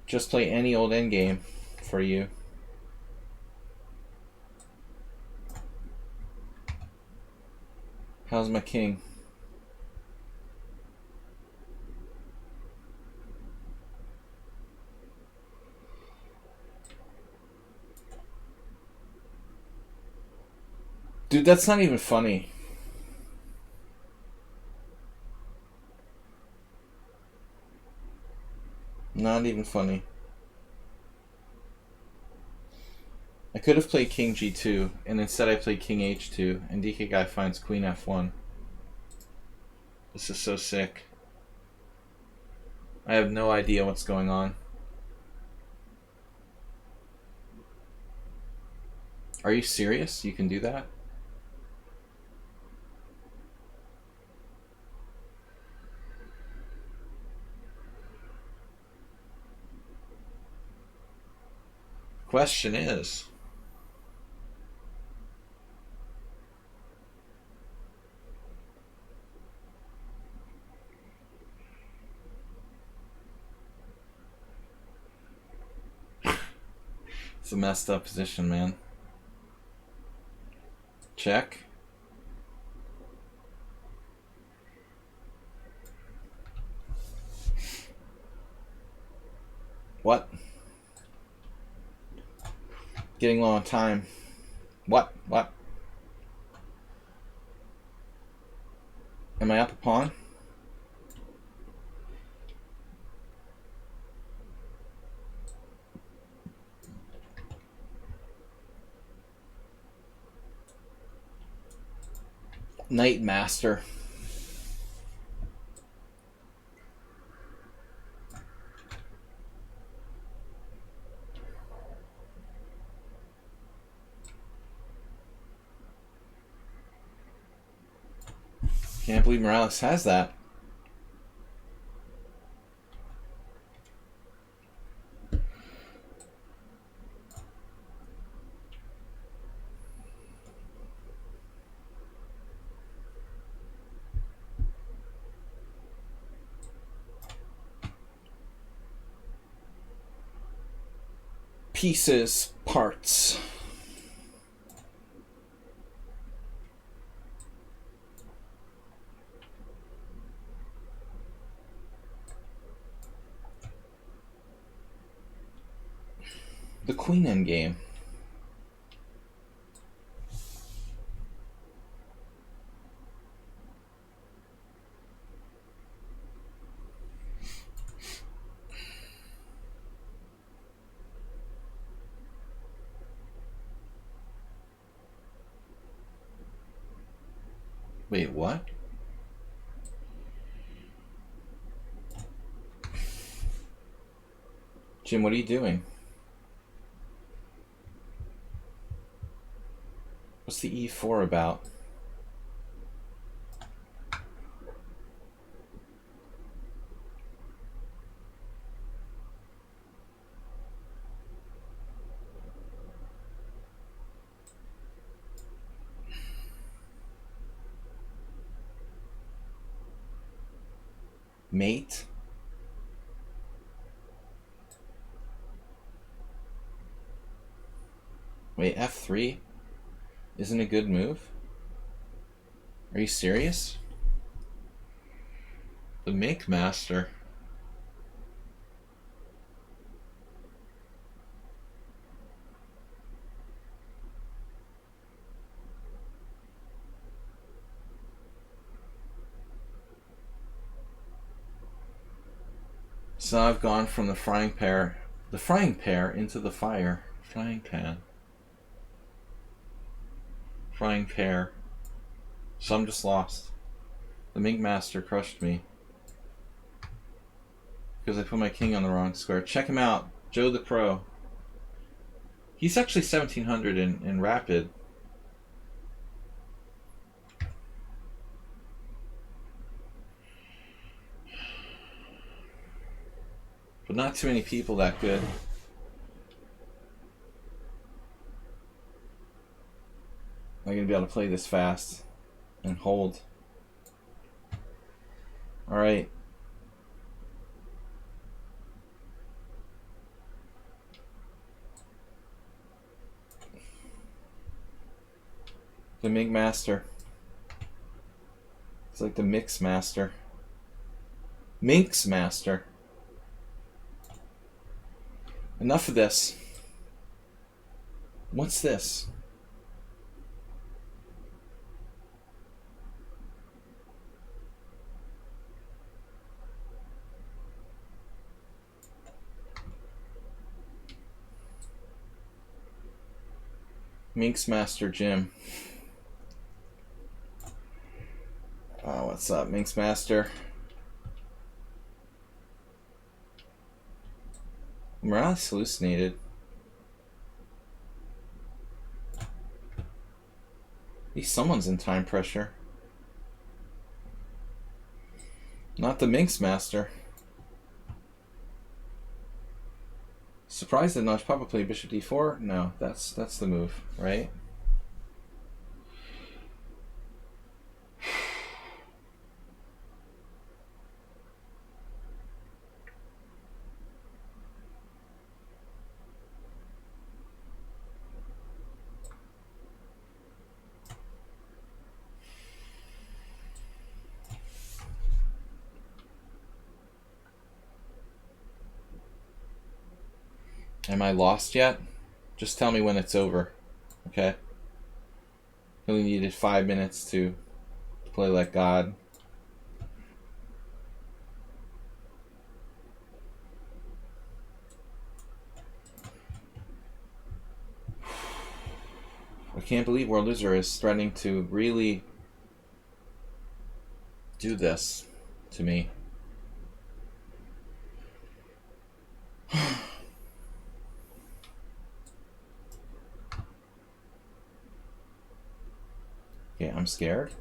S1: just play any old endgame for you. How's my king? Dude, that's not even funny. Not even funny. I could have played king g2, and instead I played king h2, and DK guy finds queen f1. This is so sick. I have no idea what's going on. Are you serious? You can do that? Question is, it's a messed up position, man. Check. What? Getting low on time. What? What? Am I up a pawn? Knight master. Can't believe Morales has that. Pieces, parts. The queen endgame. Wait, what? Jim, what are you doing? What's the e4 about? Mate? Wait, f3 isn't a good move? Are you serious? The Mink Master. So I've gone from the frying pan into the fire. Frying pan. Frying pear. So I'm just lost. The Mink Master crushed me. Because I put my king on the wrong square. Check him out. Joe the Pro. He's actually 1700 in Rapid. But not too many people that good. I'm going to be able to play this fast and hold. Alright. The Mink Master. It's like the Mix Master. Minx Master. Enough of this. What's this? Minx Master Jim. What's up, Minx Master? Morales hallucinated. At least someone's in time pressure. Not the Minx Master. Surprised that Notch Papa played Bishop D4? No, that's the move, right? Am I lost yet? Just tell me when it's over, okay? He only needed 5 minutes to play like God. I can't believe World Loser is threatening to really do this to me. Okay, I'm scared.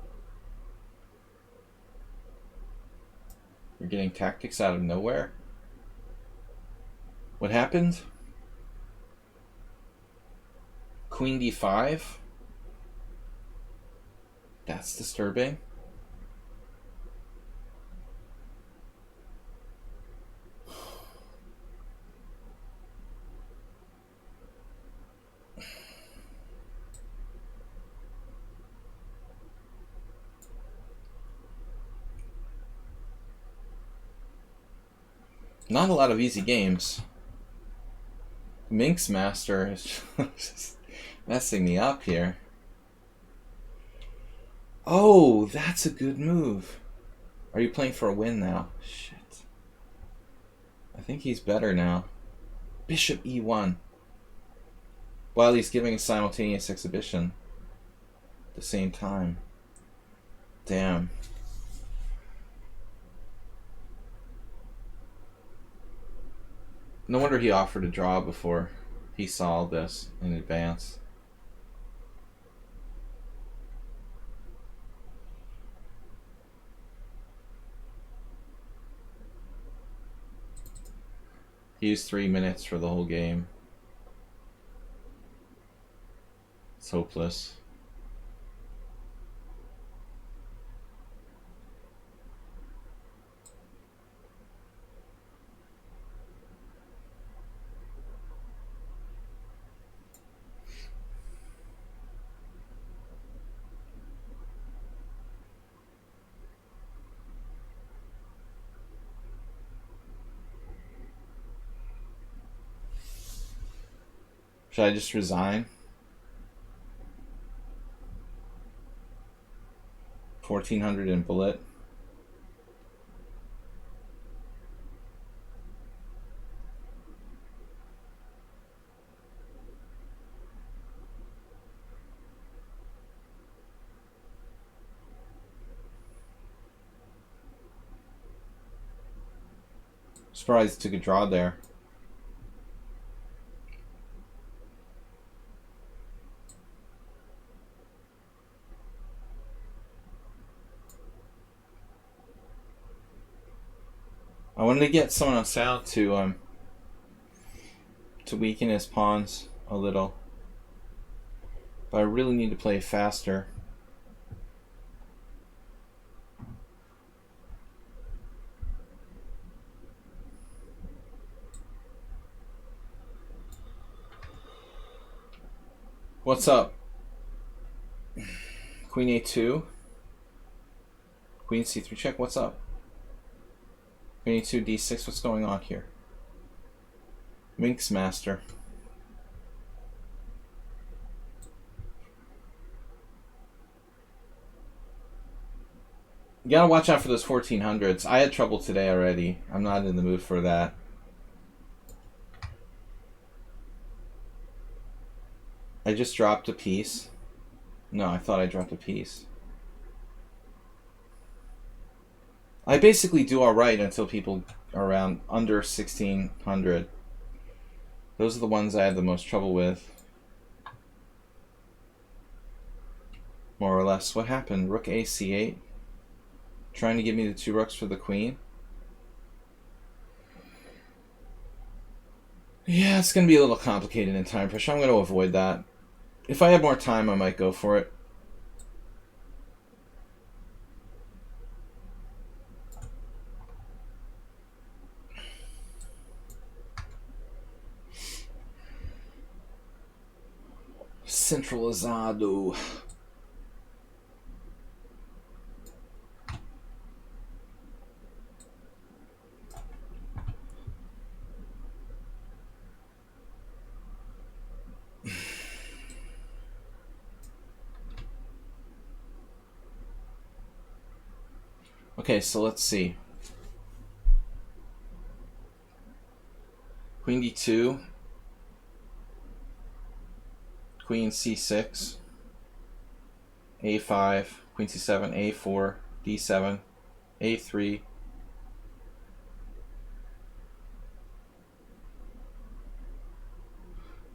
S1: You're getting tactics out of nowhere. What happened? Queen D5? That's disturbing. Not a lot of easy games. Minx Master is just messing me up here. Oh, that's a good move. Are you playing for a win now? Shit. I think he's better now. Bishop E1. While he's giving a simultaneous exhibition at the same time. Damn. No wonder he offered a draw before he saw all this in advance. He used 3 minutes for the whole game. It's hopeless. Should I just resign? 1400 in bullet. Surprised took a draw there. I wanted to get someone else out to weaken his pawns a little, but I really need to play faster. What's up? Queen A2. Queen C3 check. What's up? Queen A2 D6. What's going on here? Minx Master. You gotta watch out for those 1400s. I had trouble today already. I'm not in the mood for that. I just dropped a piece. No, I thought I dropped a piece. I basically do alright until people are around under 1600. Those are the ones I had the most trouble with. More or less. What happened? Rook AC8? Trying to give me the 2 rooks for the queen? Yeah, it's going to be a little complicated in time pressure. I'm going to avoid that. If I had more time, I might go for it. Centralizado. Okay, so let's see. Queen d2. Queen c6. a5. Queen c7. a4. d7. a3.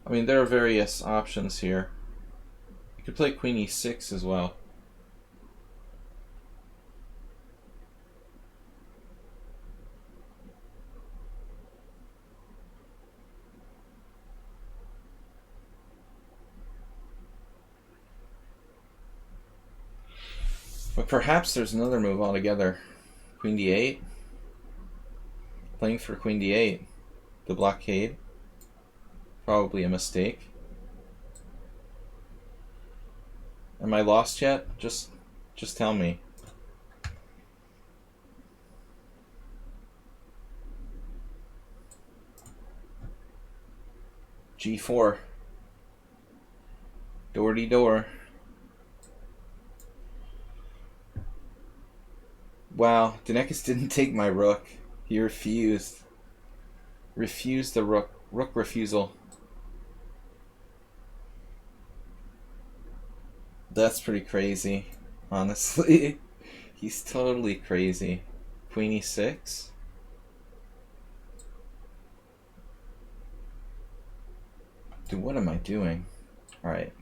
S1: I mean, there are various options here. You could play queen e6 as well. But perhaps there's another move altogether. Queen d8. Playing for queen d8. The blockade. Probably a mistake. Am I lost yet? Just tell me. G4. Door-de-door. Wow, Danekis didn't take my rook. He refused. Refused the rook. Rook refusal. That's pretty crazy, honestly. He's totally crazy. Queen e6? Dude, what am I doing? Alright.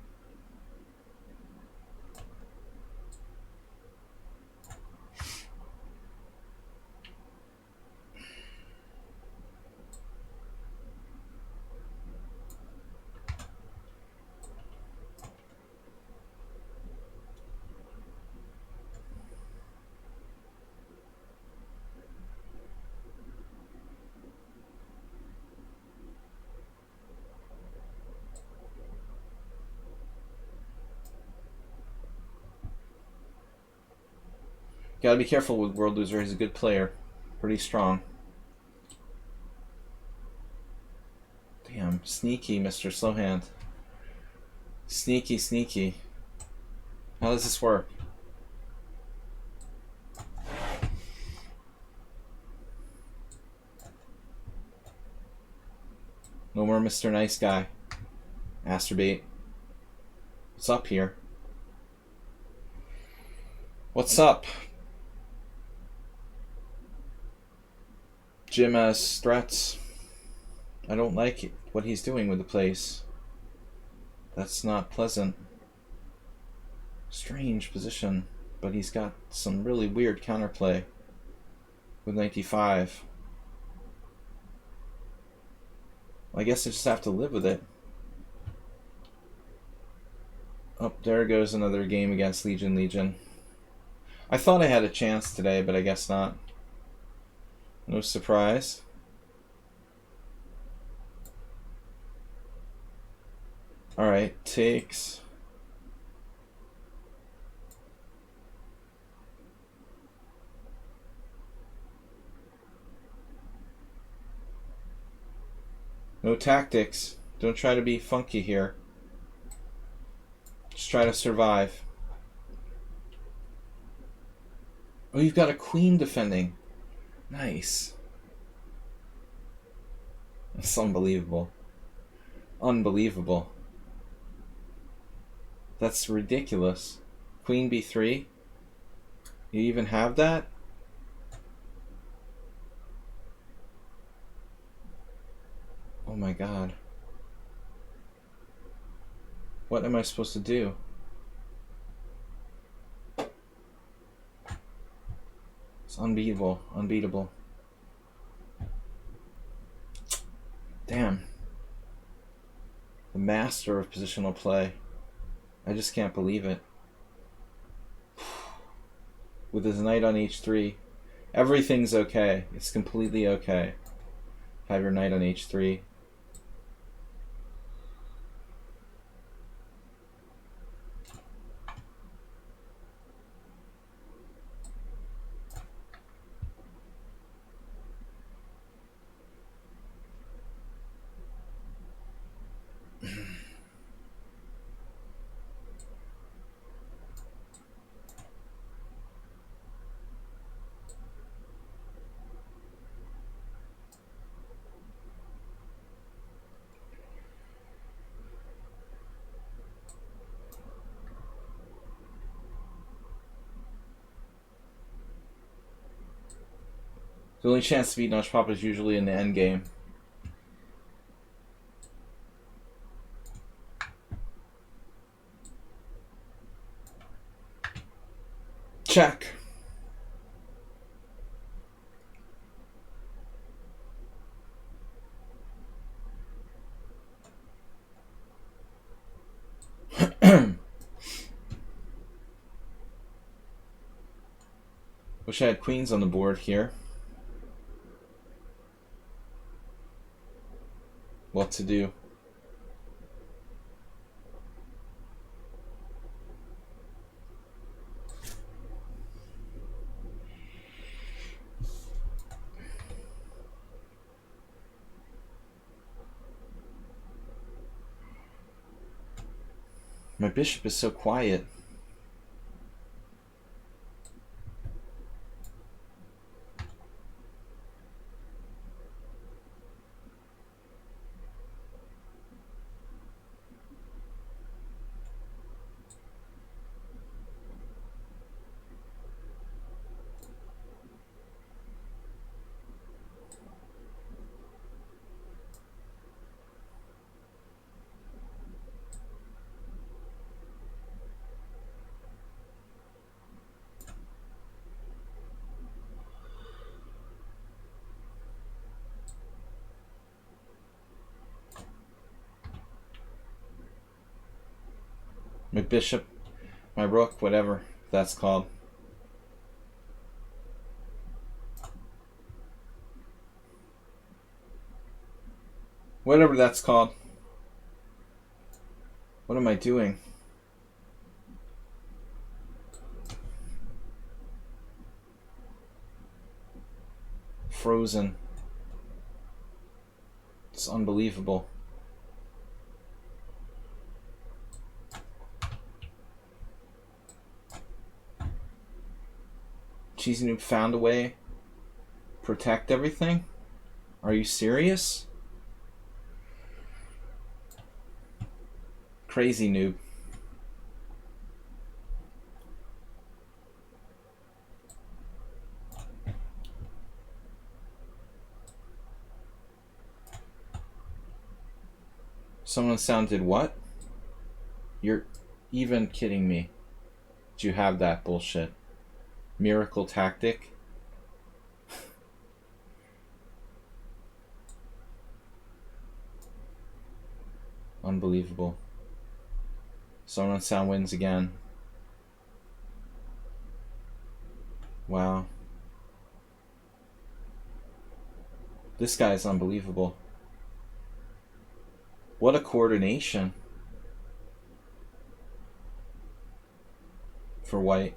S1: Gotta be careful with World Loser. He's a good player. Pretty strong. Damn, sneaky, Mr. Slowhand. Sneaky, sneaky. How does this work? No more Mr. Nice Guy. Masturbate. What's up here? What's up? Jim has threats. I don't like it, what he's doing with the place. That's not pleasant. Strange position, but he's got some really weird counterplay with 95. I guess I just have to live with it. Oh, there goes another game against Legion. I thought I had a chance today, but I guess not. No surprise. Alright, takes. No tactics. Don't try to be funky here. Just try to survive. Oh, you've got a queen defending. Nice. That's unbelievable. Unbelievable. That's ridiculous. Queen b3? You even have that? Oh my god. What am I supposed to do? It's unbeatable. Unbeatable. Damn. The master of positional play. I just can't believe it. With his knight on h3. Everything's okay. It's completely okay. Have your knight on h3. The only chance to beat Notch Papa is usually in the end game. Check. Wish I had queens on the board here. What to do? My bishop is so quiet. My bishop, my rook, whatever that's called. Whatever that's called. What am I doing? Frozen. It's unbelievable. Cheesy Noob found a way. Protect everything? Are you serious? Crazy Noob. Someone sounded what? You're even kidding me. Did you have that bullshit? Miracle tactic? Unbelievable. Someone sound wins again. Wow. This guy is unbelievable. What a coordination for white.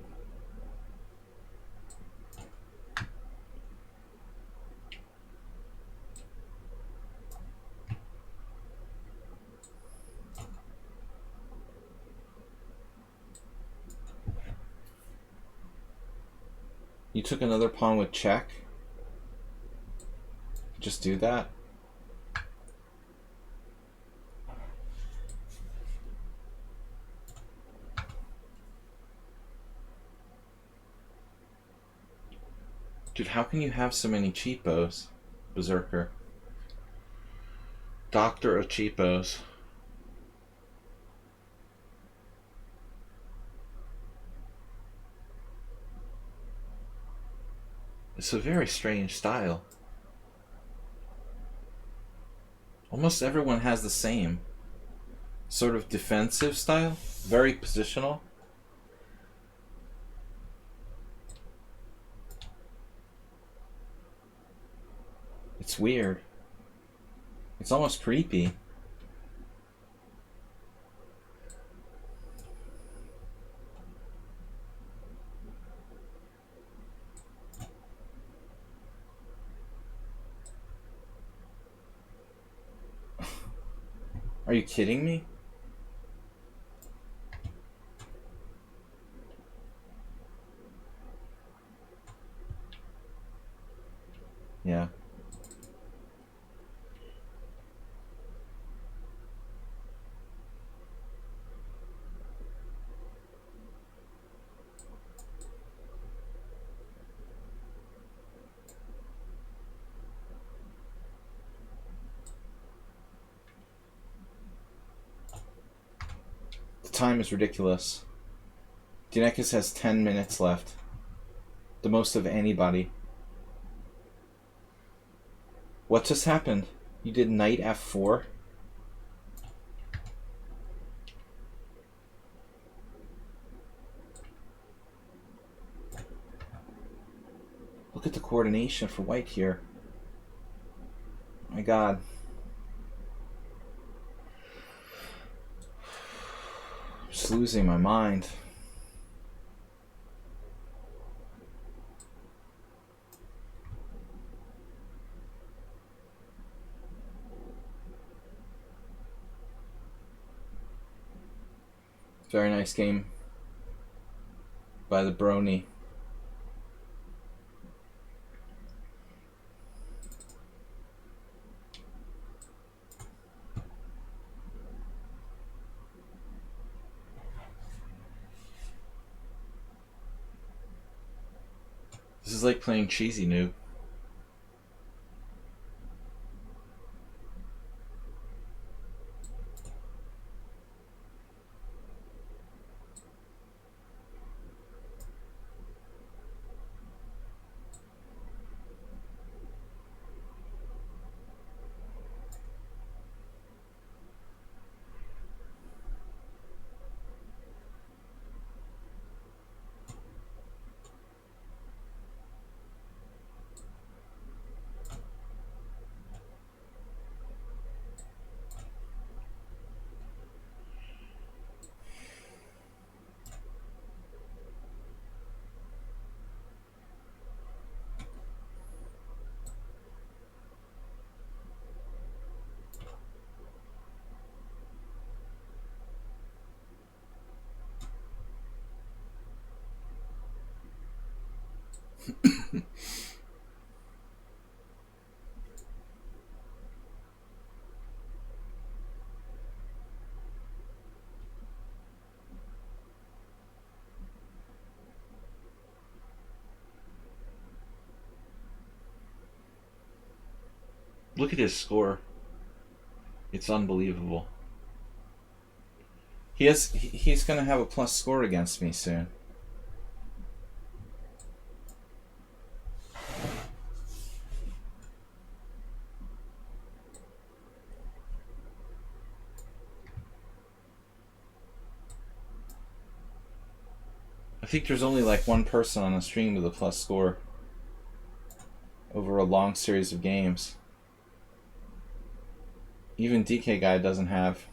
S1: You took another pawn with check? Just do that? Dude, how can you have so many cheapos? Berserker. Doctor of cheapos. It's a very strange style. Almost everyone has the same sort of defensive style. Very positional. It's weird. It's almost creepy. Are you kidding me? Yeah. The time is ridiculous. Dinekis has 10 minutes left. The most of anybody. What just happened? You did knight f4? Look at the coordination for white here. My god. I'm just losing my mind. Very nice game by the Brony. This is like playing Cheesy Noob. Look at his score. It's unbelievable. He's going to have a plus score against me soon. I think there's only like one person on the stream with a plus score over a long series of games. Even DK guy doesn't have.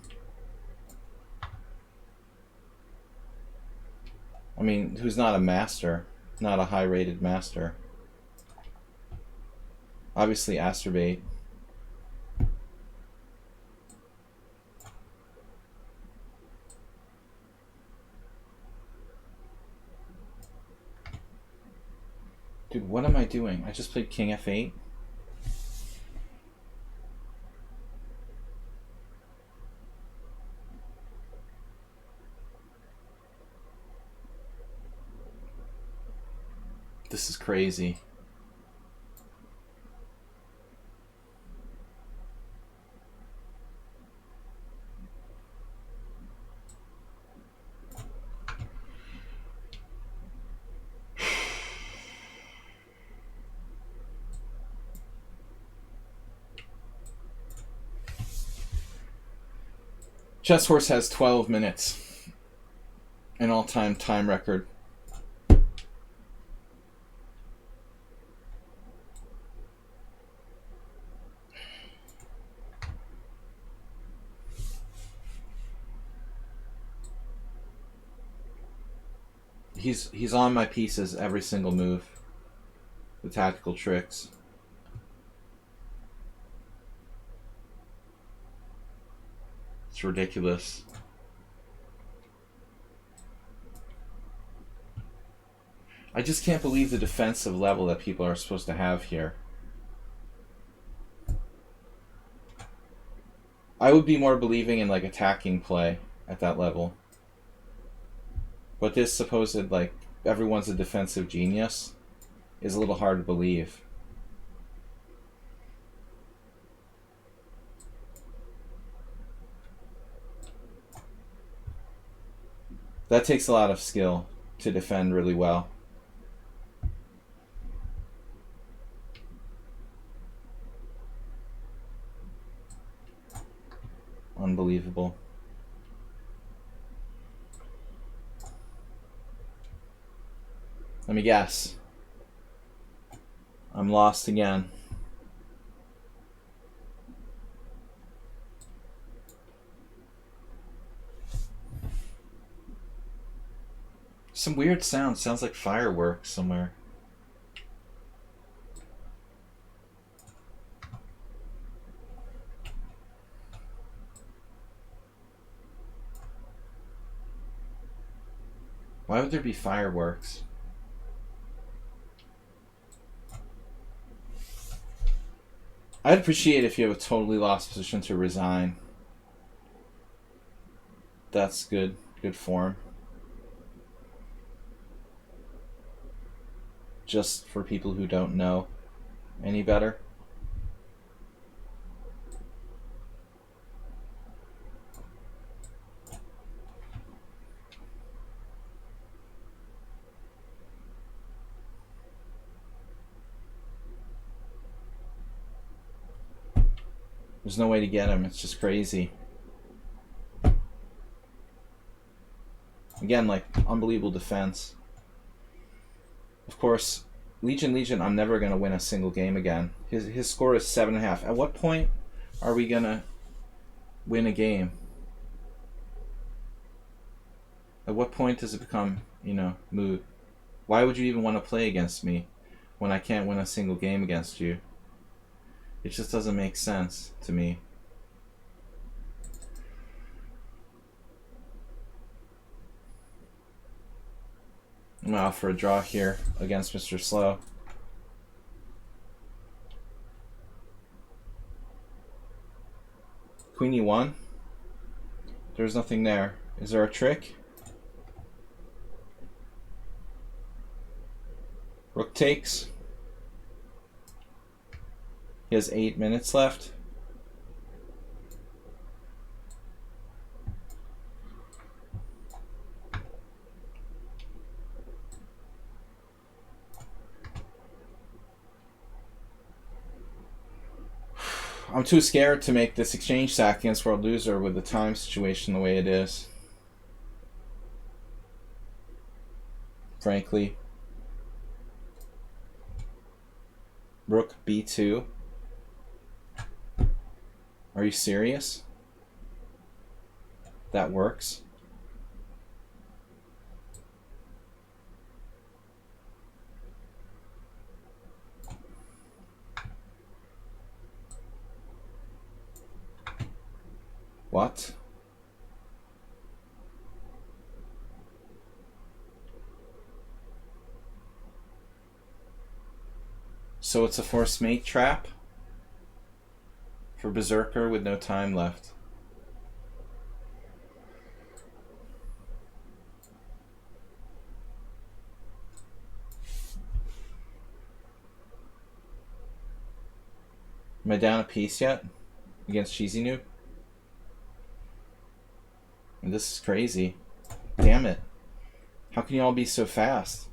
S1: I mean, who's not a master, not a high-rated master. Obviously, Asterbate. Dude, what am I doing? I just played King F8. This is crazy. Chess Horse has 12 minutes. An all-time time record. He's on my pieces every single move. The tactical tricks. It's ridiculous. I just can't believe the defensive level that people are supposed to have here. I would be more believing in like attacking play at that level. But this supposed like everyone's a defensive genius is a little hard to believe. That takes a lot of skill to defend really well. Unbelievable. Let me guess. I'm lost again. Some weird sound. Sounds like fireworks somewhere. Why would there be fireworks? I'd appreciate if you have a totally lost position to resign. That's good. Good form. Just for people who don't know any better. There's no way to get him. It's just crazy. Again, like, unbelievable defense. Of course, Legion, I'm never going to win a single game again. His score is 7.5. At what point are we going to win a game? At what point does it become, moot? Why would you even want to play against me when I can't win a single game against you? It just doesn't make sense to me. I'm going to opt for a draw here against Mr. Slow. Queen E1. There's nothing there. Is there a trick? Rook takes. He has 8 minutes left. I'm too scared to make this exchange sack against World Loser with the time situation the way it is. Frankly. Rook B2. Are you serious? That works? What? So it's a forced mate trap? For Berserker with no time left. Am I down a piece yet? Against Cheesy Noob? And this is crazy. Damn it. How can you all be so fast?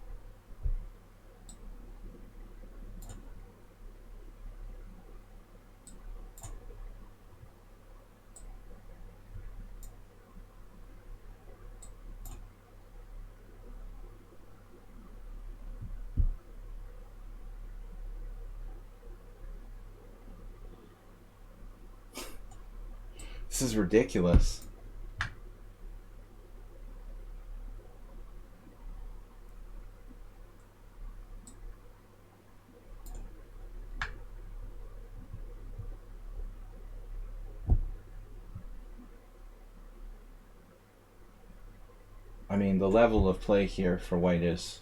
S1: This is ridiculous. I mean, the level of play here for white is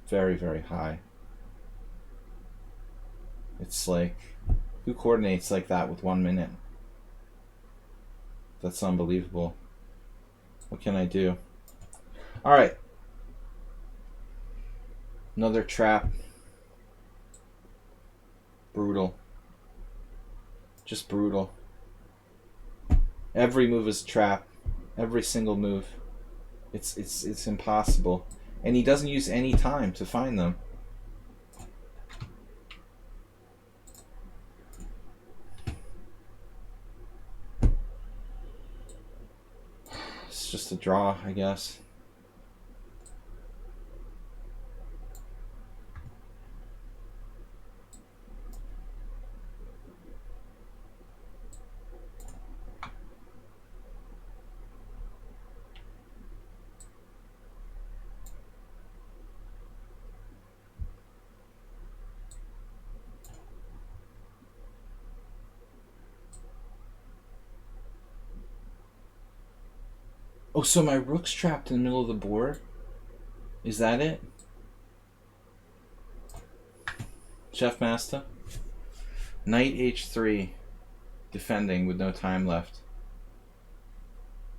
S1: very, very high. It's like, who coordinates like that with 1 minute? That's unbelievable. What can I do? All right. Another trap. Brutal. Just brutal. Every move is a trap. Every single move. It's impossible. And he doesn't use any time to find them. It's just a draw, I guess. Oh, so my rook's trapped in the middle of the board? Is that it? Chef Master? Knight h3. Defending with no time left.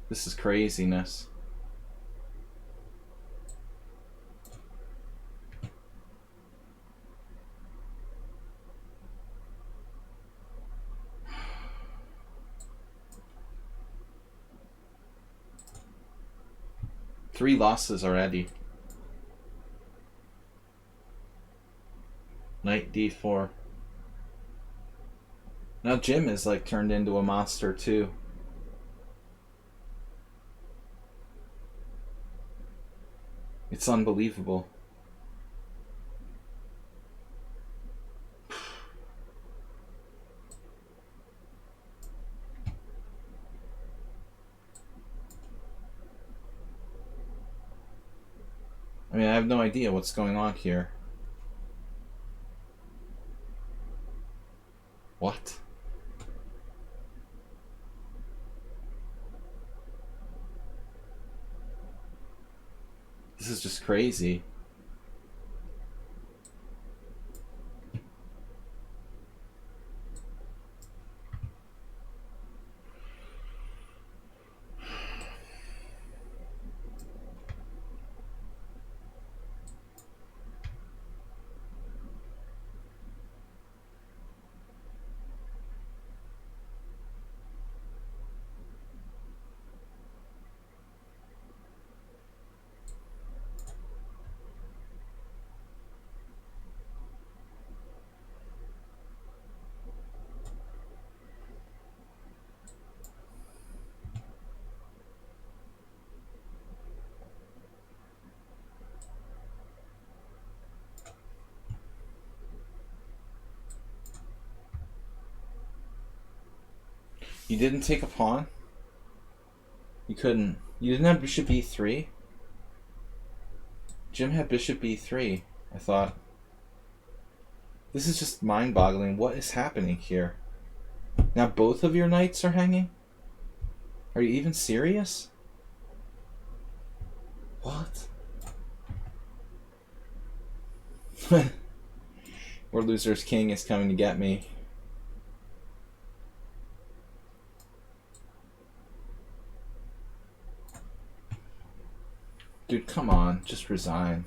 S1: This is craziness. Three losses already. Knight d4. Now Jim is like turned into a monster too. It's unbelievable. I mean, I have no idea what's going on here. What? This is just crazy. You didn't take a pawn? You couldn't. You didn't have bishop e3? Jim had bishop e3, I thought. This is just mind-boggling. What is happening here? Now both of your knights are hanging? Are you even serious? What? Or Loser's King is coming to get me. Dude, come on. Just resign.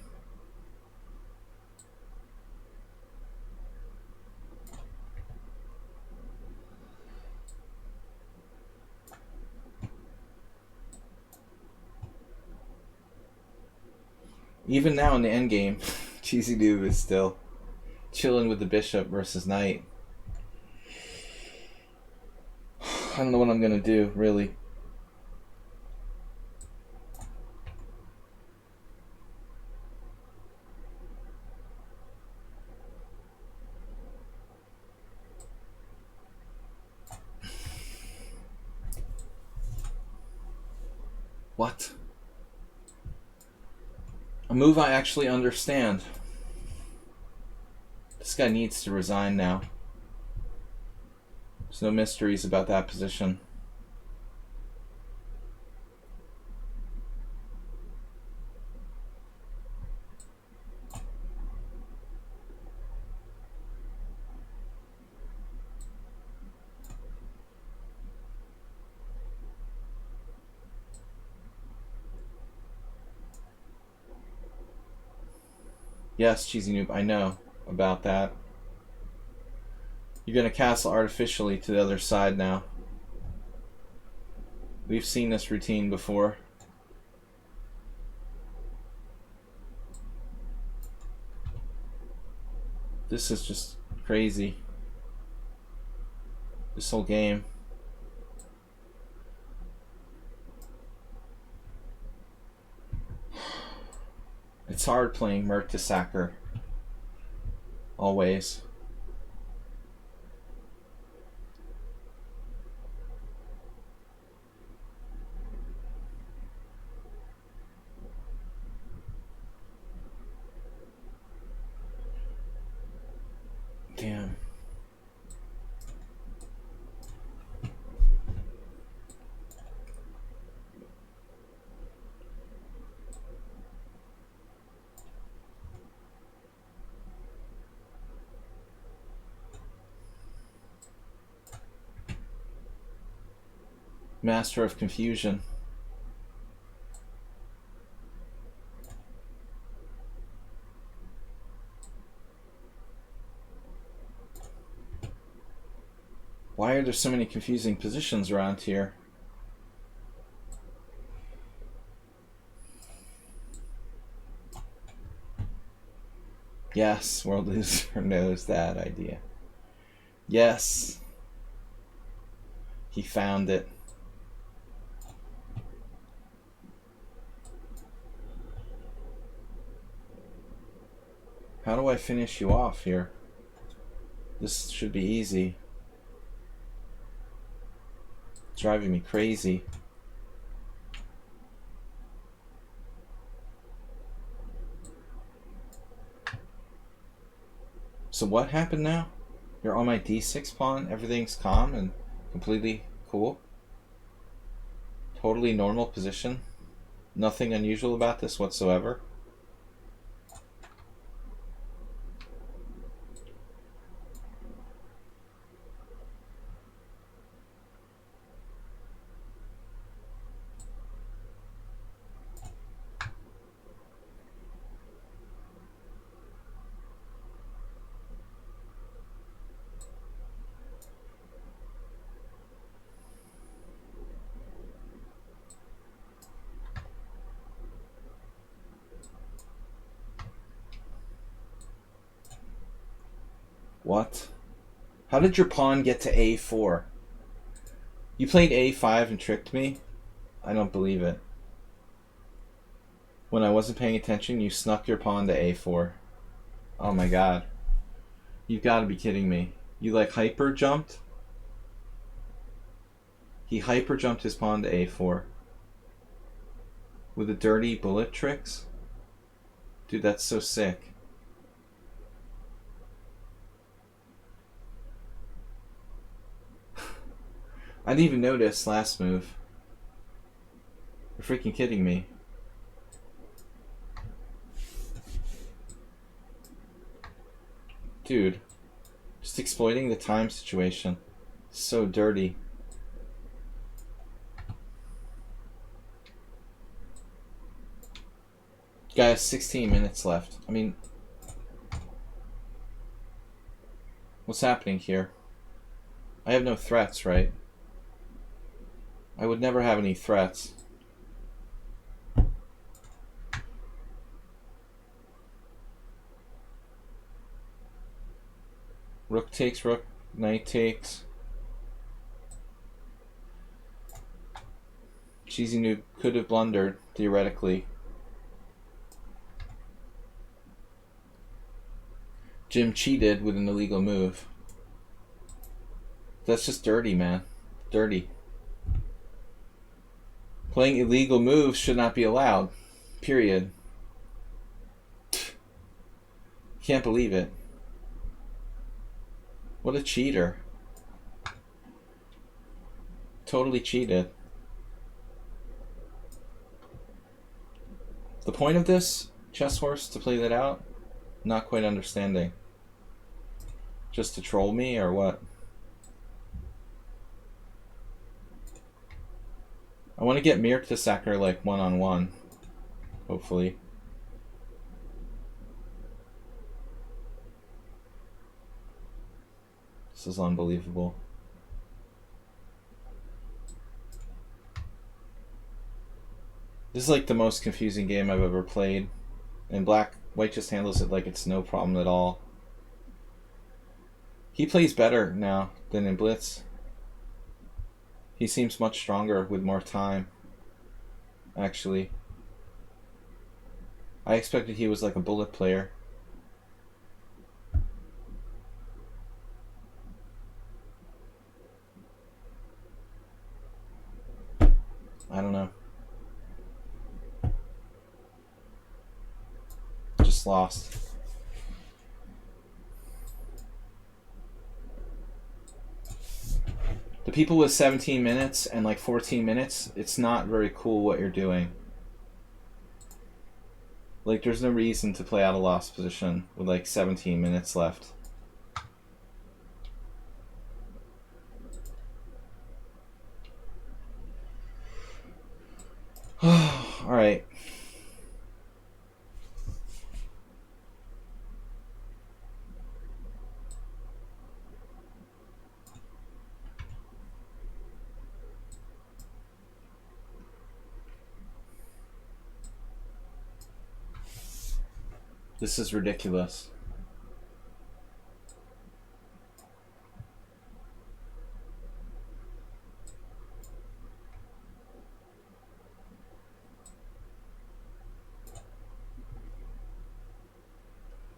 S1: Even now in the endgame, Cheesy Noob is still chilling with the bishop versus knight. I don't know what I'm gonna do, really. What? A move I actually understand. This guy needs to resign now. There's no mysteries about that position. Yes, Cheesy Noob, I know about that. You're going to castle artificially to the other side now. We've seen this routine before. This is just crazy. This whole game. It's hard playing Mertesacker. Always. Damn. Master of Confusion. Why are there so many confusing positions around here? Yes, World Loser knows that idea. Yes. He found it. How do I finish you off here? This should be easy. It's driving me crazy. So what happened now? You're on my d6 pawn, everything's calm and completely cool. Totally normal position. Nothing unusual about this whatsoever. What? How did your pawn get to a4? You played a5 and tricked me? I don't believe it. When I wasn't paying attention, you snuck your pawn to a4. Oh my god. You've got to be kidding me. You like hyper jumped? He hyper jumped his pawn to a4. With the dirty bullet tricks? Dude, that's so sick. I didn't even notice last move. You're freaking kidding me. Dude, just exploiting the time situation. So dirty. Guy has 16 minutes left. I mean, what's happening here? I have no threats, right? I would never have any threats. Rook takes rook, knight takes. Cheesy Noob could have blundered, theoretically. Jim cheated with an illegal move. That's just dirty, man. Dirty. Playing illegal moves should not be allowed. Period. Can't believe it. What a cheater. Totally cheated. The point of this, chess horse, to play that out? Not quite understanding. Just to troll me or what? I want to get Mertesacker like one-on-one. Hopefully. This is unbelievable. This is like the most confusing game I've ever played. And white just handles it like it's no problem at all. He plays better now than in Blitz. He seems much stronger with more time. Actually. I expected he was like a bullet player. I don't know. Just lost. The people with 17 minutes and like 14 minutes, it's not very cool what you're doing. Like, there's no reason to play out of lost position with like 17 minutes left. Alright. This is ridiculous.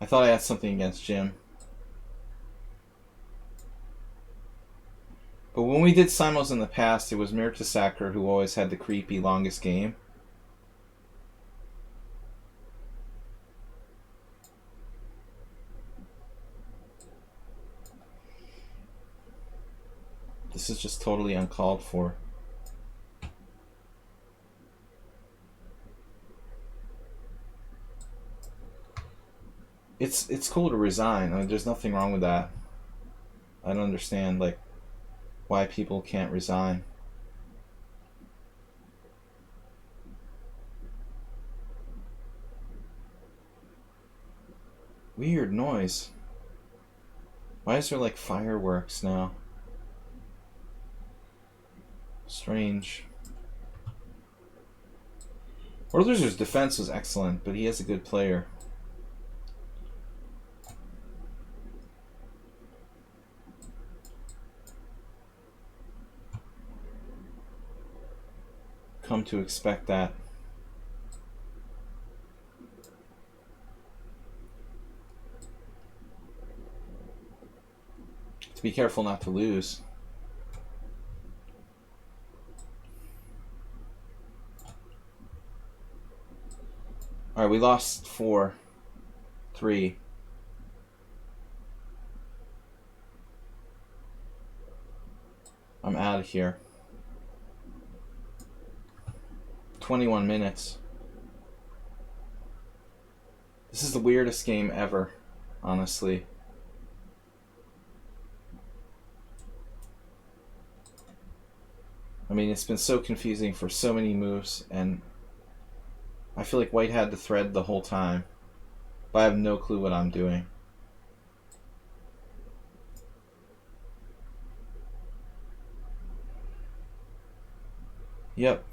S1: I thought I had something against Jim. But when we did simuls in the past, it was Mertesacker who always had the creepy longest game. This is just totally uncalled for. It's cool to resign. I mean, there's nothing wrong with that. I don't understand like why people can't resign. Weird noise. Why is there like fireworks now? Strange. Orluzer's defense was excellent, but he is a good player. Come to expect that. To be careful not to lose. Alright, we lost 4-3. I'm out of here. 21 minutes. This is the weirdest game ever, honestly. I mean, it's been so confusing for so many moves, and I feel like white had the thread the whole time, but I have no clue what I'm doing. Yep.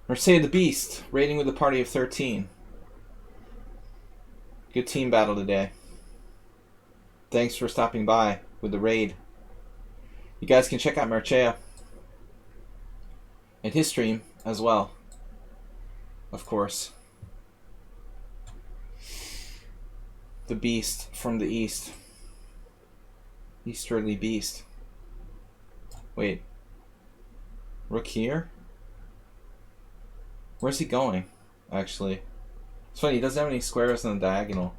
S1: Mercedes the Beast, rating with a party of 13. Good team battle today. Thanks for stopping by with the raid. You guys can check out Mercea. And his stream as well, of course. The beast from the east. Easterly beast. Wait. Rook here? Where's he going, actually? It's funny, he doesn't have any squares on the diagonal.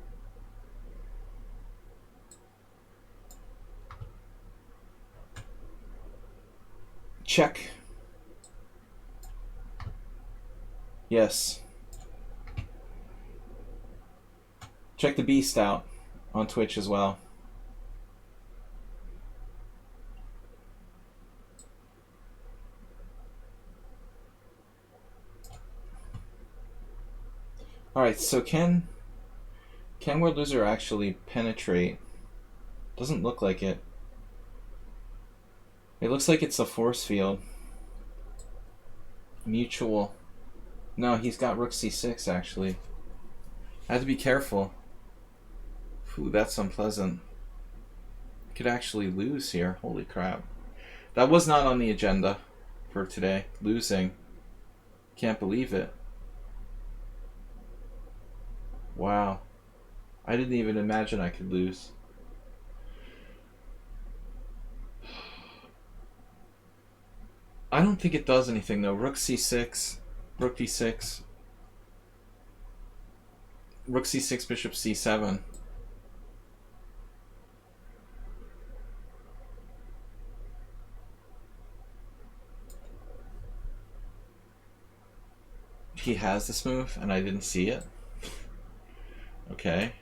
S1: Check. Yes. Check the beast out on Twitch as well. Alright, so can World Loser actually penetrate? Doesn't look like it. It looks like it's a force field. Mutual. No, he's got Rook C6 actually. I have to be careful. Ooh, that's unpleasant. Could actually lose here. Holy crap. That was not on the agenda for today. Losing. Can't believe it. Wow. I didn't even imagine I could lose. I don't think it does anything though. Rook C6, Rook D6, Rook C6, Bishop C7. He has this move and I didn't see it. Okay.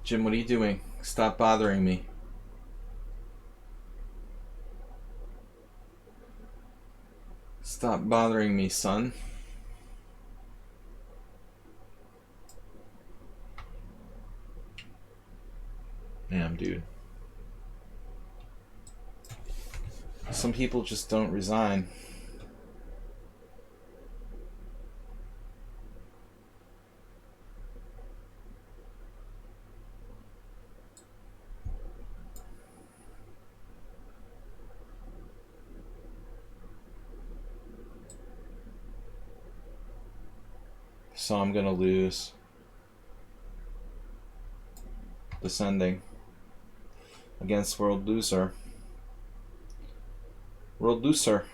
S1: Jim, what are you doing? Stop bothering me. Stop bothering me, son. Damn, dude. Some people just don't resign. So I'm gonna lose. Descending against World Loser. World Loser.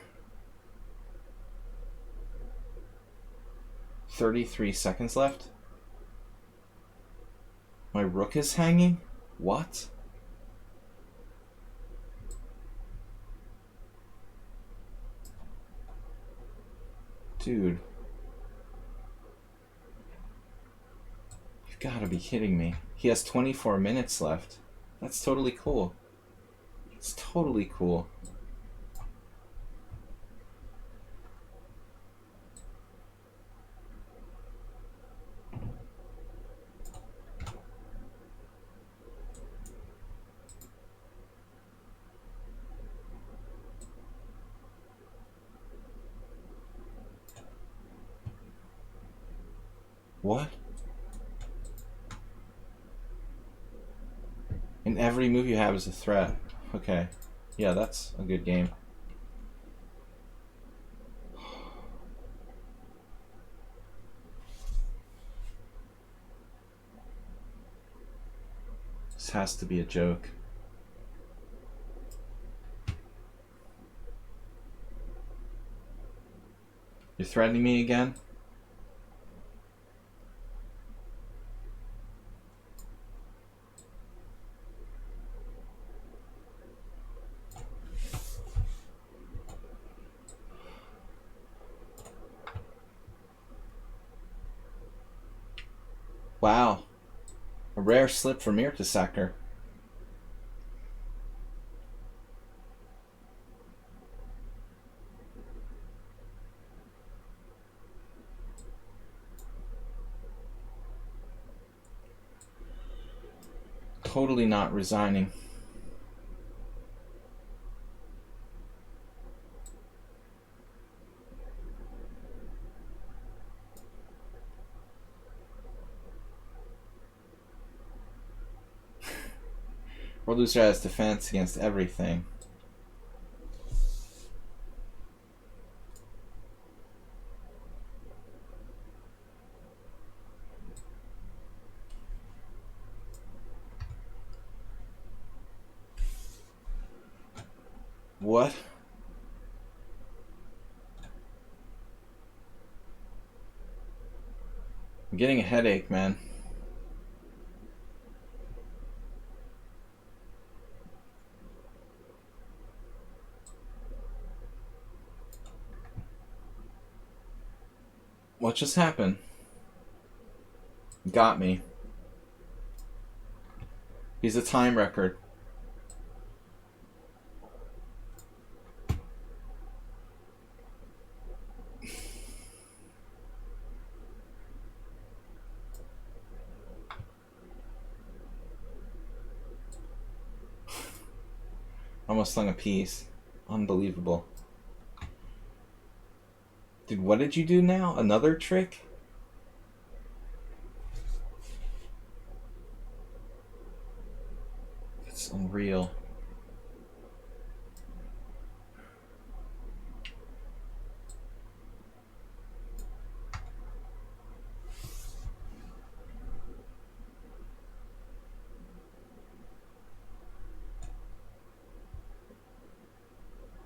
S1: 33 seconds left. My rook is hanging? What? Dude. You've got to be kidding me. He has 24 minutes left. That's totally cool. It's totally cool. What? And every move you have is a threat. Okay. Yeah, that's a good game. This has to be a joke. You're threatening me again? Wow. A rare slip for Mertesacker. Totally not resigning. World loser has defense against everything. What? I'm getting a headache, man. What just happened? Got me. He's a time record. Almost slung a piece. Unbelievable. Dude, what did you do now? Another trick? It's unreal.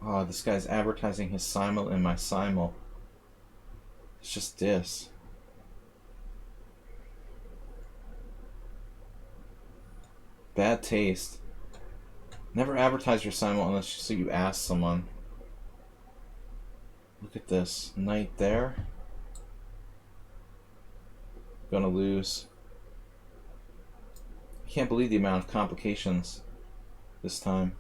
S1: Oh, this guy's advertising his simul in my simul. It's just this. Bad taste. Never advertise your simul unless you ask someone. Look at this. Knight there. Gonna lose. I can't believe the amount of complications this time.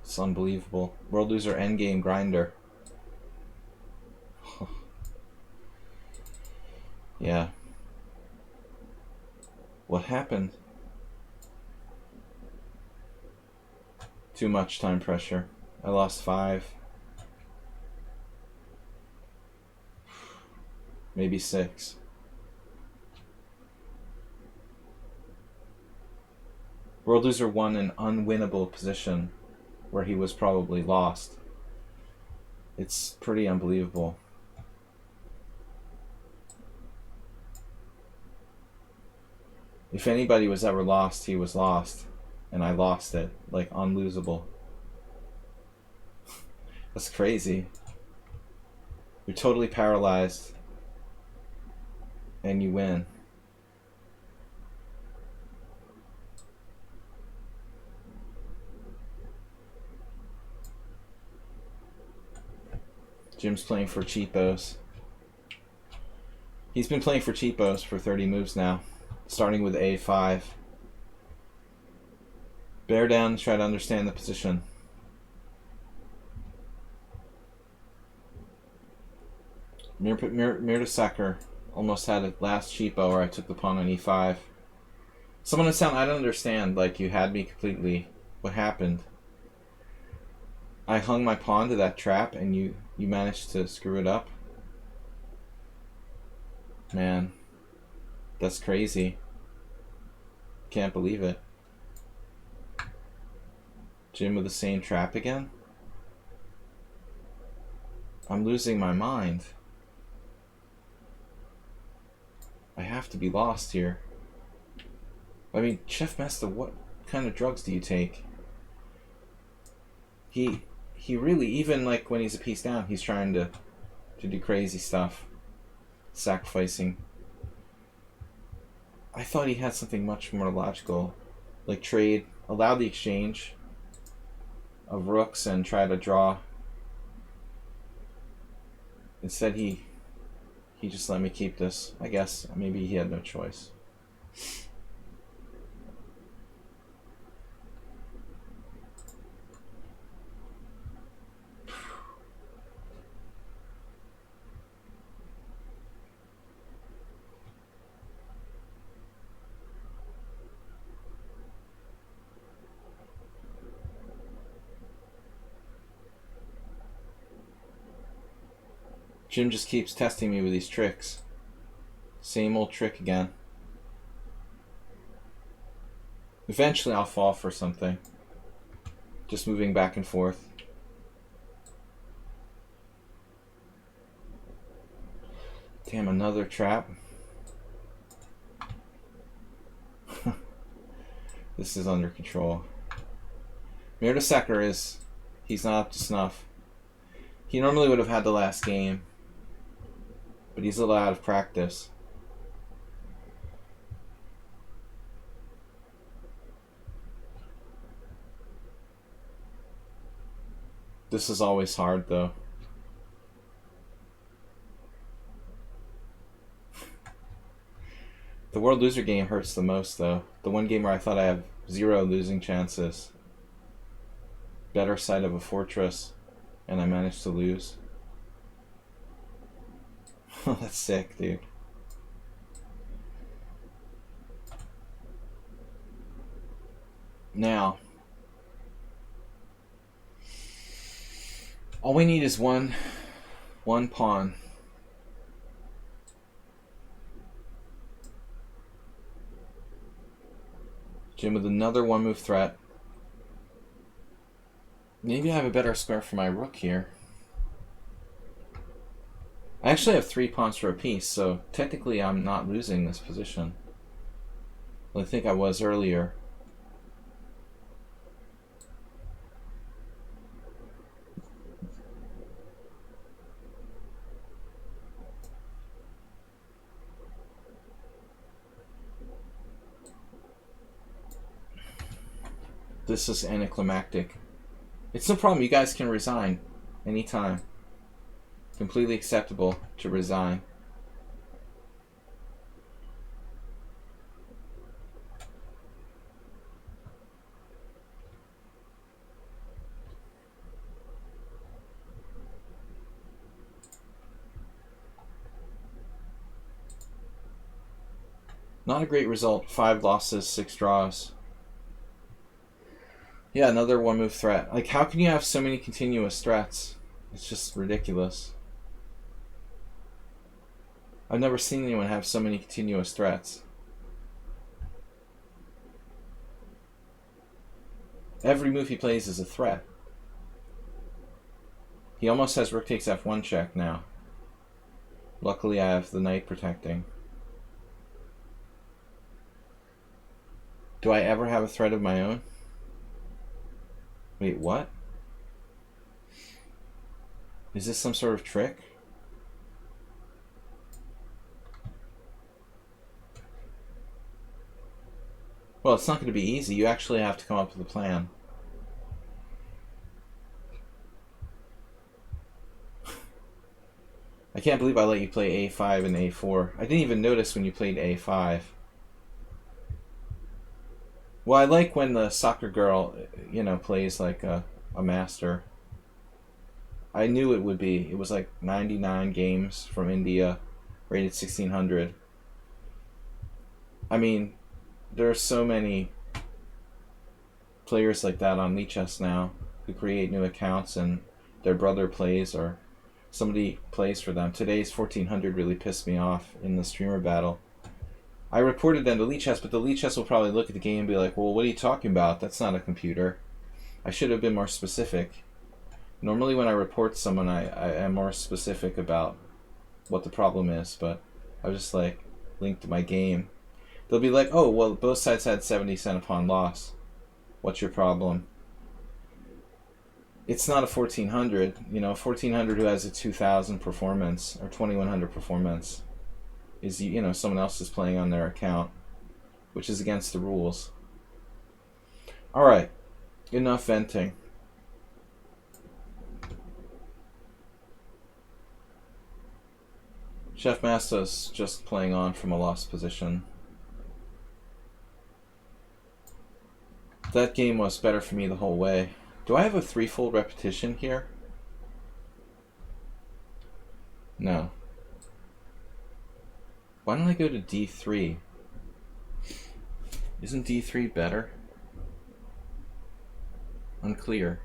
S1: It's unbelievable. World loser endgame grinder. Yeah. What happened? Too much time pressure. I lost 5. Maybe 6. World loser won an unwinnable position where he was probably lost. It's pretty unbelievable. If anybody was ever lost, he was lost. And I lost it. Like, unlosable. That's crazy. You're totally paralyzed. And you win. Jim's playing for cheapos. He's been playing for cheapos for 30 moves now. Starting with A5. Bear down, try to understand the position. Mirtasacker almost had a last cheapo where I took the pawn on E5. Someone would sound, I don't understand, like you had me completely. What happened? I hung my pawn to that trap and you managed to screw it up? Man, that's crazy. Can't believe it. Jim with the same trap again? I'm losing my mind. I have to be lost here. I mean, Chef Master, what kind of drugs do you take? He really, even like when he's a piece down, he's trying to do crazy stuff. Sacrificing. I thought he had something much more logical. Like trade, allow the exchange of rooks and try to draw. Instead he just let me keep this. I guess maybe he had no choice. Jim just keeps testing me with these tricks. Same old trick again. Eventually I'll fall for something. Just moving back and forth. Damn, another trap. This is under control. Mirdasecker he's not up to snuff. He normally would have had the last game, but he's a little out of practice. This is always hard, though. The World Loser game hurts the most, though. The one game where I thought I have 0 losing chances. Better side of a fortress, and I managed to lose. That's sick, dude. Now, all we need is one pawn. Jim with another one-move threat. Maybe I have a better square for my rook here. I actually have 3 pawns for a piece, so technically I'm not losing this position. I think I was earlier. This is anticlimactic. It's no problem. You guys can resign anytime. Completely acceptable to resign. Not a great result. 5 losses, 6 draws. Yeah, another one-move threat. Like, how can you have so many continuous threats? It's just ridiculous. I've never seen anyone have so many continuous threats. Every move he plays is a threat. He almost has rook takes f1 check now. Luckily I have the knight protecting. Do I ever have a threat of my own? Wait, what? Is this some sort of trick? Well, it's not going to be easy. You actually have to come up with a plan. I can't believe I let you play a5 and a4. I didn't even notice when you played a5. Well, I like when the soccer girl, you know, plays like a master. I knew it would be. It was like 99 games from India, rated 1600. I mean, there are so many players like that on lichess now who create new accounts and their brother plays or somebody plays for them. Today's 1400 really pissed me off in the streamer battle. I reported them to lichess, but the lichess will probably look at the game and be like, well, what are you talking about? That's not a computer. I should have been more specific. Normally when I report someone, I am more specific about what the problem is, but I was just like, linked to my game. They'll be like, oh, well, both sides had 70 cent upon loss. What's your problem? It's not a 1400. You know, a 1400 who has a 2000 performance or 2100 performance is, you know, someone else is playing on their account, which is against the rules. All right, enough venting. Chef Master's just playing on from a lost position. That game was better for me the whole way. Do I have a threefold repetition here? No. Why don't I go to d3? Isn't d3 better? Unclear.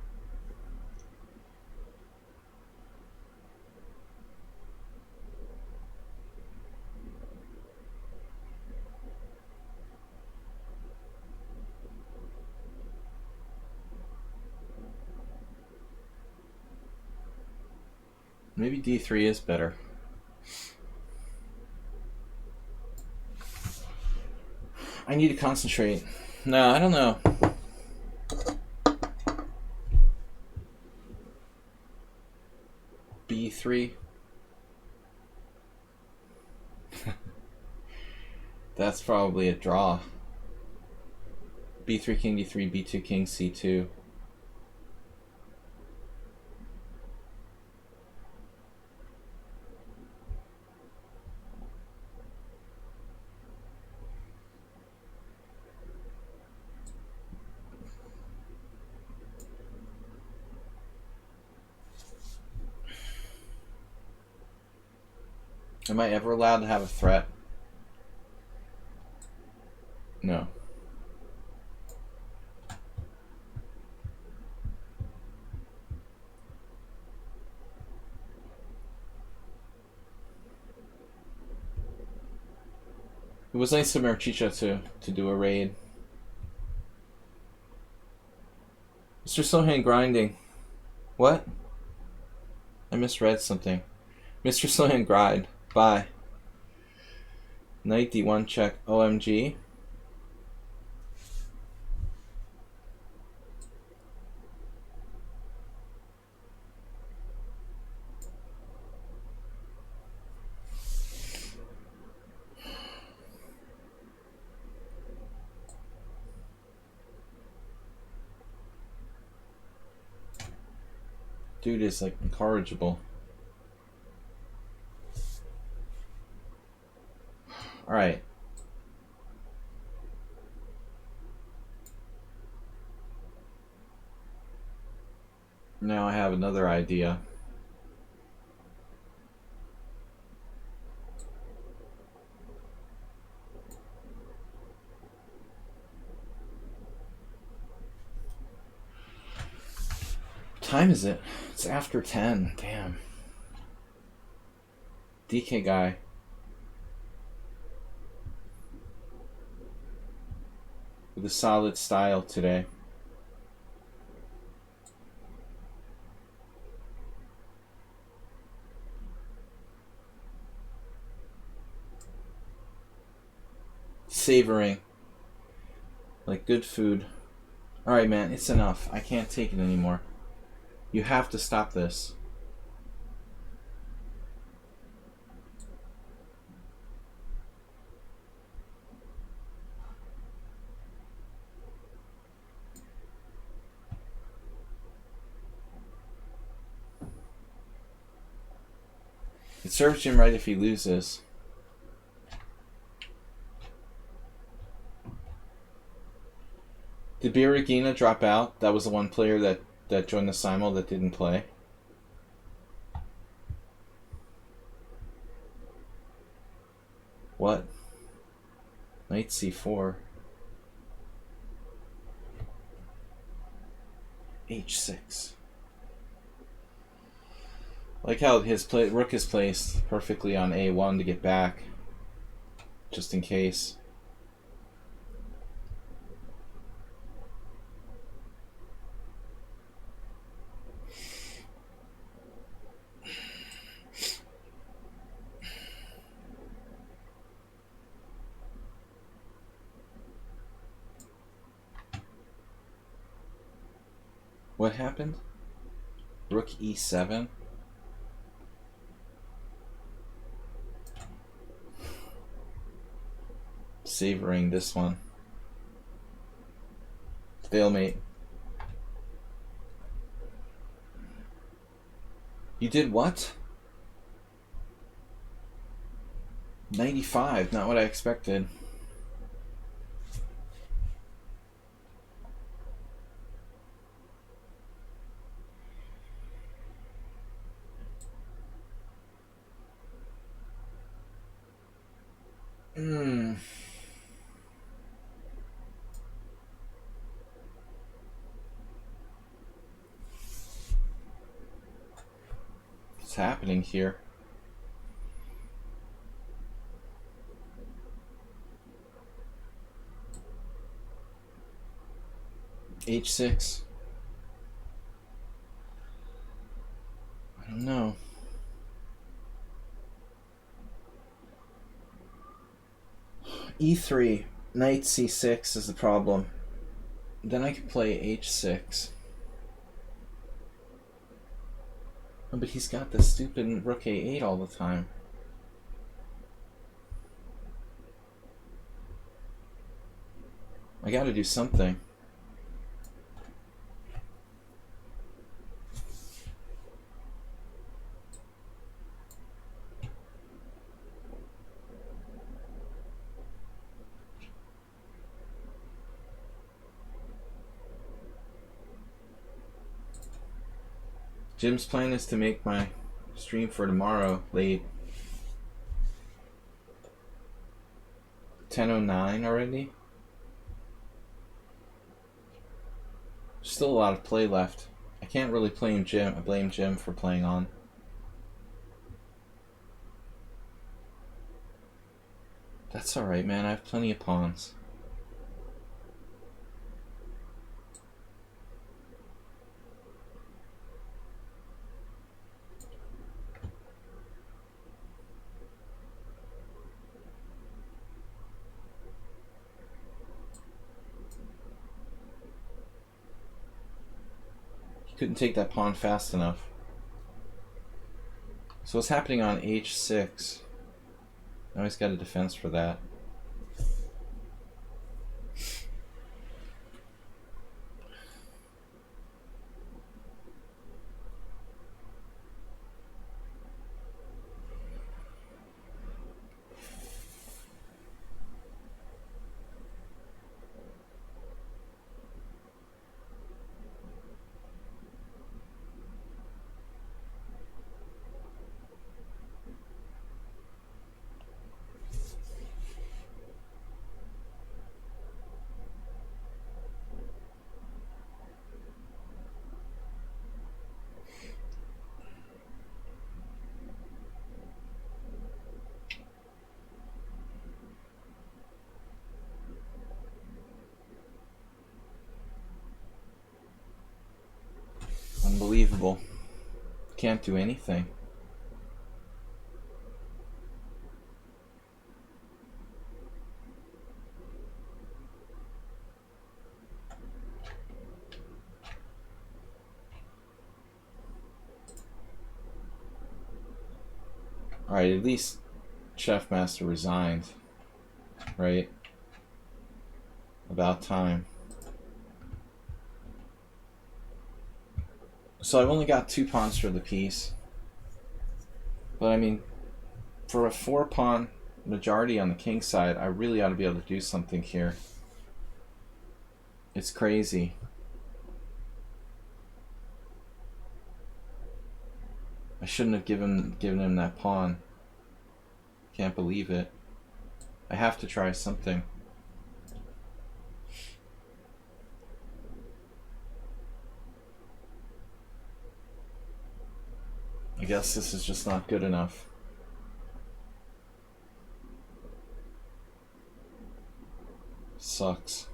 S1: Maybe d3 is better. I need to concentrate. No, I don't know. b3. That's probably a draw. b3 king d3, b2 king c2. Am I ever allowed to have a threat? No. It was nice of Merchicha to do a raid. Mr. Sohan grinding. What? I misread something. Mr. Sohan grind. Bye. Knight d1 check. OMG. Dude is like incorrigible. Alright. Now I have another idea. What time is it? It's after 10. Damn. DK guy. With a solid style today. Savoring. Like good food. Alright, man, it's enough. I can't take it anymore. You have to stop this. It serves him right if he loses. Did Biragina drop out? That was the one player that joined the simul that didn't play. What? Knight c4. h6. I like how his rook is placed perfectly on a1 to get back, just in case. What happened? Rook e7? Savoring this one. Stalemate. You did what? 95, not what I expected. What's happening here? h6. I don't know. E3, knight C6 is the problem. Then I could play H6. Oh, but he's got this stupid rook A8 all the time. I gotta do something. Jim's plan is to make my stream for tomorrow late. 10:09 already? Still a lot of play left. I can't really blame Jim for playing on. That's alright, man. I have plenty of pawns. Couldn't take that pawn fast enough. So what's happening on H6? Now he's got a defense for that. Unbelievable. Can't do anything. Alright, at least Chef Master resigned. Right? About time. So I've only got 2 pawns for the piece. But I mean, for a 4-pawn majority on the king side, I really ought to be able to do something here. It's crazy. I shouldn't have given him that pawn. Can't believe it. I have to try something. I guess this is just not good enough. Sucks.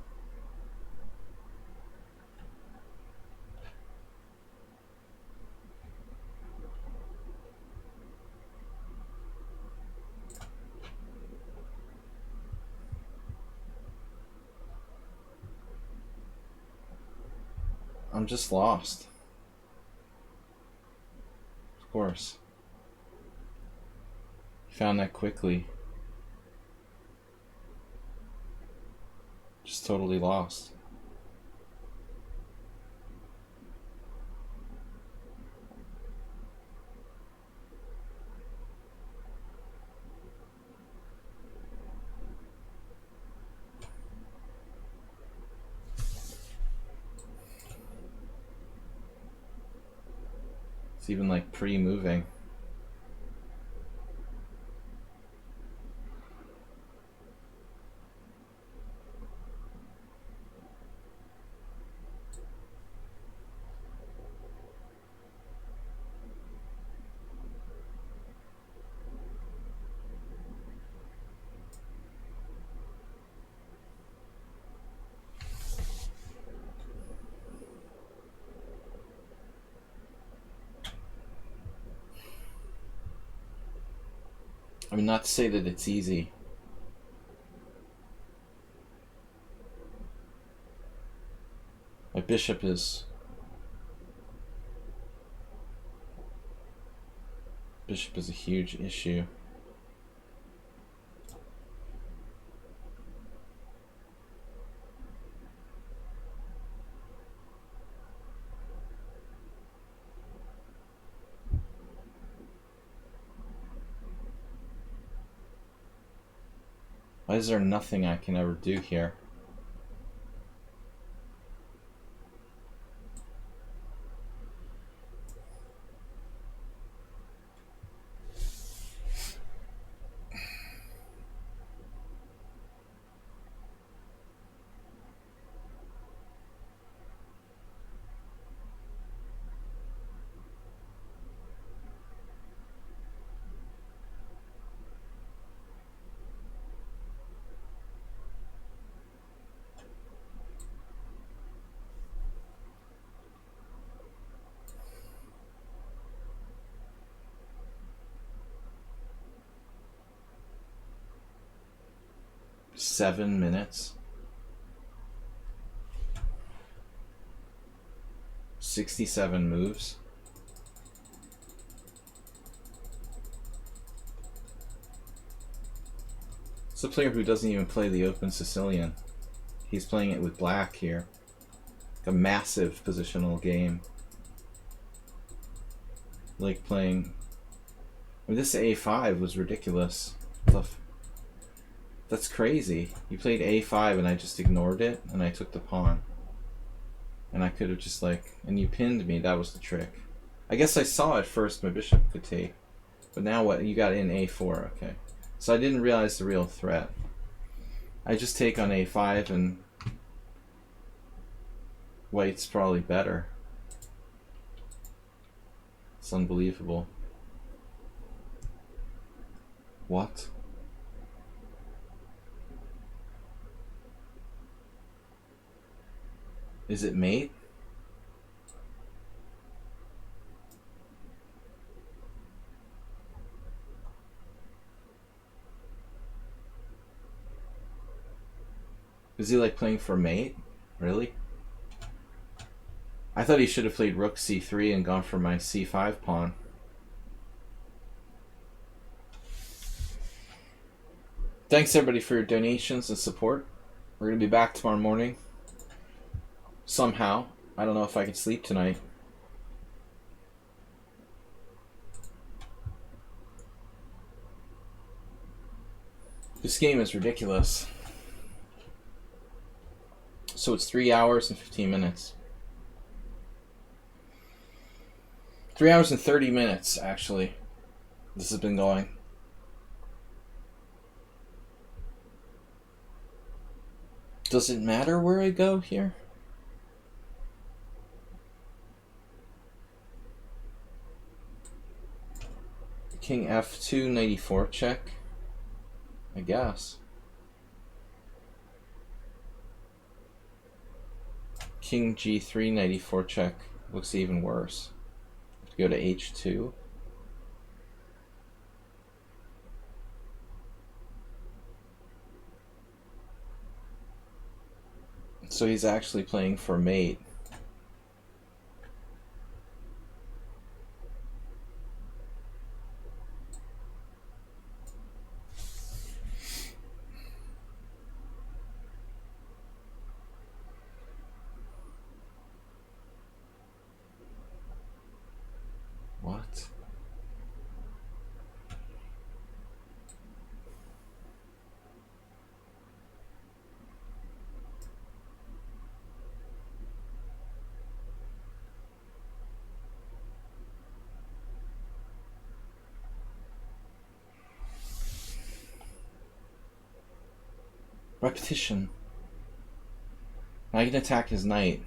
S1: I'm just lost. Of course. Found that quickly. Just totally lost. It's even like pre-moving. I mean, not to say that it's easy. My bishop is a huge issue. Why is there nothing I can ever do here? Seven minutes. 67 moves. It's a player who doesn't even play the Open Sicilian. He's playing it with black here. A massive positional game. Like playing... I mean, this A5 was ridiculous. That's crazy. You played A5 and I just ignored it and I took the pawn. And I could have just and you pinned me, that was the trick. I guess I saw at first my bishop could take. But now what? You got in A4, okay. So I didn't realize the real threat. I just take on A5 and white's probably better. It's unbelievable. What? Is it mate? Is he playing for mate? Really? I thought he should have played rook c3 and gone for my c5 pawn. Thanks everybody for your donations and support. We're going to be back tomorrow morning. Somehow. I don't know if I can sleep tonight. This game is ridiculous. So it's 3 hours and 15 minutes. 3 hours and 30 minutes, actually. This has been going. Does it matter where I go here? King f2, 94 check. I guess. King g3, 94 check. Looks even worse. Have to go to h2. So he's actually playing for mate. What? Repetition. Now I can attack his knight.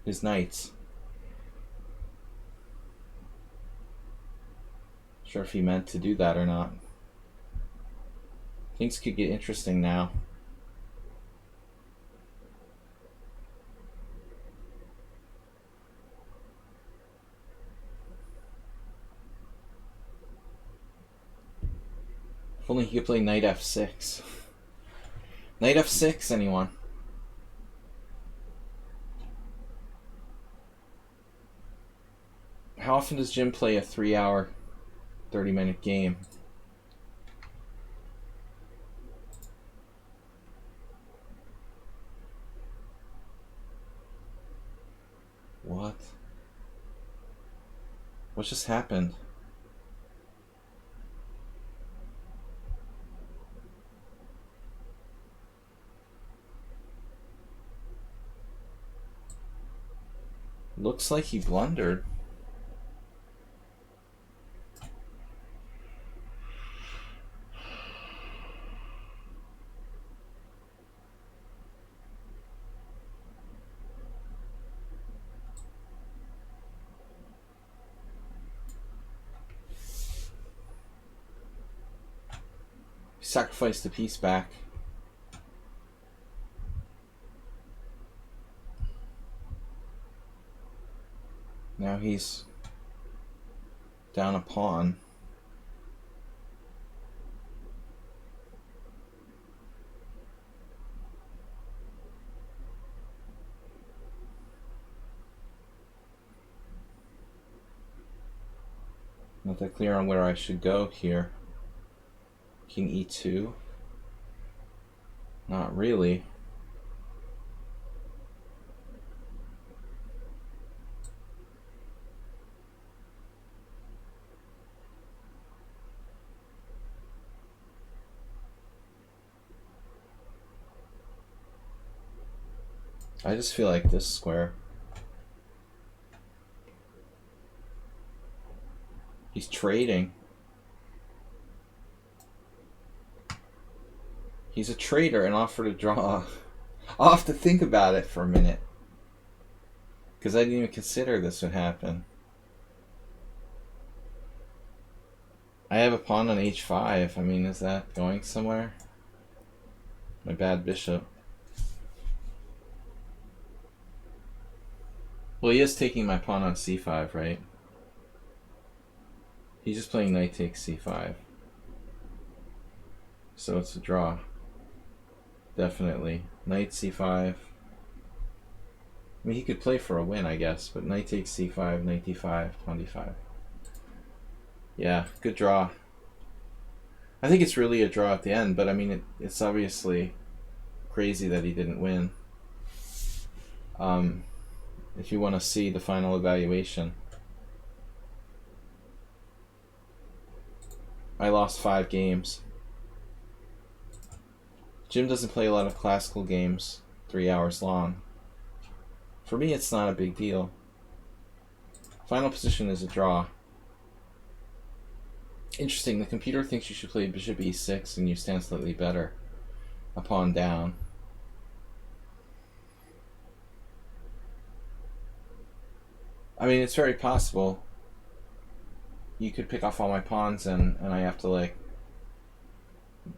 S1: His knights. Sure if he meant to do that or not. Things could get interesting now. If only he could play knight f6. Knight f6, anyone? How often does Jim play a 3-hour, 30-minute game? What? What just happened? Looks like he blundered. Sacrificed the piece back. Now he's down a pawn. Not that clear on where I should go here. King e2. Not really. I just feel like this square. He's trading. He's a trader and offered to draw. I'll have to think about it for a minute. Because I didn't even consider this would happen. I have a pawn on h5. I mean, is that going somewhere? My bad bishop. Well, he is taking my pawn on c5, right? He's just playing knight takes c5. So it's a draw. Definitely. Knight c5. I mean, he could play for a win, I guess, but knight takes c5, knight d5, pawn d5. Yeah, good draw. I think it's really a draw at the end, but I mean, it's obviously crazy that he didn't win. If you want to see the final evaluation. I lost 5 games. Jim doesn't play a lot of classical games 3 hours long. For me, it's not a big deal. Final position is a draw. Interesting, the computer thinks you should play bishop e6 and you stand slightly better. A pawn down. I mean, it's very possible. You could pick off all my pawns and I have to, like,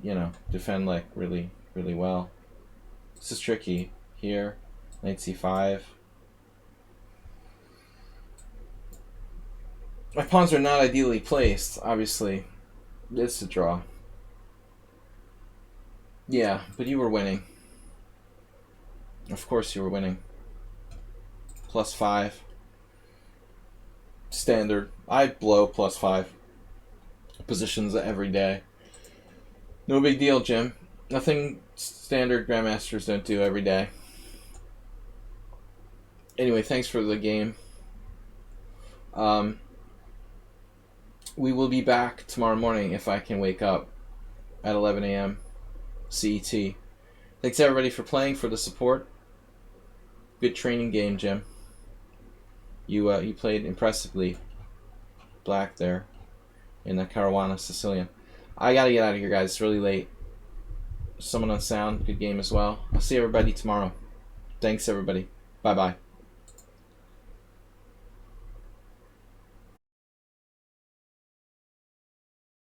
S1: you know, defend like really well. This is tricky. Here, knight c5. My pawns are not ideally placed, obviously. It's a draw. Yeah, but you were winning. Of course you were winning. +5. Standard. I blow +5 positions every day. No big deal, Jim. Nothing standard grandmasters don't do every day. Anyway, thanks for the game. We will be back tomorrow morning if I can wake up at 11 a.m. CET. Thanks everybody for playing, for the support. Good training game, Jim. You played impressively black there in the Caruana Sicilian. I gotta get out of here, guys. It's really late. Someone on sound, good game as well. I'll see everybody tomorrow. Thanks, everybody. Bye-bye.